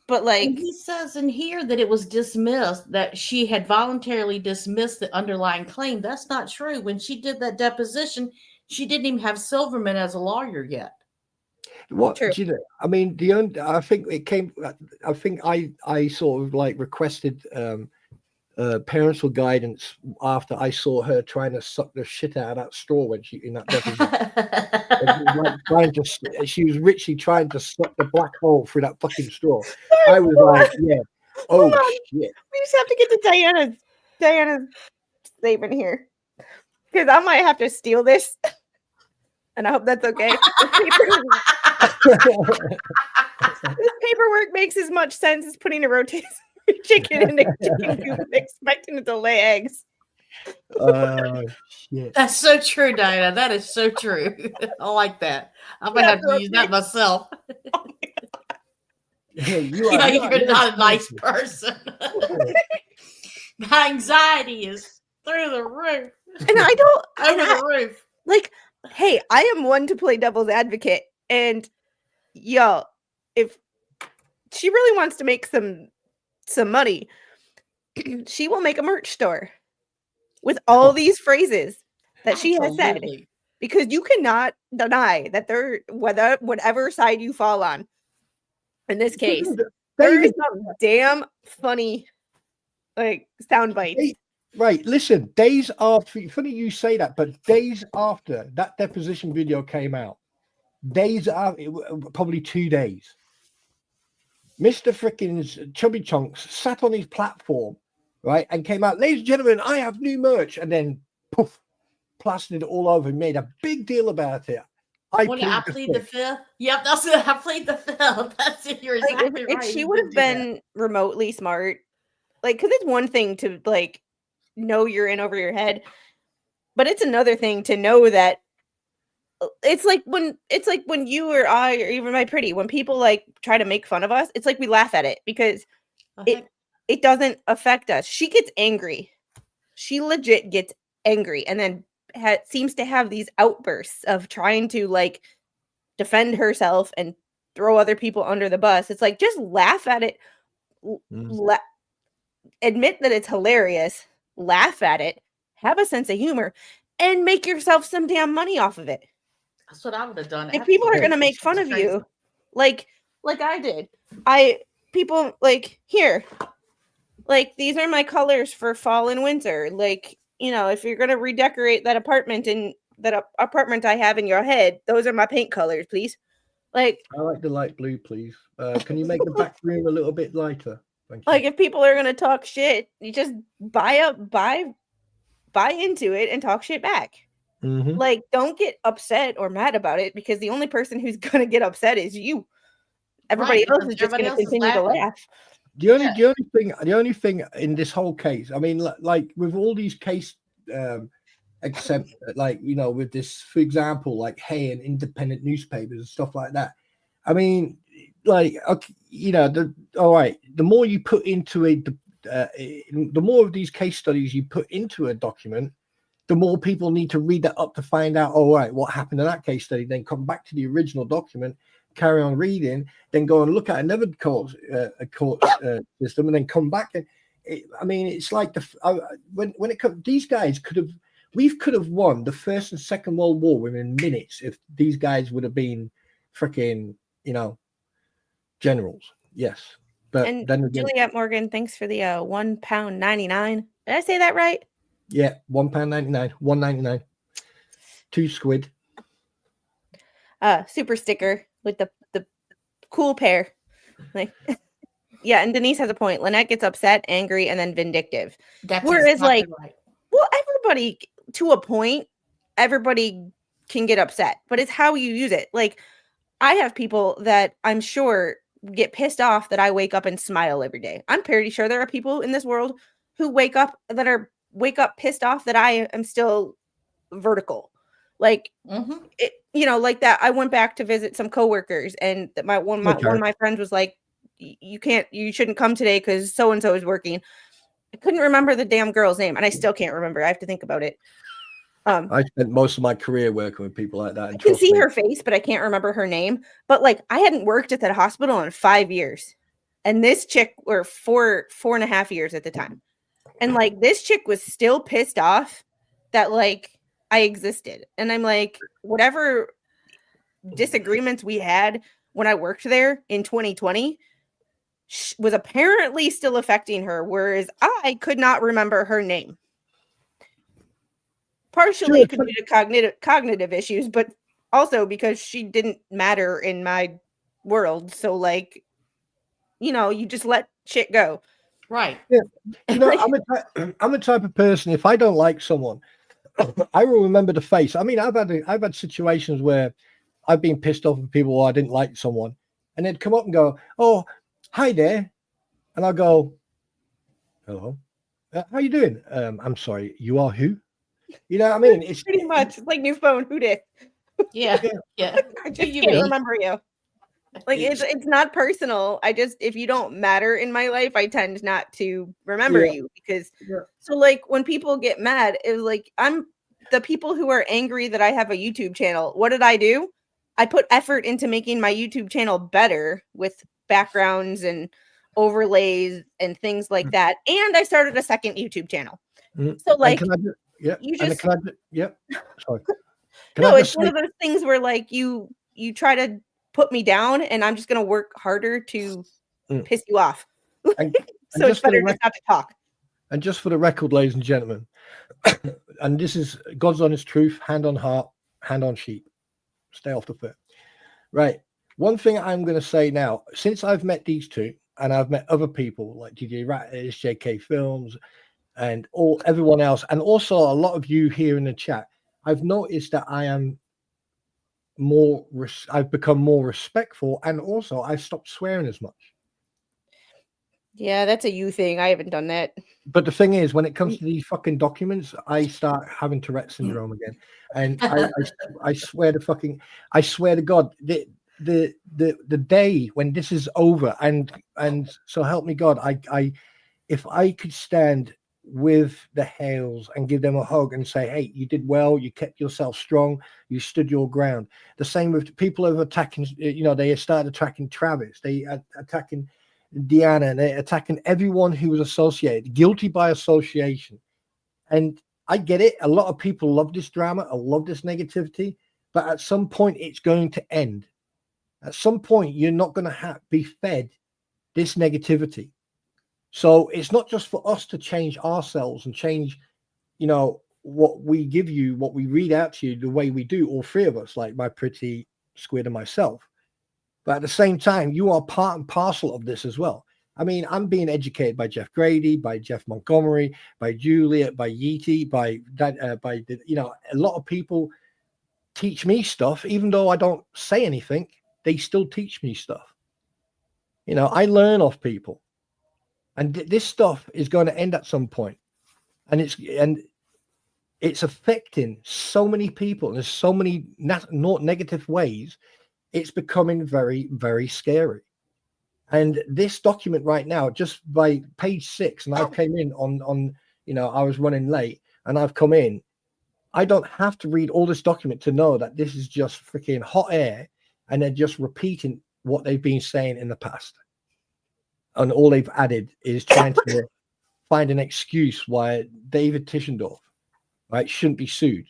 B: But like,
D: and he says in here that it was dismissed, that she had voluntarily dismissed the underlying claim. That's not true. When she did that deposition, she didn't even have Silverman as a lawyer yet.
E: What
B: True.
E: do you know? I mean, I think it came. I think I sort of like requested parental guidance after I saw her trying to suck the shit out of that straw when she in that deposition. She was literally trying to suck the black hole through that fucking straw. I was like, yeah, oh shit.
B: We just have to get to Diana's statement here, because I might have to steal this, and I hope that's okay. This paperwork makes as much sense as putting a rotisserie chicken in a chicken coop and expecting it to lay eggs.
E: Shit.
D: That's so true, Diana. That is so true. I like that. I'm gonna have to use that myself.
E: You're
D: not a nice person. My anxiety is through the roof.
B: And I don't
D: Over the roof.
B: like, hey, I am one to play devil's advocate, and yo, if she really wants to make some money, she will make a merch store with all these phrases that she has said,
D: Absolutely.
B: because you cannot deny that whatever side you fall on in this case, there is some damn funny like sound bites.
E: Right, listen, days after, funny you say that, but days after that deposition video came out, probably 2 days, Mr. Frickin' Chubby Chunks sat on his platform, right, and came out, ladies and gentlemen, I have new merch, and then poof, plastered it all over and made a big deal about it. I plead the fifth.
D: Yep, that's it. I plead the fifth. That's it. You're exactly
B: If
D: right.
B: she would have been remotely smart, like, because it's one thing to like know you're in over your head, but it's another thing to know that it's like when you or I or even my pretty, when people like try to make fun of us, it's like we laugh at it because it doesn't affect us. She gets angry. She legit gets angry, and then seems to have these outbursts of trying to like defend herself and throw other people under the bus. It's like, just laugh at it. Admit that it's hilarious. Laugh at it. Have a sense of humor, and make yourself some damn money off of it.
D: That's what I would have done.
B: If people are going to make fun of you, like I did, people like, here, like, these are my colors for fall and winter. Like, you know, if you're going to redecorate that apartment I have in your head, those are my paint colors, please. Like,
E: I like the light blue, please. Can you make the back room a little bit lighter? Thank you.
B: Like, if people are going to talk shit, you just buy into it and talk shit back.
E: Mm-hmm.
B: Like, don't get upset or mad about it, because the only person who's going to get upset is you. Everybody else is just going to continue to laugh.
E: The only thing in this whole case, I mean, like with all these case, except like, you know, with this, for example, like Hale and independent newspapers and stuff like that. I mean, like, okay, you know, all right, the more you put into the more of these case studies you put into a document, the more people need to read that up to find out, all right, what happened in that case study, then come back to the original document, carry on reading, then go and look at another court system, and then come back. And I mean, it's like when it comes, these guys could have won the First and Second World War within minutes if these guys would have been freaking, you know, generals. Yes, but
B: and
E: then again,
B: Juliet Morgan, thanks for the £1.99. Did I say that right?
E: Yeah, £1.99, $1.99, 2 squid.
B: Super sticker with the cool pair. Like, yeah, and Denise has a point. Lynette gets upset, angry, and then vindictive. Whereas, exactly, like, right. Well, everybody, to a point, everybody can get upset, but it's how you use it. Like, I have people that I'm sure get pissed off that I wake up and smile every day. I'm pretty sure there are people in this world who wake up pissed off that I am still vertical. Like, it, you know, like that. I went back to visit some coworkers, and one of my friends was like, you shouldn't come today because so-and-so is working. I couldn't remember the damn girl's name, and I still can't remember. I have to think about it.
E: I spent most of my career working with people like that.
B: I can see her face, but I can't remember her name. But like, I hadn't worked at that hospital in 5 years. And this chick were 4.5 years at the time. And like this chick was still pissed off that like I existed. And I'm like, whatever disagreements we had when I worked there in 2020 was apparently still affecting her, whereas I could not remember her name. Partially it could be to cognitive issues, but also because she didn't matter in my world. So like, you know, you just let shit go.
D: Right.
E: Yeah. You know, I'm the type of person, if I don't like someone, I will remember the face. I mean, I've had situations where I've been pissed off with people or I didn't like someone, and they'd come up and go, "Oh, hi there," and I'll go, "Hello, how you doing?" I'm sorry, you are who? You know what I mean? It's
B: pretty much it's like new phone. Who did?
D: Yeah. Yeah.
B: I just can't remember you. Like it's not personal. I just, if you don't matter in my life, I tend not to remember you because so like when people get mad, it was like I'm the people who are angry that I have a YouTube channel. What did I do? I put effort into making my YouTube channel better with backgrounds and overlays and things like that. And I started a second YouTube channel. So like you just
E: sorry.
B: No, it's one of those things where like you try to put me down and I'm just going to work harder to piss you off. So it's better just not to talk.
E: And just for the record, ladies and gentlemen, and this is God's honest truth, hand on heart, hand on sheep. Stay off the foot. Right. One thing I'm going to say now, since I've met these two and I've met other people like DJ Ratters, JK Films, and everyone else, and also a lot of you here in the chat, I've noticed that I've become more respectful, and also I've stopped swearing as much.
B: Yeah, that's a you thing. I haven't done that.
E: But the thing is, when it comes to these fucking documents, I start having Tourette syndrome again, and I swear to God, the day when this is over, and so help me God, if I could stand with the Hales and give them a hug and say, hey, you did well, you kept yourself strong, you stood your ground. The same with people who are attacking, you know, they started attacking Travis, they are attacking Deanna, and they're attacking everyone who was associated, guilty by association. And I get it, a lot of people love this drama, I love this negativity, but at some point it's going to end. At some point you're not going to be fed this negativity. So it's not just for us to change ourselves and change, you know, what we give you, what we read out to you, the way we do, all three of us, like my pretty squid and myself. But at the same time, you are part and parcel of this as well. I mean, I'm being educated by Jeff Grady, by Jeff Montgomery, by Juliet, by Yeeti, by you know, a lot of people teach me stuff, even though I don't say anything, they still teach me stuff. You know, I learn off people. And this stuff is going to end at some point, and it's affecting so many people. And there's so many negative ways. It's becoming very, very scary. And this document right now, just by page 6, and I came in on you know, I was running late, and I've come in. I don't have to read all this document to know that this is just freaking hot air, and they're just repeating what they've been saying in the past. And all they've added is trying to find an excuse why David Tischendorf, right, shouldn't be sued.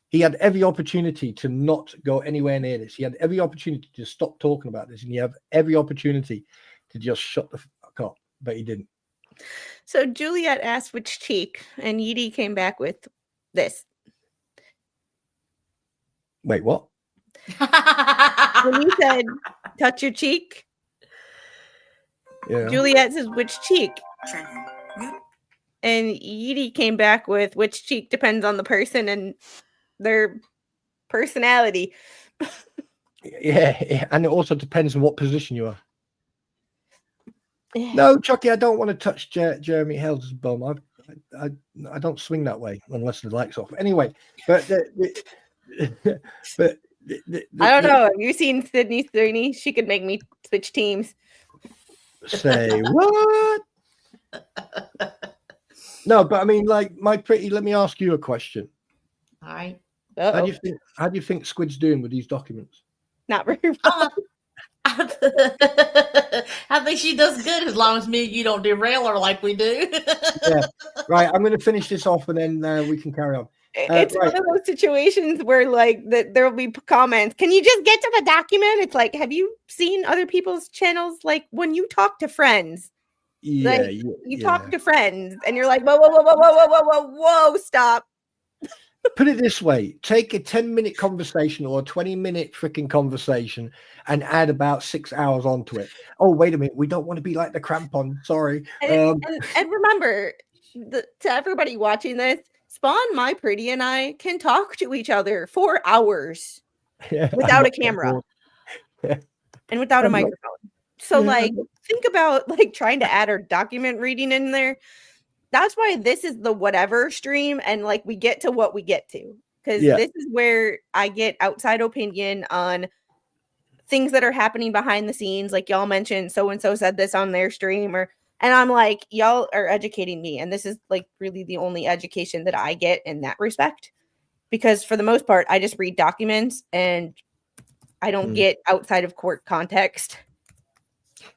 E: He had every opportunity to not go anywhere near this. He had every opportunity to stop talking about this, and you have every opportunity to just shut the fuck up, but he didn't.
B: So Juliet asked which cheek, and Yeeti came back with this.
E: Wait, what?
B: When you said touch your cheek, Juliet says which cheek, and Yeeti came back with which cheek depends on the person and their personality.
E: Yeah, and it also depends on what position you are. No, Chucky, I don't want to touch Jeremy Hale's bum. I don't swing that way unless the light's off. Anyway, but
B: I don't know. Have you seen Sydney Sweeney? She could make me switch teams.
E: Say what? No, but I mean, like, my pretty. Let me ask you a question.
D: All right.
E: How do you think Squid's doing with these documents?
B: Not very well.
D: I think she does good as long as me and you don't derail her like we do.
E: Yeah. Right. I'm going to finish this off and then we can carry on.
B: It's
E: right.
B: one of those situations where like there will be comments. Can you just get to the document? It's like, have you seen other people's channels? Like when you talk to friends,
E: Yeah.
B: like, you talk to friends and you're like, whoa, stop.
E: Put it this way, take a 10-minute conversation or a 20-minute freaking conversation and add about 6 hours onto it. Oh, wait a minute. We don't want to be like the crampon. Sorry.
B: And remember, to everybody watching this, Spawn, My Pretty, and I can talk to each other for hours without a camera and without a microphone. So, like, think about like trying to add our document reading in there. That's why this is the whatever stream, and like we get to what we get to, because this is where I get outside opinion on things that are happening behind the scenes. Like y'all mentioned, so and so said this on their stream, and I'm like, y'all are educating me, and this is like really the only education that I get in that respect, because for the most part, I just read documents and I don't get outside of court context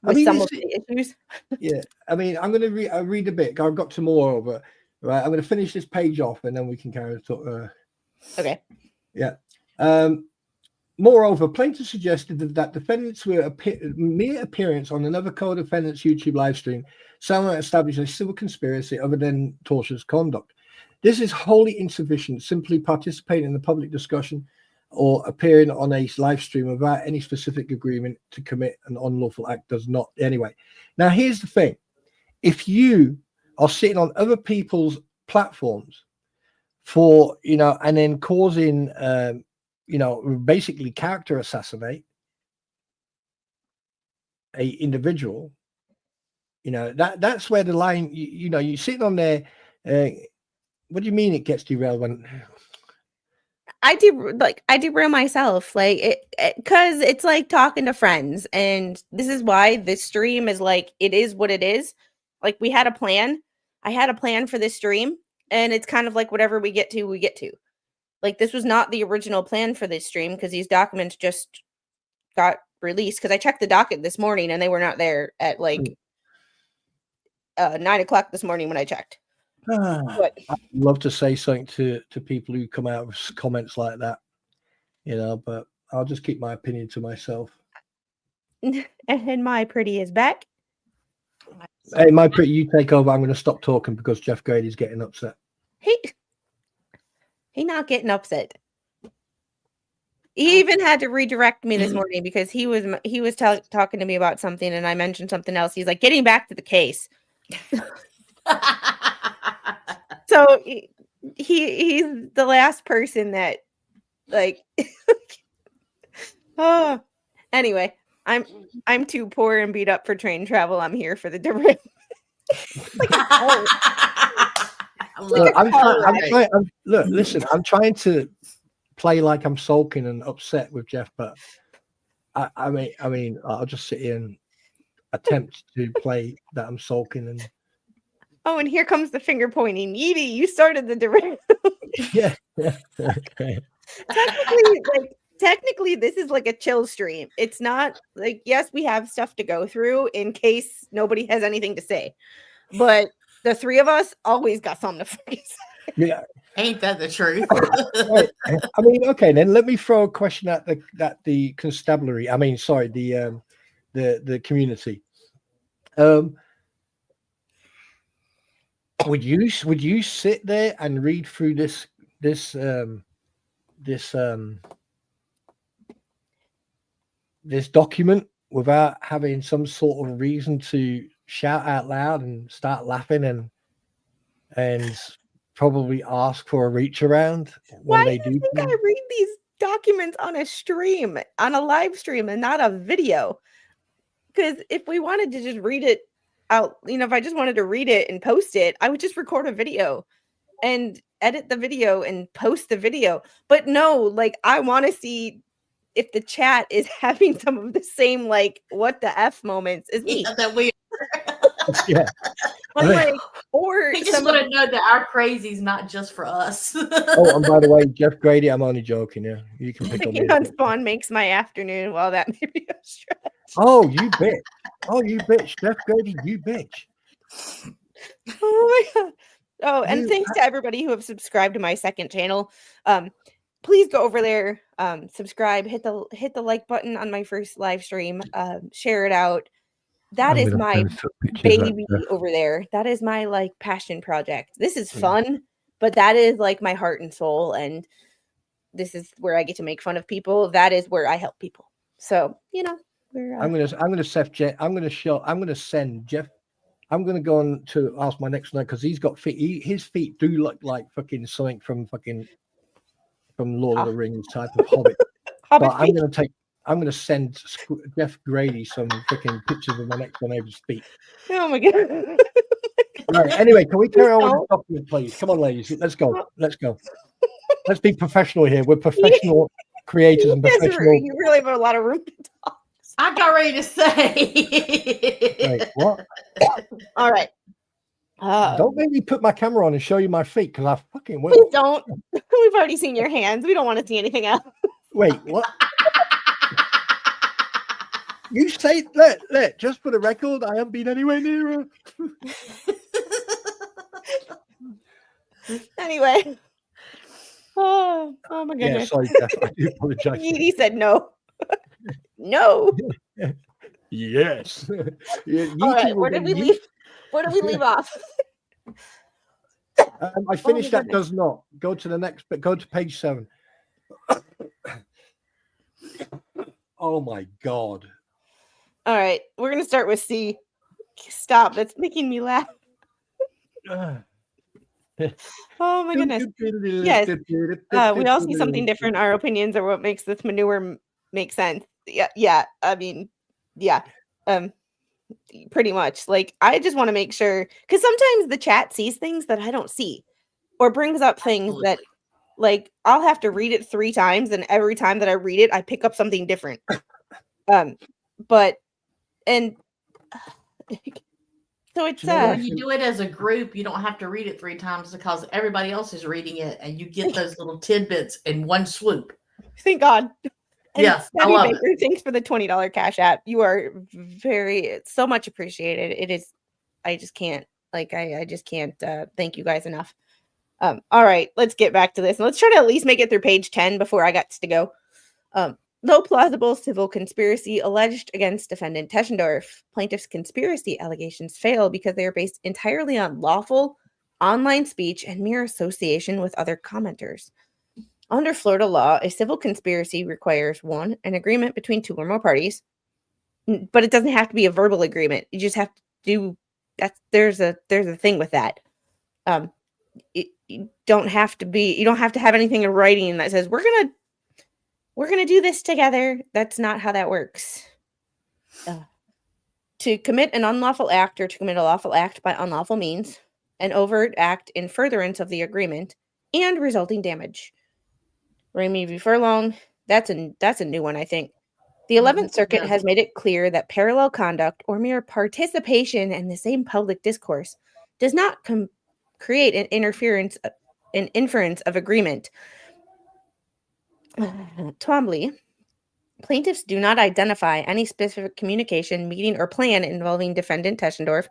B: with some of the issues.
E: Yeah, I mean, I'm going to read a bit. I've got some more of it. Right, I'm going to finish this page off, and then we can carry on.
B: Okay.
E: Yeah. Moreover, plaintiff suggested that defendants were mere appearance on another co-defendant's YouTube live stream somehow established a civil conspiracy other than tortious conduct. This is wholly insufficient. Simply participating in the public discussion or appearing on a live stream without any specific agreement to commit an unlawful act does not. Anyway, now here's the thing. If you are sitting on other people's platforms for, and then causing, basically character assassinate a individual, that's where the line, you're sitting on there. What do you mean it gets derailed when
B: I derail myself, like because it's like talking to friends, and this is why this stream is like, it is what it is. Like we had a plan. I had a plan for this stream, and it's kind of like whatever we get to, we get to. Like this was not the original plan for this stream because these documents just got released. Because I checked the docket this morning and they were not there at like 9 o'clock this morning when I checked.
E: I'd love to say something to people who come out with comments like that, but I'll just keep my opinion to myself.
B: And My Pretty is back.
E: Hey, My Pretty, you take over. I'm going to stop talking because Jeff Grady's getting upset.
B: He not getting upset. He even had to redirect me this morning because he was talking to me about something, and I mentioned something else. He's like, getting back to the case. So he's the last person that like oh anyway, I'm too poor and beat up for train travel. I'm here for the derailment.
E: Listen, I'm trying to play like I'm sulking and upset with Jeff, but I mean I'll just sit here and attempt to play that I'm sulking and
B: and here comes the finger pointing. Edie, you started the derailment.
E: Yeah.
B: Technically, this is like a chill stream. It's not like, yes, we have stuff to go through in case nobody has anything to say, but the three of us always got something to face.
E: Yeah.
D: Ain't that the truth?
E: Right. I mean, okay, then let me throw a question at the constabulary. I mean, sorry, the community. Would you sit there and read through this document without having some sort of reason to shout out loud and start laughing and probably ask for a reach around when
B: Why
E: they
B: do you think
E: things?
B: I read these documents on a stream, on a live stream, and not a video? Because if we wanted to just read it out, if I just wanted to read it and post it, I would just record a video and edit the video and post the video. But no, like I want to see if the chat is having some of the same like what the F moments as me.
D: Yeah, that we
E: Yeah.
B: I'm like, or
D: He just
B: some
D: want to know that our crazy's not just for us.
E: Oh, and by the way, Jeff Grady, I'm only joking. Yeah, you can pick on me.
B: picking on Spawn makes my afternoon. Well, that may be a stretch.
E: Oh, you bitch. Oh, you bitch. Jeff Grady, you bitch.
B: Oh my god. Oh, and
E: You-
B: thanks to everybody who have subscribed to my second channel. Please go over there, subscribe, hit the like button on my first live stream, share it out. That
E: I'm
B: is
E: gonna
B: my
E: post some pictures right
B: baby
E: there.
B: over there. That is my like passion project. This is
E: Yeah.
B: fun, but that is like my heart and soul, and this is where I get to make fun of people. That is where I help people. So, we're
E: I'm gonna send Jeff. I'm gonna go on to ask my next night because he's got feet. His feet do look like fucking something from Lord of the Rings type of Hobbit.
B: Hobbit
E: But
B: feet.
E: I'm gonna send Jeff Grady some freaking pictures of my next door neighbor's feet.
B: Oh my god.
E: Right. Anyway, can we carry on with
B: Don't.
E: the document, please? Come on, ladies. Let's go. Let's go. Let's be professional here. We're professional creators and
B: Yes,
E: professional.
B: you really have a lot of room to talk.
D: I got ready to say.
E: Wait, what?
B: All right.
E: Don't make me put my camera on and show you my feet because I fucking will.
B: Please don't. We've already seen your hands. We don't want to see anything else.
E: Wait, what? You say, look, just for the record, I haven't been anywhere near her.
B: Anyway. Oh my
E: Yeah,
B: goodness.
E: sorry, Jeff. I do apologize.
B: He said no. No.
E: Yes.
B: All right. Where did we leave? Where did we leave off?
E: I finished that.
B: goodness.
E: Does not go to the next, but go to page 7. Oh my god.
B: All right. We're gonna start with C. Stop. That's making me laugh. Oh my goodness. Yes. We all see something different. Our opinions are what makes this manure make sense. Yeah. I mean, yeah. Pretty much. Like, I just want to make sure, because sometimes the chat sees things that I don't see, or brings up things that, like, I'll have to read it 3 times, and every time that I read it, I pick up something different. So it's
D: When you do it as a group, you don't have to read it 3 times because everybody else is reading it, and you get those little tidbits in one swoop.
B: Thank God. And
D: Yes, I
B: Debbie
D: love
B: Baker,
D: it.
B: thanks for the $20 cash app. You are so much appreciated. It is. I just can't. I just can't thank you guys enough. All right, let's get back to this. Let's try to at least make it through page 10 before I got to go. No plausible civil conspiracy alleged against defendant Teschendorf. Plaintiff's conspiracy allegations fail because they are based entirely on lawful online speech and mere association with other commenters. Under Florida law, a civil conspiracy requires 1, an agreement between 2 or more parties, but it doesn't have to be a verbal agreement. You just have to do that. There's a thing with that. You don't have to have anything in writing that says we're gonna do this together. That's not how that works. To commit an unlawful act or to commit a lawful act by unlawful means, an overt act in furtherance of the agreement and resulting damage. Remy v. Furlong, that's a new one, I think. The 11th Circuit has made it clear that parallel conduct or mere participation in the same public discourse does not create an inference of agreement. Twombly, plaintiffs do not identify any specific communication, meeting, or plan involving defendant Teschendorf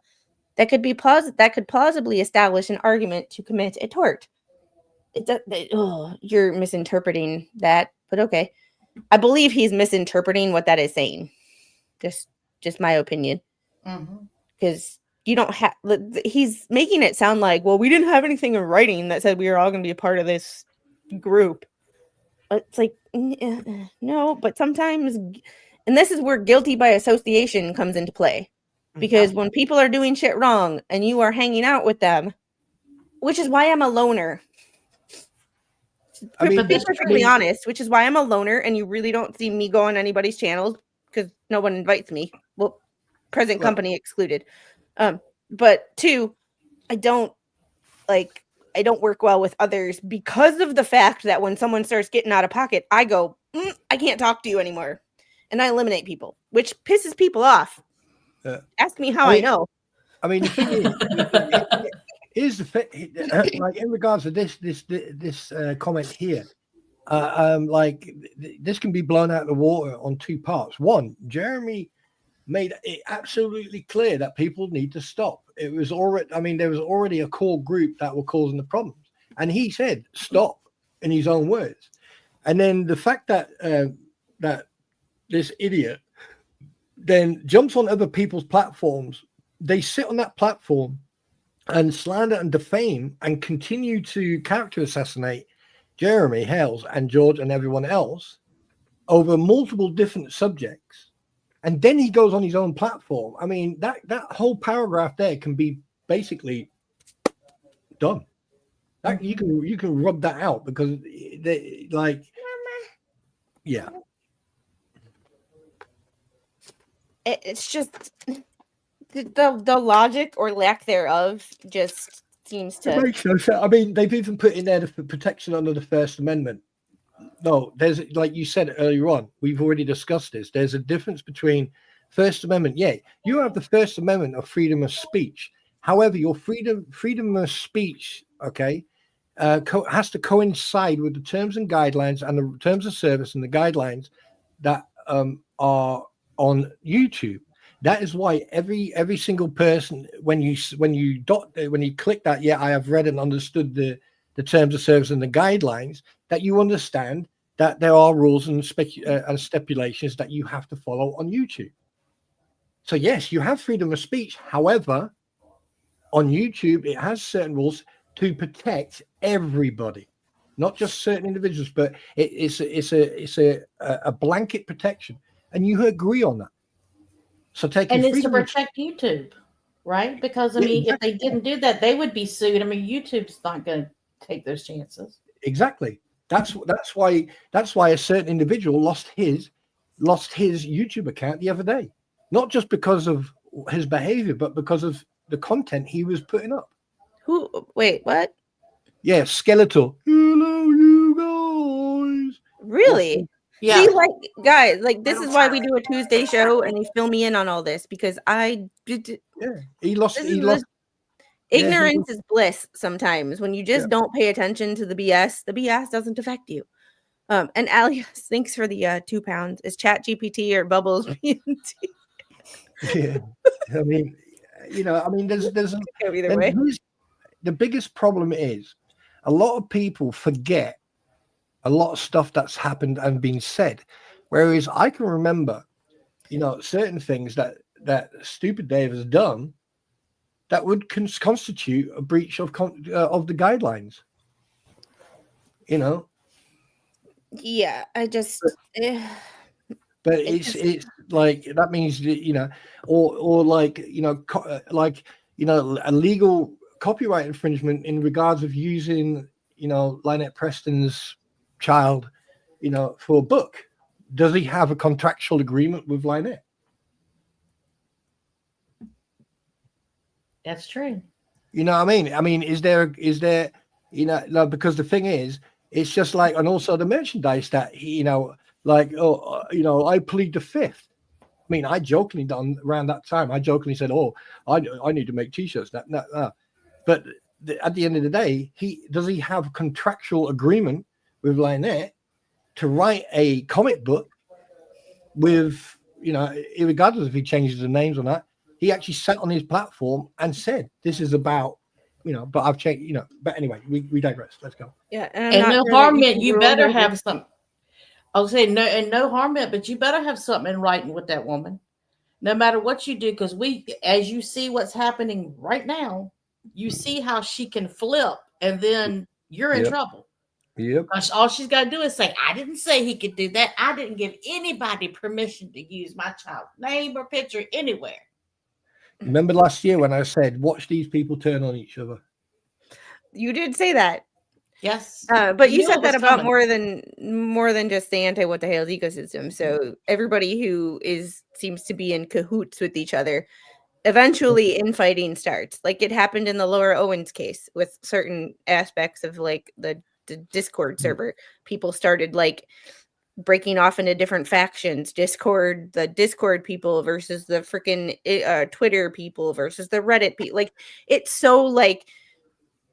B: that could plausibly establish an argument to commit a tort. You're misinterpreting that, but okay. I believe he's misinterpreting what that is saying. Just my opinion. Because you don't have. He's making it sound like, well, we didn't have anything in writing that said we were all going to be a part of this group. It's like, no, but sometimes, and this is where guilty by association comes into play. Because when people are doing shit wrong and you are hanging out with them, which is why I'm a loner. To be perfectly honest, which is why I'm a loner, and you really don't see me go on anybody's channels because no one invites me. Well, present company excluded. But 2, I don't work well with others because of the fact that when someone starts getting out of pocket, I go, I can't talk to you anymore. And I eliminate people, which pisses people off. Ask me how I know.
E: I mean, the thing is like in regards to this comment here, like this can be blown out of the water on two parts. One, Jeremy made it absolutely clear that people need to stop. It was already, I mean, there was already a core group that were causing the problems, and he said stop in his own words. And then the fact that that this idiot then jumps on other people's platforms, they sit on that platform and slander and defame and continue to character assassinate Jeremy, Hales, and George and everyone else over multiple different subjects. And then he goes on his own platform. I mean, that whole paragraph there can be basically done. That, you can rub that out because they like, yeah.
B: It's just the logic or lack thereof just seems to.
E: It makes no sense. I mean, they've even put in there the protection under the First Amendment. No, there's, like you said earlier on, we've already discussed this. There's a difference between First Amendment. Yeah, you have the First Amendment of freedom of speech. However, your freedom of speech, okay, has to coincide with the terms and guidelines and the terms of service and the guidelines that are on YouTube. That is why every single person, when you click that, yeah, I have read and understood the terms of service and the guidelines, that you understand that there are rules and stipulations that you have to follow on YouTube. So yes, you have freedom of speech. However, on YouTube, it has certain rules to protect everybody, not just certain individuals, but it's a blanket protection, and you agree on that. So
D: and it's to protect YouTube, right? Because I mean, exactly. If they didn't do that, they would be sued. I mean, YouTube's not going to take those chances.
E: Exactly. That's why a certain individual lost his YouTube account the other day, not just because of his behavior, but because of the content he was putting up.
B: Who? Wait, what?
E: Yeah, Skeletal. Hello, you guys.
B: Really?
D: Yeah.
B: See, like, guys, like, this is why we do a Tuesday show, and they fill me in on all this because I did.
E: Yeah, he lost.
B: Ignorance is bliss sometimes when you just don't pay attention to the BS. The BS doesn't affect you. And Alias, thanks for the £2. Is Chat GPT or Bubbles?
E: Yeah, I mean, there's
B: either way.
E: The biggest problem is a lot of people forget a lot of stuff that's happened and been said, whereas I can remember, certain things that Stupid Dave has done that would constitute a breach of the guidelines.
B: Yeah, I just.
E: But it's like that means that, or like a legal copyright infringement in regards of using Lynette Preston's child for a book. Does he have a contractual agreement with Lynette?
D: That's true.
E: You know what I mean? I mean, is there because the thing is, it's just like, and also the merchandise that I plead the fifth. I mean, I jokingly done around that time. I jokingly said, "Oh, I need to make T-shirts." But at the end of the day, does he have a contractual agreement with Lynette to write a comic book with, regardless if he changes the names or not? He actually sat on his platform and said, "This is about." But I've changed, but anyway, we digress. Let's go.
B: Yeah.
D: And no harm meant you better have some. I'll say no, and no harm meant, but you better have something in writing with that woman, no matter what you do, because as you see what's happening right now, you see how she can flip, and then you're in trouble.
E: Yep.
D: All she's got to do is say, "I didn't say he could do that. I didn't give anybody permission to use my child's name or picture anywhere."
E: Remember last year when I said, "Watch these people turn on each other"?
B: You did say that.
D: Yes.
B: But you said that about more than just the anti-what the hell's ecosystem. So everybody who seems to be in cahoots with each other, eventually infighting starts. Like it happened in the Laura Owens case with certain aspects of like the Discord server. People started like breaking off into different factions, the Discord people versus the freaking Twitter people versus the Reddit people. Like, it's so like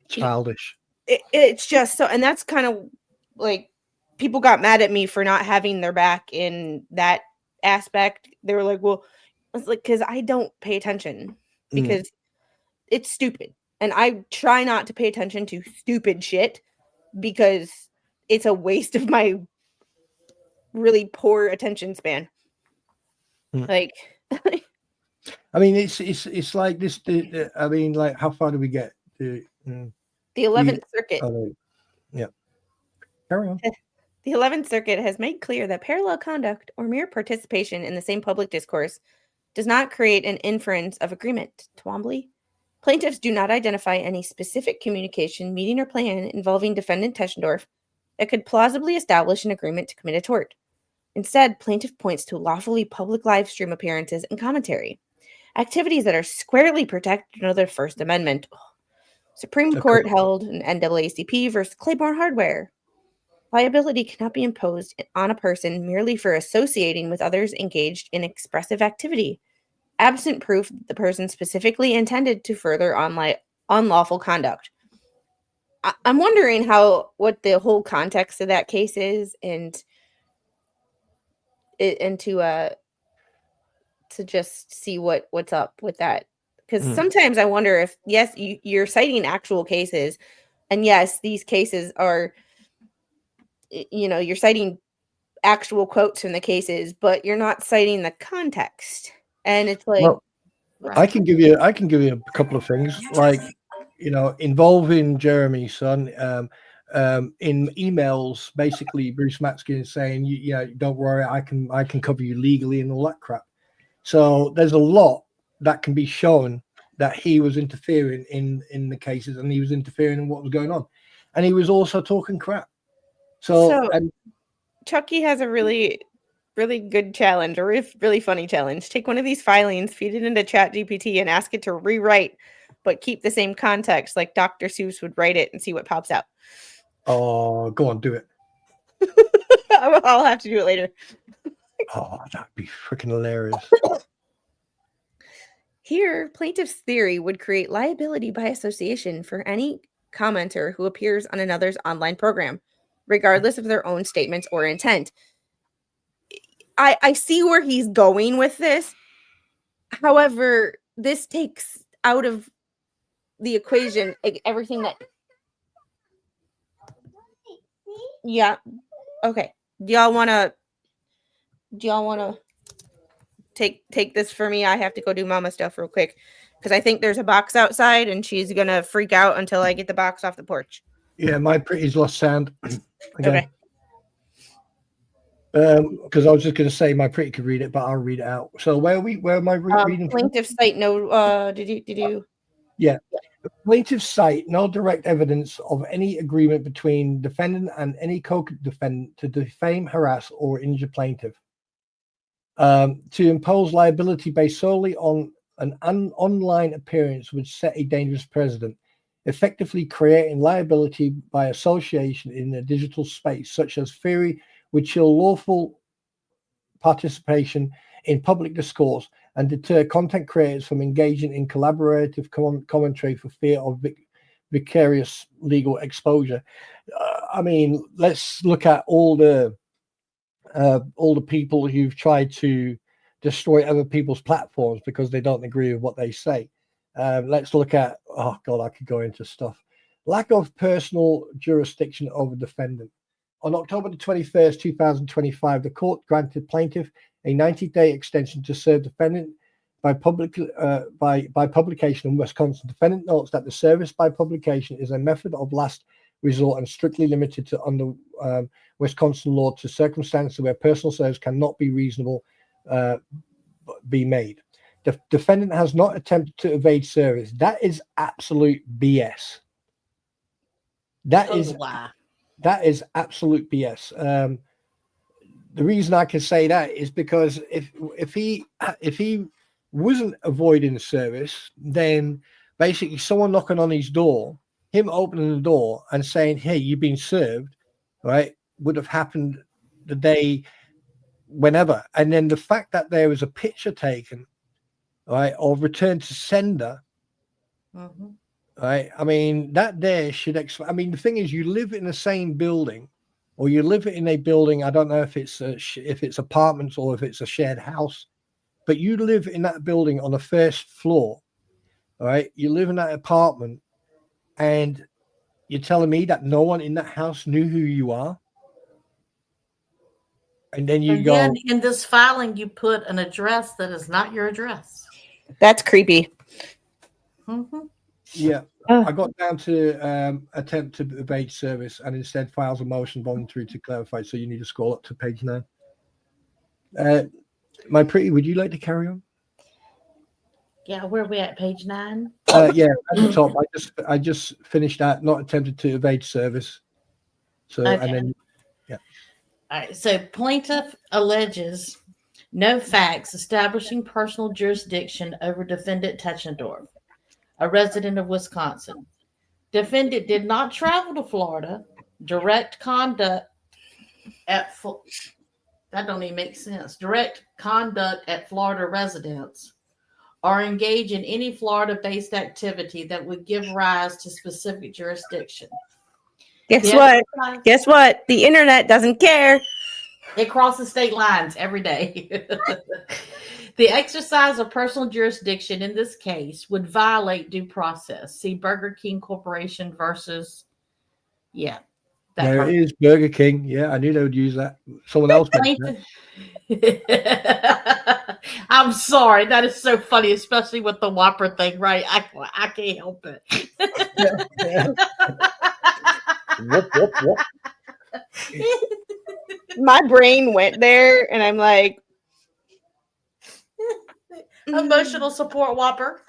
E: Childish.
B: It's just so, and that's kind of like, people got mad at me for not having their back in that aspect. They were like, well, it's like, because I don't pay attention because it's stupid. And I try not to pay attention to stupid shit because it's a waste of my really poor attention span. Like,
E: I mean, it's like this. I mean, like, how far do we get?
B: The 11th Circuit.
E: Yeah. Carry on.
B: The 11th Circuit has made clear that parallel conduct or mere participation in the same public discourse does not create an inference of agreement. Twombly. Plaintiffs do not identify any specific communication, meeting, or plan involving defendant Teschendorf that could plausibly establish an agreement to commit a tort. Instead, plaintiff points to lawfully public live stream appearances and commentary, activities that are squarely protected under the First Amendment. Supreme Court held in NAACP versus Claiborne Hardware. Liability cannot be imposed on a person merely for associating with others engaged in expressive activity, absent proof that the person specifically intended to further unlawful conduct. I'm wondering what the whole context of that case is, and to just see what's up with that. Because sometimes I wonder if, yes, you're citing actual cases, and yes, these cases are, you're citing actual quotes from the cases, but you're not citing the context. And it's like,
E: well, I can give you a couple of things, like, involving Jeremy's son. In emails, basically Bruce Matskin is saying, don't worry, I can cover you legally and all that crap. So there's a lot that can be shown that he was interfering in the cases, and he was interfering in what was going on, and he was also talking crap. So
B: Chucky has a really, really good challenge, a really funny challenge. Take one of these filings, feed it into ChatGPT, and ask it to rewrite, but keep the same context, like Dr. Seuss would write it, and see what pops out.
E: Oh, go on, do it.
B: I'll have to do it later.
E: Oh, that'd be freaking hilarious.
B: Here, plaintiff's theory would create liability by association for any commenter who appears on another's online program, regardless of their own statements or intent. I see where he's going with this. However, this takes out of the equation everything that... Yeah. Okay. Do y'all want to take this for me? I have to go do mama stuff real quick because I think there's a box outside and she's going to freak out until I get the box off the porch.
E: Yeah, my pretty's lost sound.
B: Okay.
E: Because I was just going to say my pretty could read it, but I'll read it out. So where am I reading?
B: Plaintiff's site, no, did you?
E: Yeah. Plaintiffs cite no direct evidence of any agreement between defendant and any co-defendant to defame, harass, or injure plaintiff. To impose liability based solely on an online appearance would set a dangerous precedent, effectively creating liability by association in a digital space, such as theory would chill lawful participation in public discourse and deter content creators from engaging in collaborative commentary for fear of vicarious legal exposure. I mean, let's look at all the people who've tried to destroy other people's platforms because they don't agree with what they say. Let's look at, oh God, I could go into stuff. Lack of personal jurisdiction over defendant. On October the 21st, 2025, the court granted plaintiff a 90-day extension to serve defendant by publication in Wisconsin. Defendant notes that the service by publication is a method of last resort and strictly limited to under Wisconsin law to circumstances where personal service cannot be reasonable be made. The defendant has not attempted to evade service. That is absolute BS. That is absolute BS. The reason I can say that is because if he wasn't avoiding service, then basically someone knocking on his door, him opening the door and saying, "Hey, you've been served," right, would have happened the day, whenever. And then the fact that there was a picture taken, right, or returned to sender, right? I mean, that there should I mean, the thing is, you live in the same building, or you live in a building. I don't know if it's if it's apartments or if it's a shared house, but you live in that building on the first floor, right? You live in that apartment, and you're telling me that no one in that house knew who you are? And then you go,
D: then in this filing, you put an address that is not your address.
B: That's creepy.
E: yeah. I got down to attempt to evade service, and instead files a motion voluntary to clarify. So you need to scroll up to page 9. My pretty, would you like to carry on?
D: Yeah, where are we at? Page 9?
E: Yeah, at the top. I just finished that. Not attempted to evade service. So
D: Okay.
E: and then
D: All right. So plaintiff alleges no facts establishing personal jurisdiction over defendant Techendorf, a resident of Wisconsin. Defendant did not travel to Florida, direct conduct at that don't even make sense. Direct conduct at Florida residence, or engage in any Florida-based activity that would give rise to specific jurisdiction.
B: Guess what? Guess what? The internet doesn't care.
D: It crosses state lines every day. The exercise of personal jurisdiction in this case would violate due process. See Burger King Corporation versus,
E: there it is, Burger King. Yeah, I knew they would use that. Someone else mentioned
D: that. I'm sorry. That is so funny, especially with the Whopper thing, right? I can't help it.
E: Whoop.
B: My brain went there, and I'm like,
D: emotional support Whopper.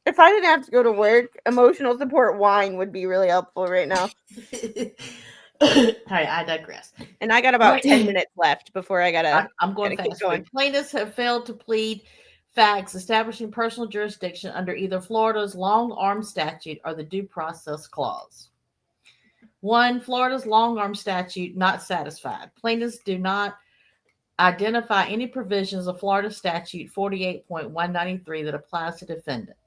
B: If I didn't have to go to work, emotional support wine would be really helpful right now.
D: All right, I digress.
B: And I got about 10 minutes left before I gotta.
D: I'm going fast. Plaintiffs have failed to plead facts establishing personal jurisdiction under either Florida's long arm statute or the due process clause. 1, Florida's long arm statute not satisfied. Plaintiffs do not identify any provisions of Florida statute 48.193 that applies to defendant.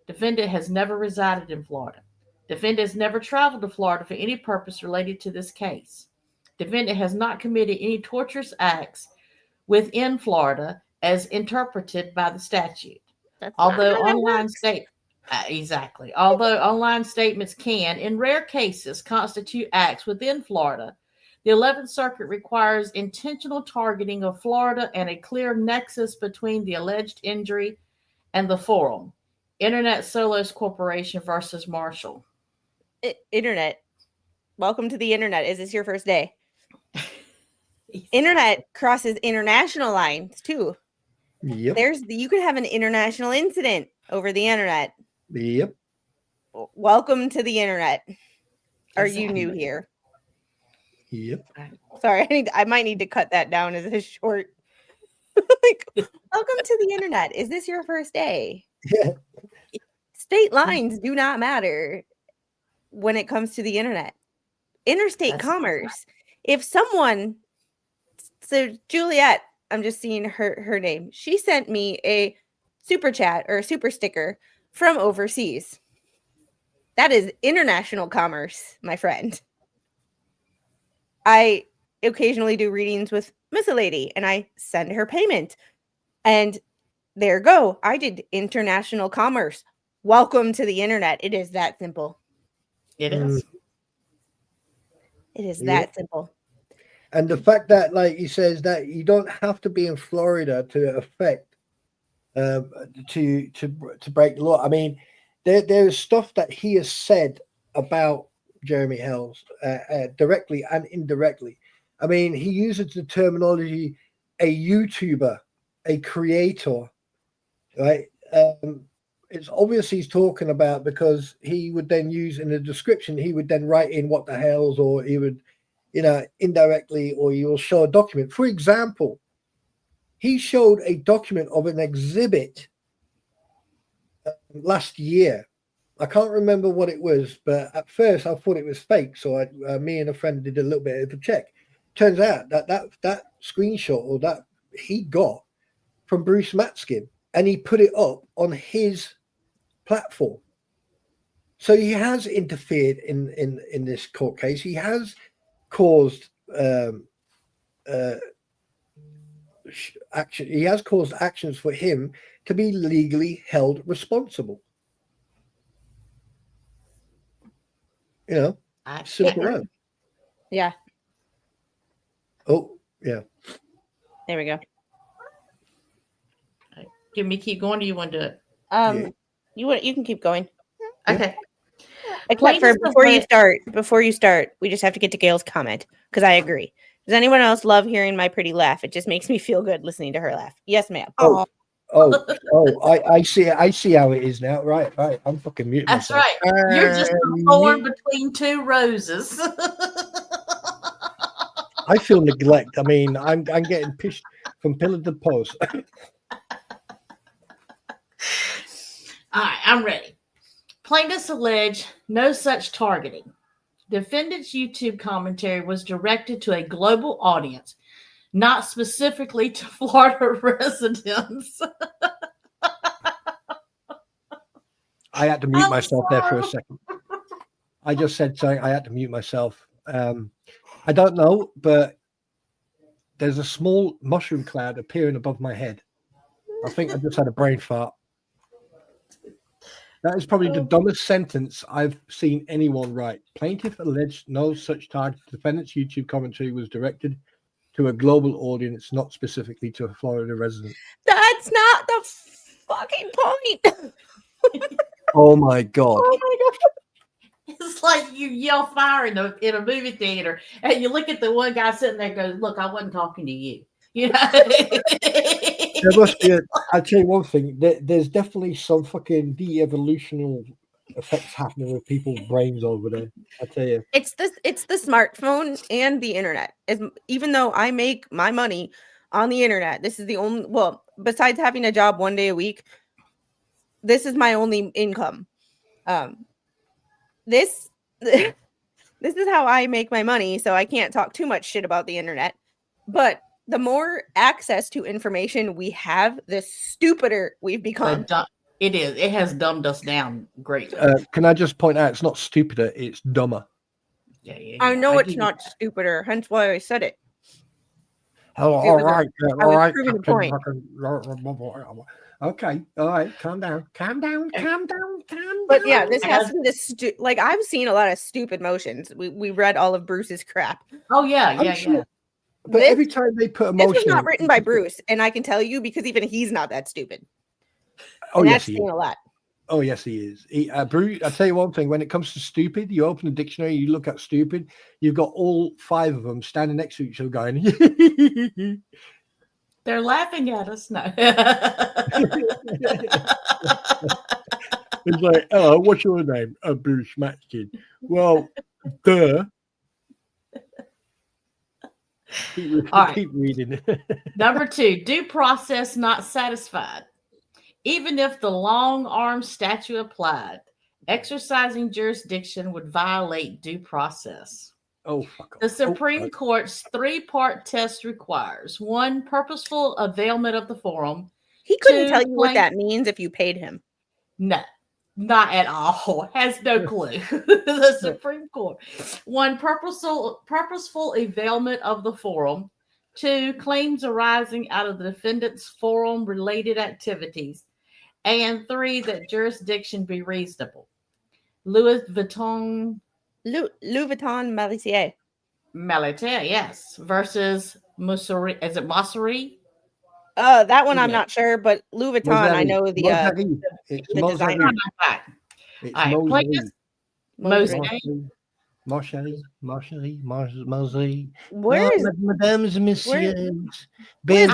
D: Defendant has never resided in Florida. Defendant has never traveled to Florida for any purpose related to this case. Defendant has not committed any torturous acts within Florida as interpreted by the statute. Although online statements can, in rare cases, constitute acts within Florida, the 11th Circuit requires intentional targeting of Florida and a clear nexus between the alleged injury and the forum. Internet Solos Corporation versus Marshall.
B: Internet. Welcome to the internet. Is this your first day? Internet crosses international lines too.
E: Yep.
B: You could have an international incident over the internet.
E: Yep.
B: Welcome to the internet. Are you new here?
E: Yep.
B: Sorry, I might need to cut that down as a short. Like, welcome to the internet. Is this your first day?
E: Yeah.
B: State lines do not matter when it comes to the internet. Interstate commerce. If someone, so Juliet, I'm just seeing her name. She sent me a super chat or a super sticker from overseas. That is international commerce, my friend. I occasionally do readings with Miss Lady, and I send her payment. And there go. I did international commerce. Welcome to the internet. It is that simple.
D: It is.
B: It is that simple.
E: And the fact that, like he says, that you don't have to be in Florida to affect to break the law. I mean, there is stuff that he has said about Jeremy Hales directly and indirectly. I mean, he uses the terminology a YouTuber, a creator, right? It's obvious he's talking about, because he would then use in the description, he would then write in what the hells, or he would, indirectly, or he will show a document. For example, he showed a document of an exhibit last year I can't remember what it was, but at first I thought it was fake. So me and a friend did a little bit of a check. Turns out that screenshot or that he got from Bruce Matskin, and he put it up on his platform. So he has interfered in this court case. He has caused action. He has caused actions for him to be legally held responsible. You know, simple as.
B: Yeah.
E: Oh, yeah.
B: There we go.
D: Can we keep going? Or you want to do it?
E: Yeah.
B: You can keep going.
D: Okay.
B: Except for before you start, we just have to get to Gail's comment because I agree. Does anyone else love hearing my pretty laugh? It just makes me feel good listening to her laugh. Yes, ma'am.
E: Oh, I see. I see how it is now. Right. I'm fucking muting
D: That's
E: myself.
D: right. You're just a thorn between two roses.
E: I feel neglect. I mean, I'm getting pushed from pillar to post.
D: All right, I'm ready. Plaintiffs allege no such targeting. Defendant's YouTube commentary was directed to a global audience, not specifically to Florida residents.
E: I had to mute myself there for a second. I just said something. I had to mute myself. I don't know, but there's a small mushroom cloud appearing above my head. I think I just had a brain fart. That is probably the dumbest sentence I've seen anyone write. Plaintiff alleged no such target. Defendant's YouTube commentary was directed to a global audience, not specifically to a Florida resident.
B: That's not the fucking point.
E: Oh my God.
B: Oh my God.
D: It's like you yell fire in a movie theater, and you look at the one guy sitting there and goes, "Look, I wasn't talking to you." You know?
E: There must be. I'll tell you one thing. There's definitely some fucking de-evolutional effects happening with people's brains over there. I tell you,
B: It's the smartphone and the internet. Even though I make my money on the internet, this is the only. Well, besides having a job one day a week, this is my only income. This is how I make my money, so I can't talk too much shit about the internet. But the more access to information we have, the stupider we've become.
D: It is. It has dumbed us down greatly.
E: can I just point out, it's not stupider, it's dumber.
D: Yeah.
B: I know it's not stupider, hence why I said it.
E: All right.
B: Proving the point.
E: Okay, all right, calm down.
B: But yeah, this has to be like I've seen a lot of stupid motions. We read all of Bruce's crap.
D: Oh yeah.
E: Sure. But every time they put emotion,
B: this was not written by Bruce, and I can tell you because even he's not that stupid.
E: Oh
B: and
E: yes,
B: that's
E: he
B: saying
E: is.
B: A lot.
E: Oh yes, he is. Bruce, I'll tell you one thing. When it comes to stupid, you open a dictionary, you look at stupid. You've got all 5 of them standing next to each other, going.
D: They're laughing at us now.
E: It's like, hello, what's your name? Bruce Matskin. Well, duh. Keep reading.
D: Number 2, due process not satisfied. Even if the long arm statute applied, exercising jurisdiction would violate due process.
E: Oh, fuck.
D: The Supreme Court's 3-part test requires 1, purposeful availment of the forum.
B: He couldn't tell you what that means if you paid him.
D: No, not at all. Has no clue. The Supreme Court. 1, purposeful availment of the forum. 2, claims arising out of the defendant's forum-related activities. And 3, that jurisdiction be reasonable. Louis Vuitton
B: Malitier.
D: Malitier, yes. Versus Mosseri. Is it Mosseri?
B: That one I'm not sure, but Louis Vuitton, I know the designer.
E: Mosseri.
B: Where is
E: Mesdames et messieurs, Louis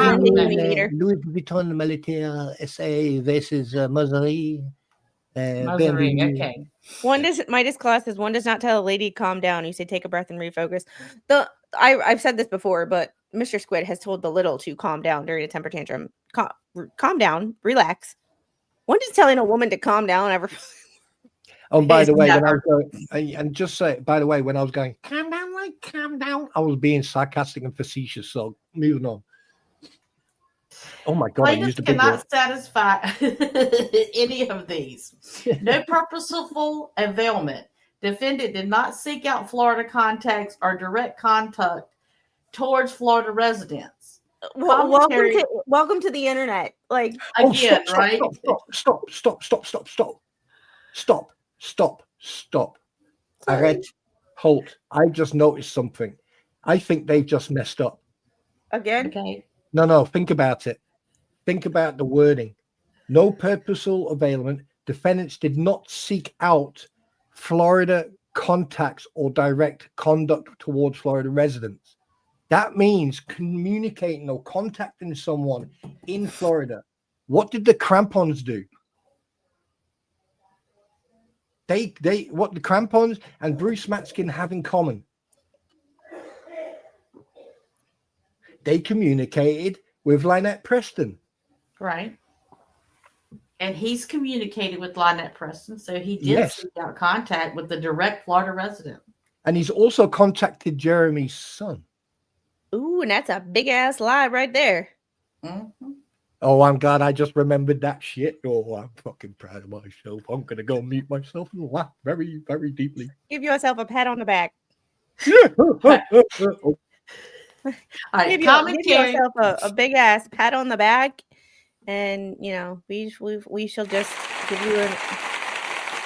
E: Vuitton Militaire SA versus Mosseri.
D: Okay.
B: Midas Class says one does not tell a lady calm down. You say take a breath and refocus. I've said this before, but Mr. Squid has told the little to calm down during a temper tantrum. Calm down, relax. When does telling a woman to calm down ever?
E: Oh, by the way, when I
D: never.
E: was going, and just say, by the way, when I was going, calm down, like, calm down, I was being sarcastic and facetious. So moving on. Oh my God, I
D: Plaintiffs
E: used a big word.
D: cannot satisfy any of these. No purposeful availment. Defendant did not seek out Florida contacts or direct contact towards Florida residents. Commentary-
B: welcome to the internet. Like,
D: Again, right?
E: Stop. Arrête. Halt. I just noticed something. I think they've just messed up.
B: again,
D: Okay.
E: No, think about it. Think about the wording. No purposeful availment. Defendants did not seek out Florida contacts or direct conduct towards Florida residents. That means communicating or contacting someone in Florida. What did the crampons do? What the crampons and Bruce Matskin have in common? They communicated with Lynette Preston.
D: Right. And he's communicated with Lynette Preston, so he did
E: Yes.
D: seek out contact with the direct Florida resident.
E: And he's also contacted Jeremy's son.
B: ooh, and that's a big ass lie right there.
D: Mhm.
E: Oh, I'm glad I just remembered that shit. Oh, I'm fucking proud of myself. I'm going to go mute myself and laugh very, very deeply.
B: Give yourself a pat on the back.
E: Oh,
D: All right,
B: Give
D: commentary.
B: yourself a big ass pat on the back, and we shall just give you an.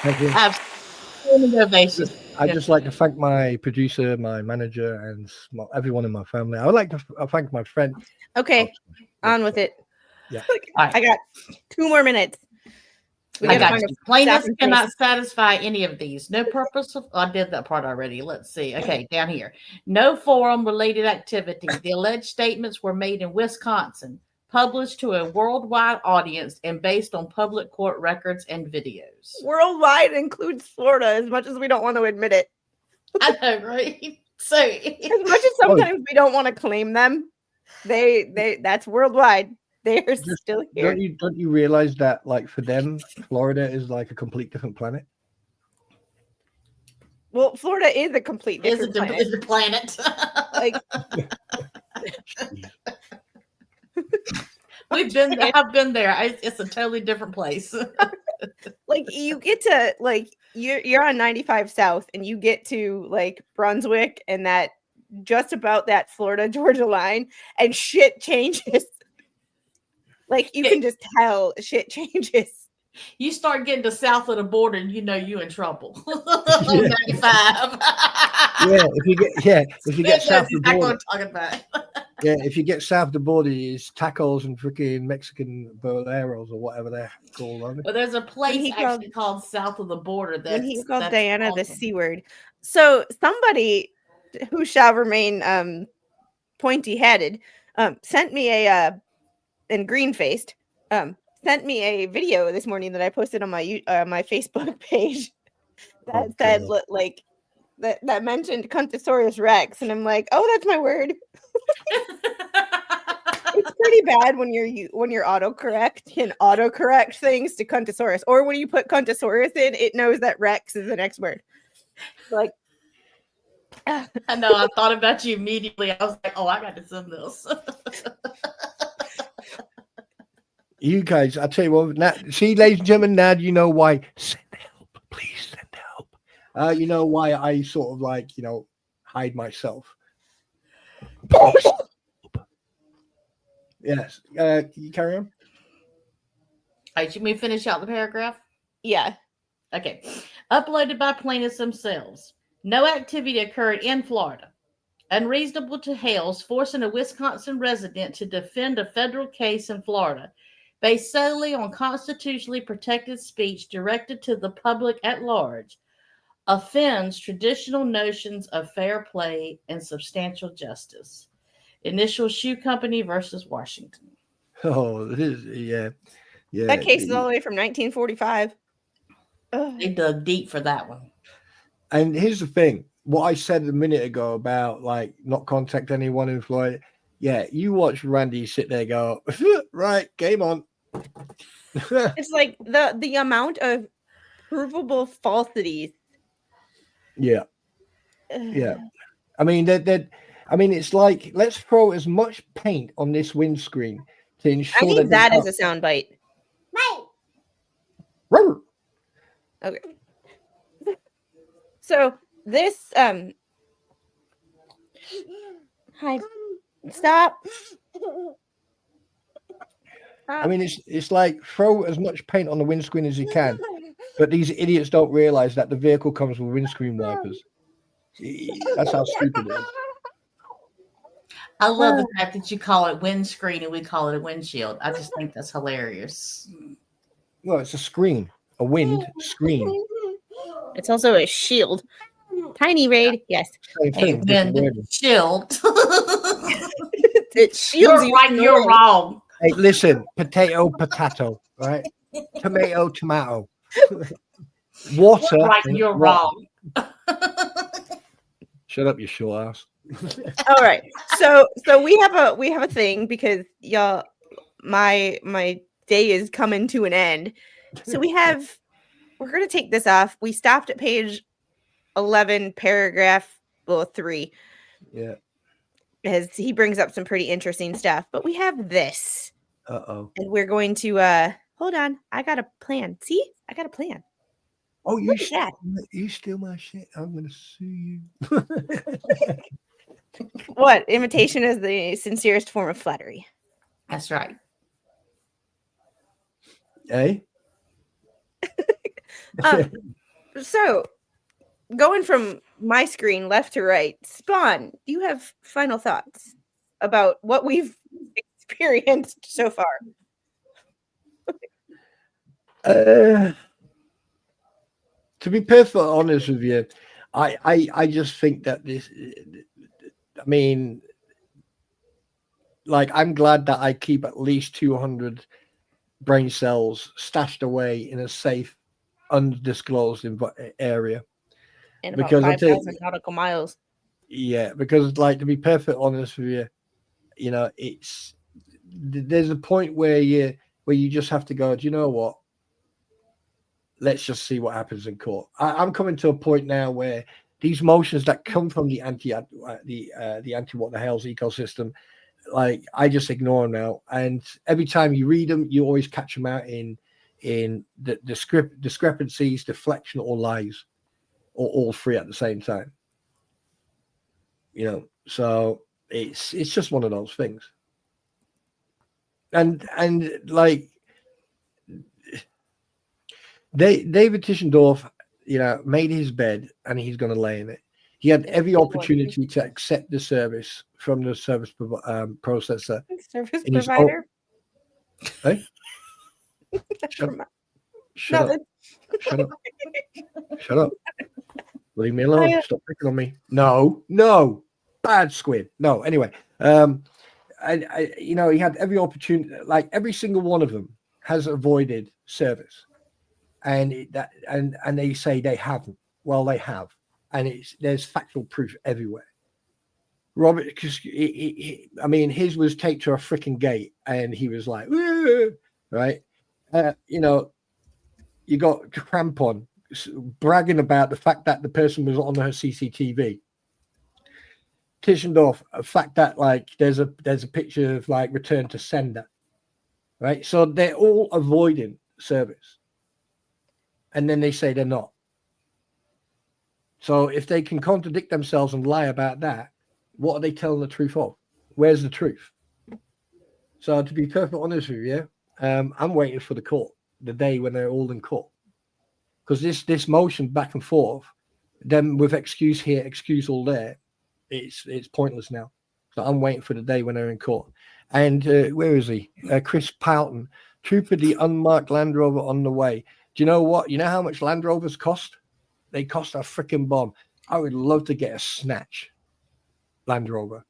E: thank you.
D: Absolutely ovation.
E: I'd just like to thank my producer, my manager, and everyone in my family. I would like to thank my friend.
B: Okay, on with it.
E: Yeah.
D: All right.
B: I got 2 more minutes. We
D: I
B: gotta
D: got
B: find
D: you.
B: a
D: Plaintiffs
B: stopping
D: cannot
B: place.
D: satisfy any of these. No purpose. I did that part already. Let's see. Okay, down here. No forum-related activity. The alleged statements were made in Wisconsin, published to a worldwide audience, and based on public court records and videos.
B: Worldwide includes Florida, as much as we don't want to admit it.
D: I know, right? So,
B: As much as sometimes we don't want to claim them, that's worldwide. They're still here.
E: Don't you realize that, like, for them, Florida is like a complete different planet?
B: Well, Florida is a complete
D: is
B: different planet.
D: the planet.
B: Like,
D: I've been there. It's a totally different place.
B: like you get to you're on 95 South, and you get to like Brunswick and that just about that Florida Georgia line, and shit changes. Like you can just tell shit changes.
D: You start getting to south of the border, and you in trouble. 95.
E: If you get south of the
D: exactly what
E: border,
D: I'm talking about.
E: if you get south of the border, it's tacos and freaking Mexican boleros or whatever they're called. Aren't they?
D: Well, there's a place
B: he
D: actually called south of the border.
B: When he called
D: that's
B: Diana the
D: awesome.
B: C word. So somebody who shall remain pointy headed sent me a and green faced sent me a video this morning that I posted on my my Facebook page that said like that mentioned Cuntosaurus Rex, and I'm like, oh, that's my word. It's pretty bad when you're autocorrect and autocorrect things to Cuntosaurus, or when you put Cuntosaurus in, it knows that Rex is the next word. Like,
D: I know. I thought about you immediately. I was like, oh, I got to send this.
E: You guys, I'll tell you what. Now, see, ladies and gentlemen, now you know why. Send help, please send help. You know why I sort of like, hide myself. Yes. Can you carry on?
D: All right, you may finish out the paragraph.
B: yeah.
D: Okay. Uploaded by plaintiffs themselves. No activity occurred in Florida. Unreasonable to Hale's forcing a Wisconsin resident to defend a federal case in Florida based solely on constitutionally protected speech directed to the public at large offends traditional notions of fair play and substantial justice. Initial Shoe Company versus Washington.
E: Oh, it is, yeah.
B: That case is all the way from 1945. Ugh.
D: They dug deep for that one.
E: And here's the thing. What I said a minute ago about like not contact anyone in Florida. Yeah, you watch Randy sit there go, right, game on.
B: It's like the amount of provable falsities.
E: Yeah. Yeah. I mean, it's like, let's throw as much paint on this windscreen to ensure
B: I need that as a soundbite.
E: Rrr.
B: Okay. So this hi, stop.
E: I mean, it's like throw as much paint on the windscreen as you can, but these idiots don't realize that the vehicle comes with windscreen wipers. That's how stupid it is.
D: I love the fact that you call it windscreen and we call it a windshield. I just think that's hilarious.
E: Well, it's a screen, a wind screen.
B: It's also a shield. Tiny raid, yes.
E: Same thing. different wording.
D: Shield.
B: It shields you.
D: You're wrong.
E: Hey, listen, potato, right? Tomato, tomato. Water.
D: You're wrong.
E: Shut up, you short ass.
B: All right. So we have a thing because y'all, my day is coming to an end. So we're gonna take this off. We stopped at page 11, paragraph 3.
E: Yeah.
B: As he brings up some pretty interesting stuff. But we have this.
E: Uh-oh.
B: And we're going to hold on. I got a plan. See? I got a plan.
E: Oh, you
B: you
E: steal my shit. I'm gonna sue you.
B: What? Imitation is the sincerest form of flattery.
D: That's right.
E: Hey.
B: So going from my screen left to right, Spawn, do you have final thoughts about what we've experienced so far?
E: To be perfectly honest with you, I just think that this, I mean, like, I'm glad that I keep at least 200 brain cells stashed away in a safe, undisclosed area.
B: In about 5,000 nautical miles.
E: Yeah, because, like, to be perfectly honest with you, you know, there's a point where you just have to go, do you know what? Let's just see what happens in court. I'm coming to a point now where these motions that come from the anti what the hell's ecosystem, like, I just ignore them now. And every time you read them, you always catch them out in the discrepancies, deflection, or lies, or all three at the same time. You know, so it's just one of those things. And like, David Tischendorf, you know, made his bed and he's going to lay in it. He had every opportunity to accept the service from the service processor.
B: Service provider?
E: Hey? Shut up. Leave me alone. Stop picking on me. No. Bad squid. No, anyway. I you know, he had every opportunity, like, every single one of them has avoided service. And they say they haven't. Well, they have. And there's factual proof everywhere. Robert, because I mean, his was taped to a freaking gate, and he was like, right? You know, you got Crampon bragging about the fact that the person was on her CCTV. Tischendorf, a fact that, like, there's a picture of, like, return to sender, right? So they're all avoiding service, and then they say they're not. So if they can contradict themselves and lie about that, what are they telling the truth of? Where's the truth? So to be perfectly honest with you, I'm waiting for the day when they're all in court, because this motion back and forth, then with excuse here, excuse all there, it's pointless now. So I'm waiting for the day when they're in court. And where is he? Chris Powelton, trooper the unmarked Land Rover on the way. Do you know what? You know how much Land Rovers cost? They cost a freaking bomb. I would love to get a snatch Land Rover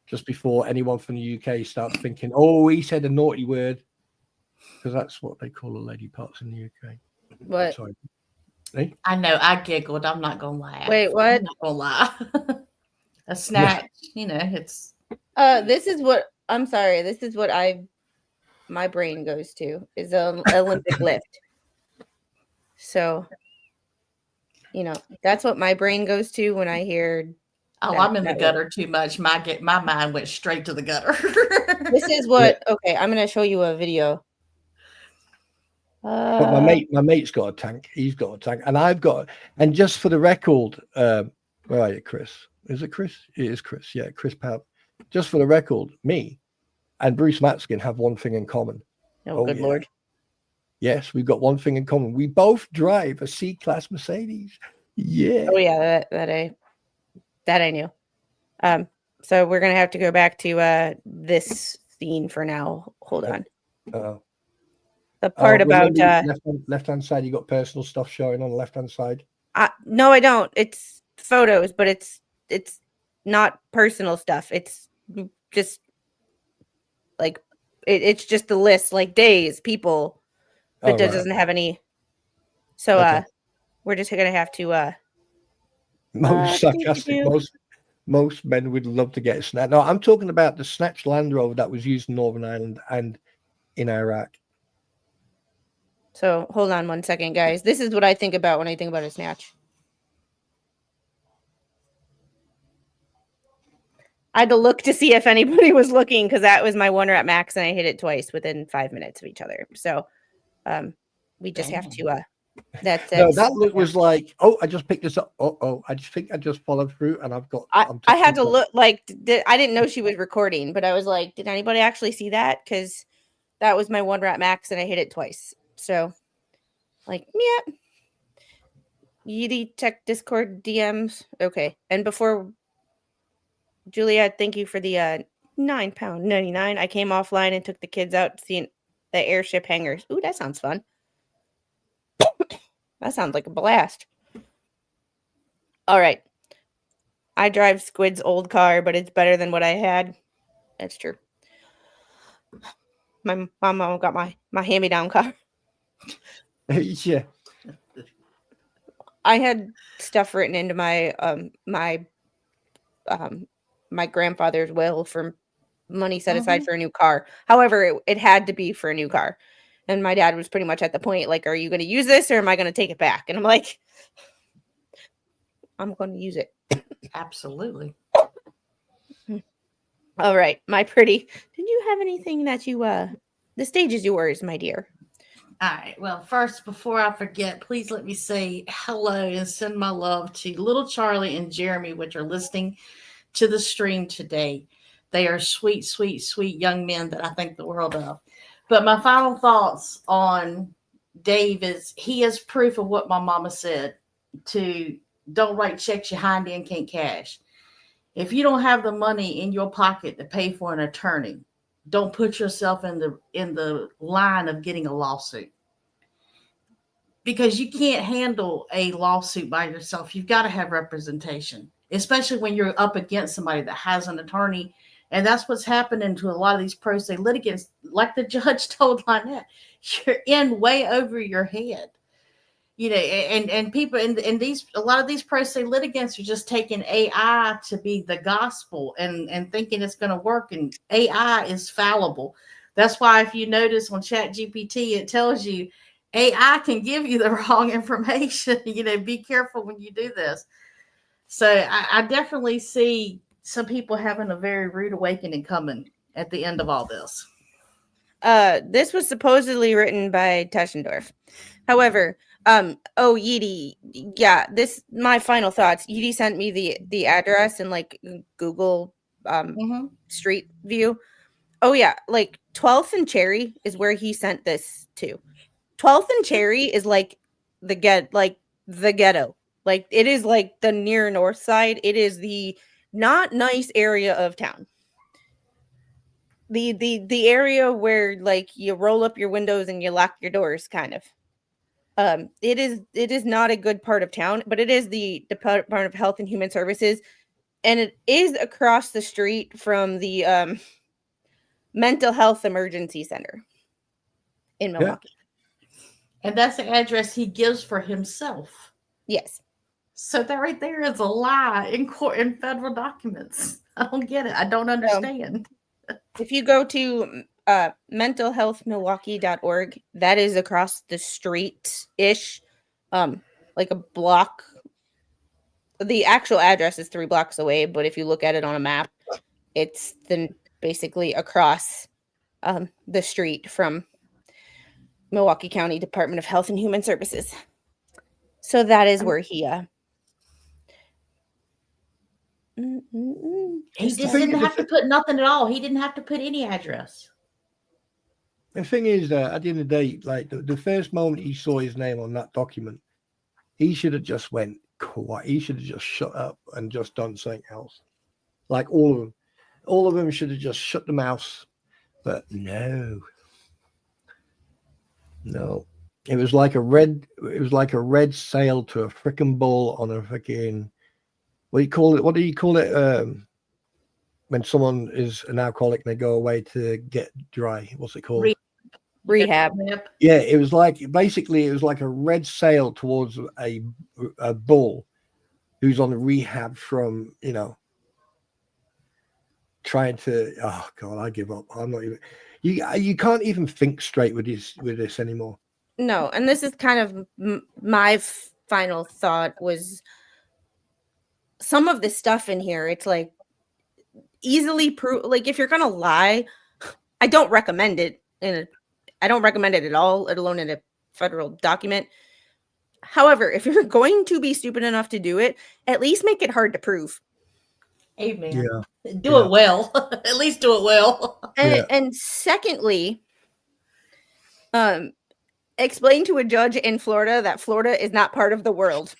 E: just before anyone from the UK starts thinking, oh, he said a naughty word, because that's what they call the lady parts in the UK.
B: What?
E: Sorry. Hey?
D: I know. I giggled. I'm not gonna lie.
B: Wait, what?
D: I'm not gonna lie. A snatch. You know, it's.
B: This is what I'm sorry. This is what my brain goes to is an Olympic lift. So, that's what my brain goes to when I hear.
D: Oh, I'm in the gutter too much. My mind went straight to the gutter.
B: This is what. Okay, I'm going to show you a video.
E: But my mate's got a tank. He's got a tank, and I've got. And just for the record, where are you, Chris? Is it Chris? It is Chris. Yeah, Chris Powell. Just for the record, me and Bruce Matskin have one thing in common.
B: Oh, good Lord.
E: Yes, we've got one thing in common. We both drive a C-Class Mercedes. Yeah.
B: Oh yeah, that I knew. So we're gonna have to go back to this scene for now. Hold on. The part about
E: left-hand side, you got personal stuff showing on the left-hand side.
B: No, I don't. It's photos, but it's not personal stuff. It's just like it's just the list, like days, people. But it doesn't have any. So we're just gonna have to.
E: Most sarcastic. Most men would love to get a snatch. No, I'm talking about the snatched Land Rover that was used in Northern Ireland and in Iraq.
B: So hold on one second, guys. This is what I think about when I think about a snatch. I had to look to see if anybody was looking because that was my one rep max, and I hit it twice within 5 minutes of each other. So. We just have to
E: that look was like, I just picked this up. I just think I just followed through, and I've got.
B: I had to look like I didn't know she was recording, but I was like, did anybody actually see that? Because that was my one rep max, and I hit it twice. So, like, yeah. Yeetie, check Discord DMs. Okay, and before Juliet, thank you for the £9.99. I came offline and took the kids out to see the airship hangars. Ooh, that sounds fun. That sounds like a blast. All right. I drive Squid's old car, but it's better than what I had. That's true. My mom got my hand-me-down car.
E: Yeah.
B: I had stuff written into my my grandfather's will for money set aside for a new car. However, it had to be for a new car. And my dad was pretty much at the point, like, are you going to use this or am I going to take it back? And I'm like, I'm going to use it.
D: Absolutely.
B: All right, my pretty. Did you have anything that you, the stage is yours, my dear.
D: All right. Well, first, before I forget, please let me say hello and send my love to little Charlie and Jeremy, which are listening to the stream today. They are sweet, sweet, sweet young men that I think the world of. But my final thoughts on Dave is he is proof of what my mama said to don't write checks you hind and can't cash. If you don't have the money in your pocket to pay for an attorney, don't put yourself in the line of getting a lawsuit. Because you can't handle a lawsuit by yourself. You've got to have representation, especially when you're up against somebody that has an attorney. And that's what's happening to a lot of these pro se litigants. Like the judge told Lynette, you're in way over your head. And people in these, a lot of these pro se litigants are just taking AI to be the gospel and thinking it's going to work. And AI is fallible. That's why if you notice on ChatGPT, it tells you AI can give you the wrong information. Be careful when you do this. So I definitely see some people having a very rude awakening coming at the end of all this.
B: This was supposedly written by Teschendorf. However, Yeetie, yeah, my final thoughts. Yeetie sent me the address and like Google Street View. Oh yeah, like 12th and Cherry is where he sent this to. 12th and Cherry is like the ghetto. Like it is like the near north side. It is the not nice area of town. The area where like you roll up your windows and you lock your doors, kind of. It is not a good part of town, but it is the Department of Health and Human Services, and it is across the street from the Mental Health Emergency Center in Milwaukee.
D: And that's the address he gives for himself.
B: Yes. So
D: that right there is a lie in court in federal documents. I don't get it. I don't understand.
B: If you go to mentalhealthmilwaukee.org, that is across the street-ish like a block. The actual address is 3 blocks away, but if you look at it on a map, it's then basically across the street from Milwaukee County Department of Health and Human Services. So that is where he
D: He just didn't have to put nothing at all. He didn't have to put any address.
E: The thing is that at the end of the day, like the first moment he saw his name on that document, he should have just went quiet. He should have just shut up and just done something else. Like all of them should have just shut the mouth. But no. It was like a red sail to a frickin' bull on a frickin' what do you call it? When someone is an alcoholic and they go away to get dry. What's it called?
B: Rehab.
E: Yeah, it was like a red sail towards a bull who's on the rehab from, trying to, oh God, I give up. I'm not even, you can't even think straight with this anymore.
B: No, and this is kind of my final thought was some of this stuff in here. It's like easily prove, like if you're gonna lie, I don't recommend it, I don't recommend it at all, let alone in a federal document. However, if you're going to be stupid enough to do it, at least make it hard to prove.
D: Amen.
E: Yeah.
D: Do it well. At least do it well.
B: And secondly, explain to a judge in Florida that Florida is not part of the world.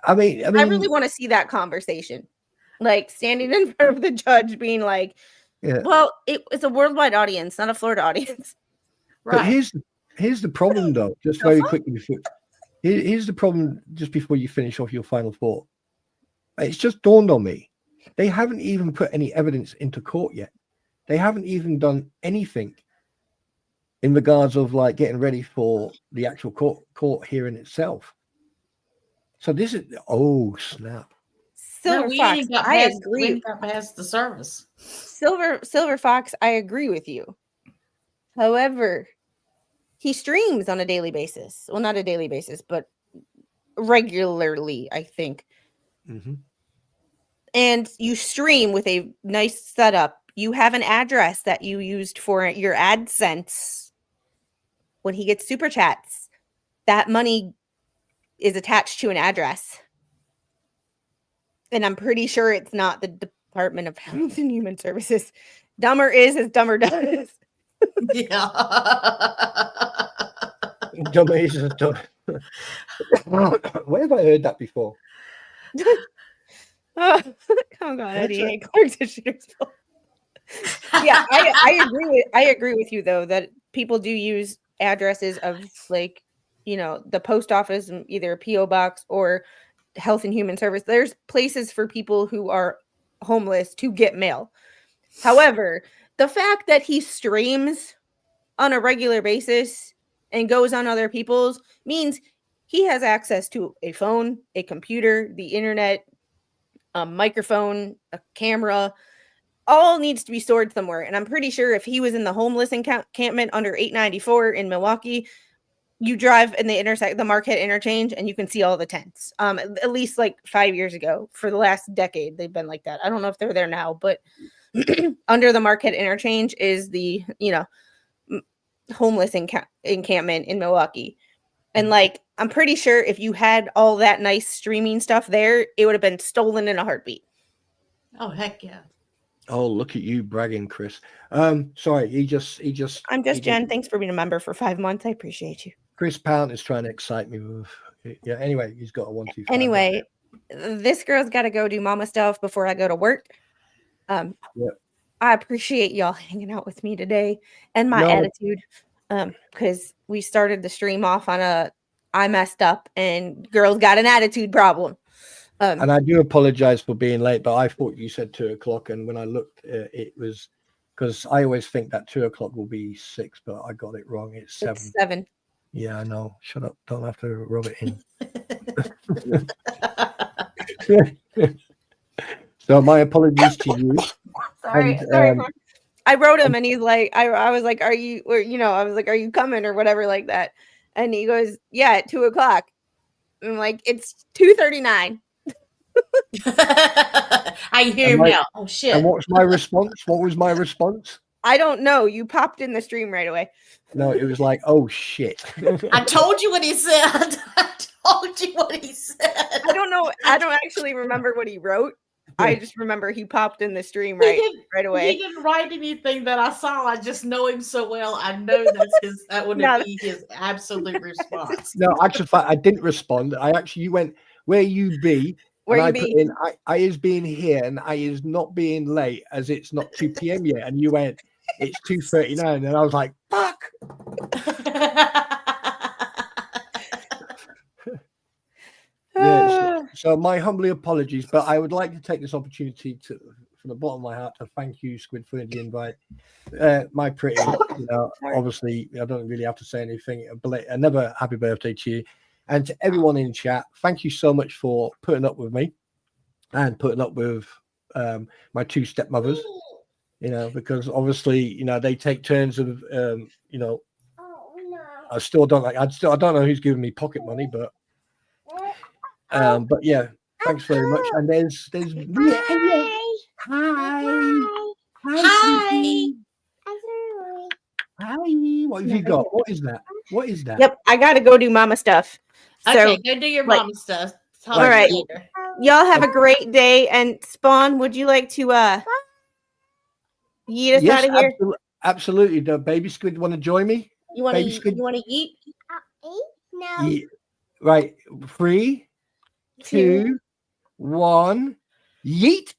E: I mean,
B: I really want to see that conversation, like standing in front of the judge, being like, "Well, it's a worldwide audience, not a Florida audience."
E: Right. But here's the problem, though. Just very quickly here's the problem. Just before you finish off your final thought, it's just dawned on me. They haven't even put any evidence into court yet. They haven't even done anything in regards of like getting ready for the actual court hearing itself. So this is snap.
B: Silver Fox, I agree.
D: We got past the service.
B: Silver Fox, I agree with you. However, he streams on a daily basis. Well, not a daily basis, but regularly, I think.
E: Mm-hmm.
B: And you stream with a nice setup. You have an address that you used for your AdSense. When he gets super chats, that money is attached to an address. And I'm pretty sure it's not the Department of Health and Human Services. Dumber is as dumber does.
D: Yeah.
E: Dumber is as dumber. Where have I heard that before?
B: Oh God, Eddie Clark's a shooter's fault. Yeah, I agree with you though that people do use addresses of like, the post office, either a PO box or Health and Human Service. There's places for people who are homeless to get mail. However, the fact that he streams on a regular basis and goes on other people's means he has access to a phone, a computer, the internet, a microphone, a camera. All needs to be stored somewhere. And I'm pretty sure if he was in the homeless encampment under 894 in Milwaukee, you drive in the Marquette interchange and you can see all the tents. At least like 5 years ago, for the last decade, they've been like that. I don't know if they're there now, but under the Marquette interchange is the, homeless encampment in Milwaukee. And like, I'm pretty sure if you had all that nice streaming stuff there, it would have been stolen in a heartbeat.
D: Oh, heck yeah.
E: Oh, look at you bragging, Chris. Sorry,
B: I'm just Jen. Thanks for being a member for 5 months. I appreciate you.
E: Chris Pound is trying to excite me with, anyway, he's got a 1, 2, 5.
B: Anyway, this girl's got to go do mama stuff before I go to work. I appreciate y'all hanging out with me today and my attitude. Because we started the stream off on I messed up and girls got an attitude problem.
E: And I do apologize for being late, but I thought you said 2:00. And when I looked, it was because I always think that 2:00 will be 6, but I got it wrong. It's 7.
B: It's 7.
E: Yeah, I know. Shut up. Don't have to rub it in. So my apologies to you.
B: Sorry. I wrote him and he's like, I was like, are you, or, you know, I was like, are you coming or whatever like that? And he goes, yeah, at 2:00. I'm like, it's 2:39.
D: I hear him now. Oh shit.
E: And what's my response? What was my response?
B: I don't know. You popped in the stream right away.
E: No, it was like, oh shit.
D: I told you what he said. I told you what he said.
B: I don't know. I don't actually remember what he wrote. I just remember he popped in the stream
D: He
B: right away.
D: He didn't write anything that I saw. I just know him so well. I know that would be his absolute response.
E: No, actually, I didn't respond. You went, where you be?
B: Where
E: and
B: you
E: I
B: be?
E: put in, I is being here and I is not being late as it's not 2 p.m. yet. And you went, it's 2:39. And I was like, fuck. Yeah, so my humbly apologies, but I would like to take this opportunity to, from the bottom of my heart, to thank you, Squid, for the invite. My pretty, you know, obviously, I don't really have to say anything. Another happy birthday to you. And to everyone in chat, thank you so much for putting up with me and putting up with my two stepmothers, you know, because obviously, you know, they take turns of, you know, I don't know who's giving me pocket money, but yeah, thanks very much. And there's hi. What have you got? What is that?
B: Yep, I gotta go do mama stuff. So,
D: Okay, go do your mama stuff.
B: All right. Y'all have a great day. And Spawn, would you like to yeet us out of here?
E: Absolutely. The baby squid want to join me?
B: You want to eat?
F: No.
E: Yeah. Right. 3, 2, 1. Yeet.